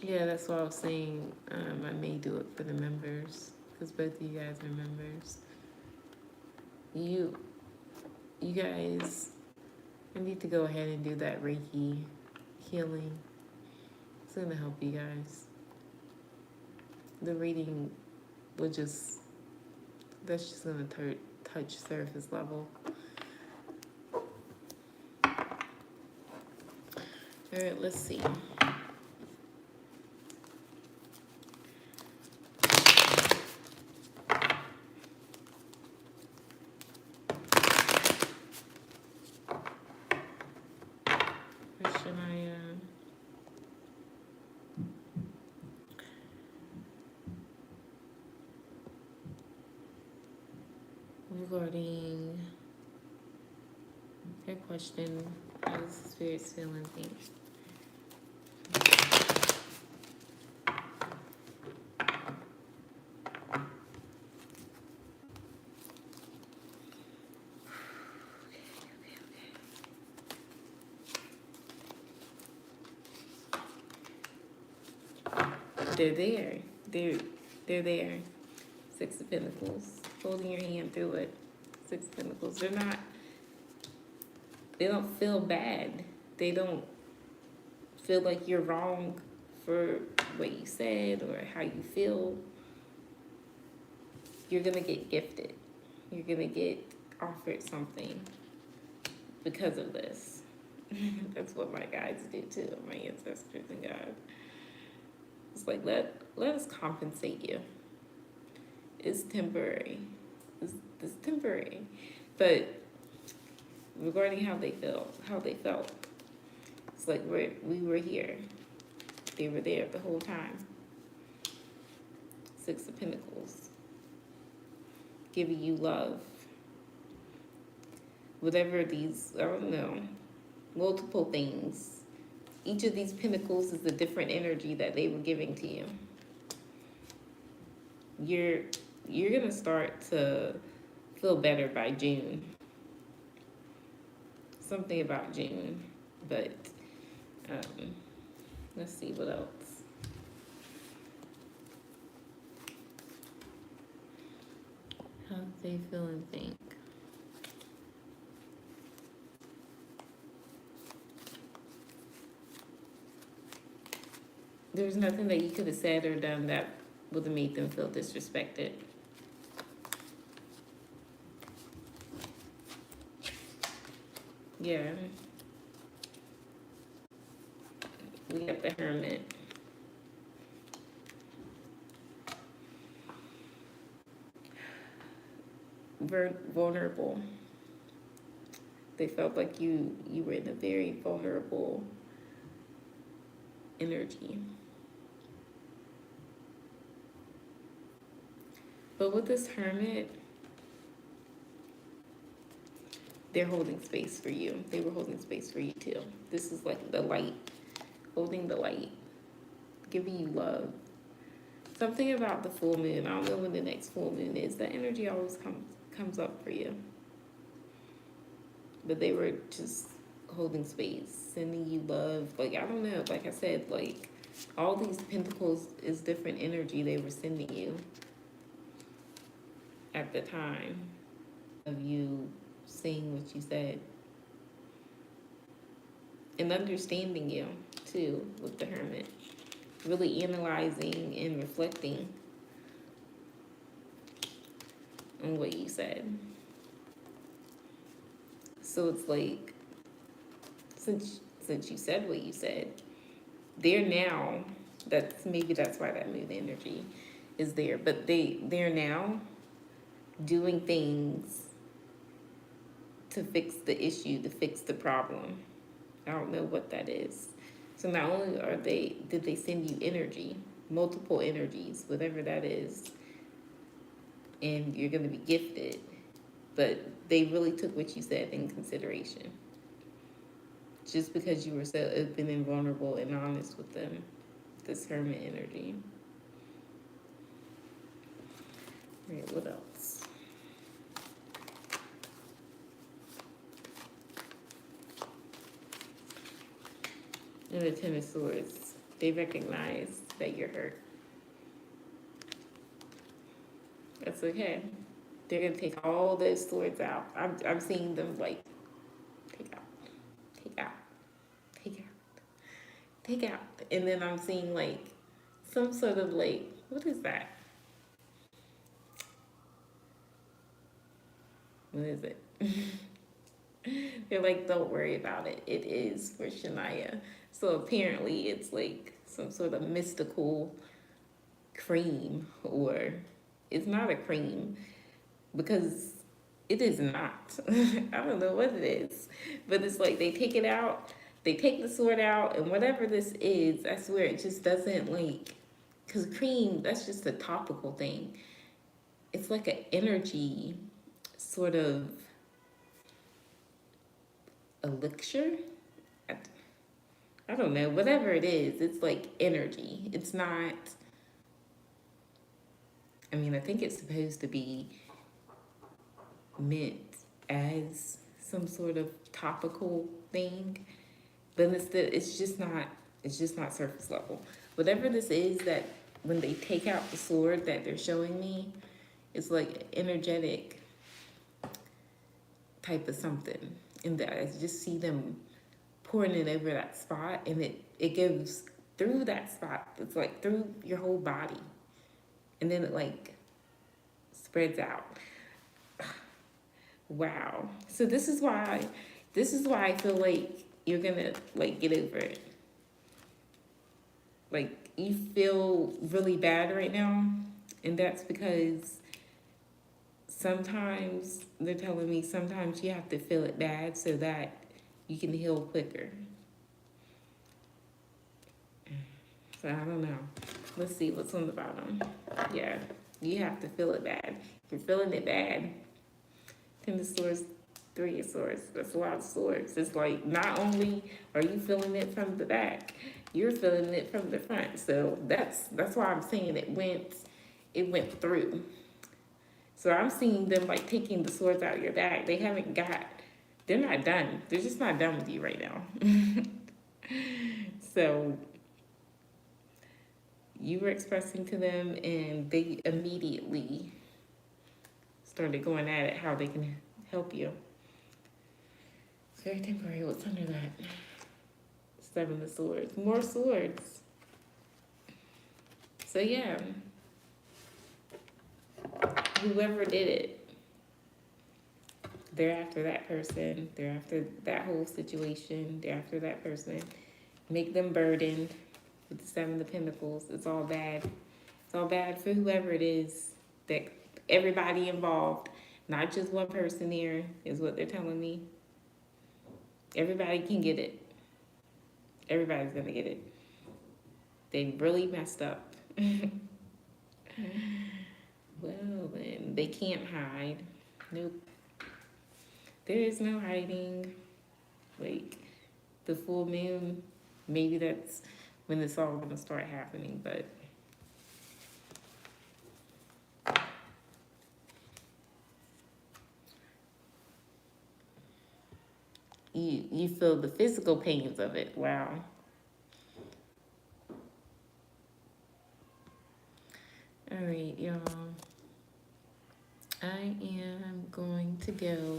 Yeah, that's what I was saying. I may do it for the members because both of you guys are members. You guys, I need to go ahead and do that Reiki healing. It's gonna help you guys. The reading will that's just gonna touch surface level. All right, let's see. Regarding your question, how does the spirits feel and think? They're there. They're there. Six of Pentacles. Holding your hand through it. Six of Pentacles. They don't feel bad. They don't feel like you're wrong for what you said or how you feel. You're gonna get gifted. You're gonna get offered something because of this. That's what my guides do too, my ancestors and God. It's like, let us compensate you. It's temporary. It's temporary. But regarding how they felt, it's like we were here. They were there the whole time. Six of Pentacles. Giving you love. Whatever these, I don't know, multiple things. Each of these pentacles is a different energy that they were giving to you. You're gonna start to feel better by June. Something about June, but let's see what else. How do they feel and think? There's nothing that you could have said or done that would have made them feel disrespected. Yeah. We got the Hermit. Vulnerable. They felt like you were in a very vulnerable energy. But with this Hermit, they're holding space for you. They were holding space for you too. This is like the light, holding the light, giving you love. Something about the full moon. I don't know when the next full moon is. The energy always comes up for you. But they were just holding space, sending you love. Like, I don't know. Like I said, like all these pentacles is different energy they were sending you at the time of you saying what you said. And understanding you, too, with the Hermit. Really analyzing and reflecting on what you said. So it's like, since you said what you said, they're now, that's why that moon energy is there. But they're now doing things to fix the issue, to fix the problem. I don't know what that is. So not only did they send you energy, multiple energies, whatever that is, and you're going to be gifted, but they really took what you said in consideration. Just because you were so open and vulnerable and honest with them, this hermit energy. All right, what else? And the Ten of Swords, they recognize that you're hurt. That's okay. They're gonna take all those swords out. I'm seeing them like take out, take out, take out, take out, and then I'm seeing like some sort of like, what is that? What is it? They're like, don't worry about it. It is for Shania. So apparently it's like some sort of mystical cream, or it's not a cream because it is not. I don't know what it is, but it's like they take it out, they take the sword out, and whatever this is, I swear it just doesn't like, because cream, that's just a topical thing. It's like an energy sort of elixir. I don't know, whatever it is, it's like energy. It's not, I mean, I think it's supposed to be meant as some sort of topical thing, but it's just not surface level. Whatever this is, that when they take out the sword that they're showing me, it's like energetic type of something. And that I just see them pouring it over that spot, and it goes through that spot. It's like through your whole body, and then it like spreads out. Wow. So this is why I feel like you're gonna like get over it. Like you feel really bad right now, and that's because sometimes they're telling me sometimes you have to feel it bad so that you can heal quicker. So I don't know. Let's see what's on the bottom. Yeah, you have to feel it bad. If you're feeling it bad, Ten of Swords, Three of Swords. That's a lot of swords. It's like not only are you feeling it from the back, you're feeling it from the front. So that's why I'm saying it went through. So I'm seeing them like taking the swords out of your back. They're not done. They're just not done with you right now. So you were expressing to them, and they immediately started going at it, how they can help you. It's very temporary. What's under that? Seven of Swords. More swords. So yeah. Whoever did it, they're after that person. They're after that whole situation. They're after that person. Make them burdened with the Seven of Pentacles. It's all bad. It's all bad for whoever it is. That everybody involved, not just one person there, is what they're telling me. Everybody can get it. Everybody's gonna get it. They really messed up. Well, then they can't hide. Nope. There is no hiding. Like the full moon, maybe that's when it's all gonna start happening, but you feel the physical pains of it. Wow. All right, y'all. I am going to go.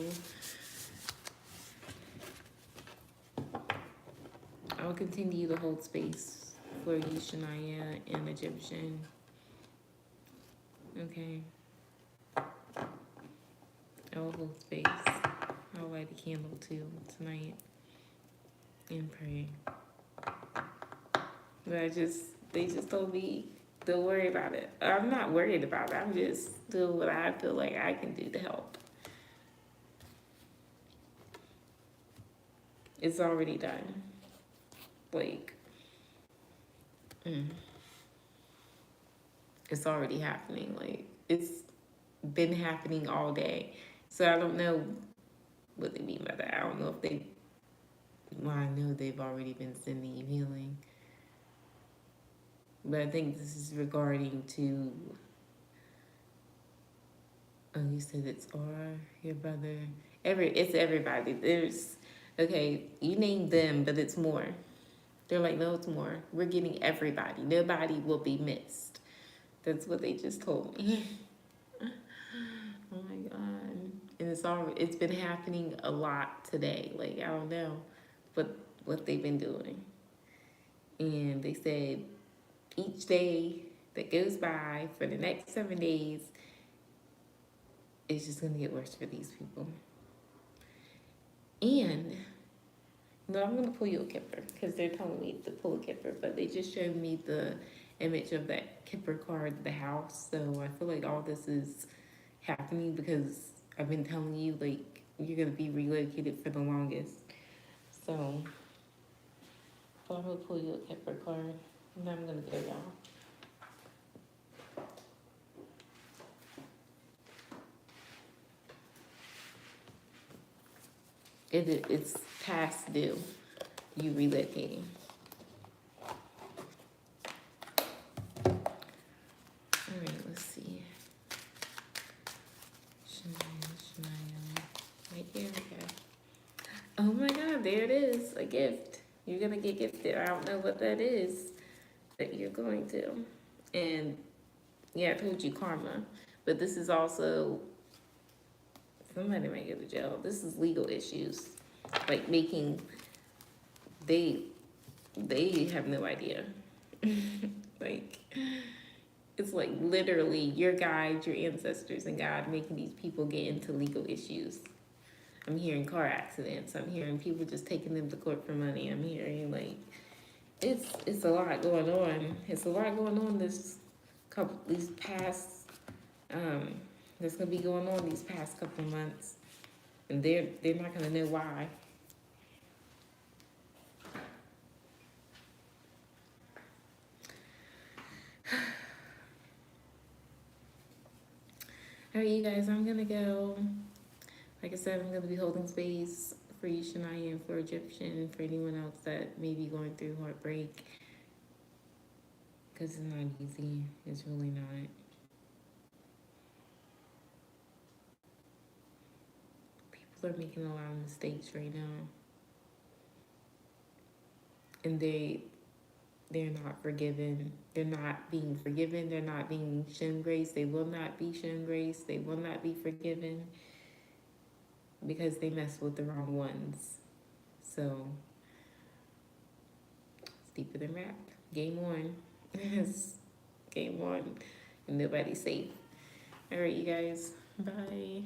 I'll continue to hold space for you, Shania and Egyptian. Okay. I'll hold space. I'll light a candle too tonight and pray. But they just told me Don't worry about it. I'm not worried about it. I'm just doing what I feel like I can do to help. It's already done. Like, it's already happening. Like, it's been happening all day. So I don't know what they mean by that. I don't know if they, well, I know they've already been sending you healing. But I think this is regarding to, oh, you said it's Aura, your brother. It's everybody. There's, okay, you named them, but it's more. They're like, no, it's more. We're getting everybody. Nobody will be missed. That's what they just told me. Oh my God. And it's been happening a lot today. Like, I don't know what they've been doing. And they said each day that goes by for the next 7 days, it's just gonna get worse for these people. And no, I'm gonna pull you a Kipper because they're telling me to pull a Kipper, but they just showed me the image of that Kipper card, the house. So I feel like all this is happening because I've been telling you, like, you're gonna be relocated for the longest. So I'm gonna pull you a Kipper card, and I'm gonna go, y'all. It's past due, you relocating. All right, let's see. Shania. Right here, okay. Oh my God, there it is, a gift. You're gonna get gifted. I don't know what that is that you're going to. And yeah, I told you karma, but this is also, somebody might go to jail. This is legal issues, like making, they have no idea. Like, it's like literally your guides, your ancestors, and God making these people get into legal issues. I'm hearing car accidents. I'm hearing people just taking them to court for money. I'm hearing, like, it's a lot going on. It's a lot going on these past, that's gonna be going on these past couple months, and they're not gonna know why. All right, you guys, I'm gonna go. Like I said, I'm gonna be holding space for you, Shania, and for Egyptian, for anyone else that may be going through heartbreak, because it's not easy. It's really not. People are making a lot of mistakes right now, and they're not forgiven. They're not being forgiven. They're not being shown grace. They will not be shown grace. They will not be forgiven because they mess with the wrong ones. So it's deeper than rap. Game on. It's game on. And nobody's safe. All right, you guys. Bye.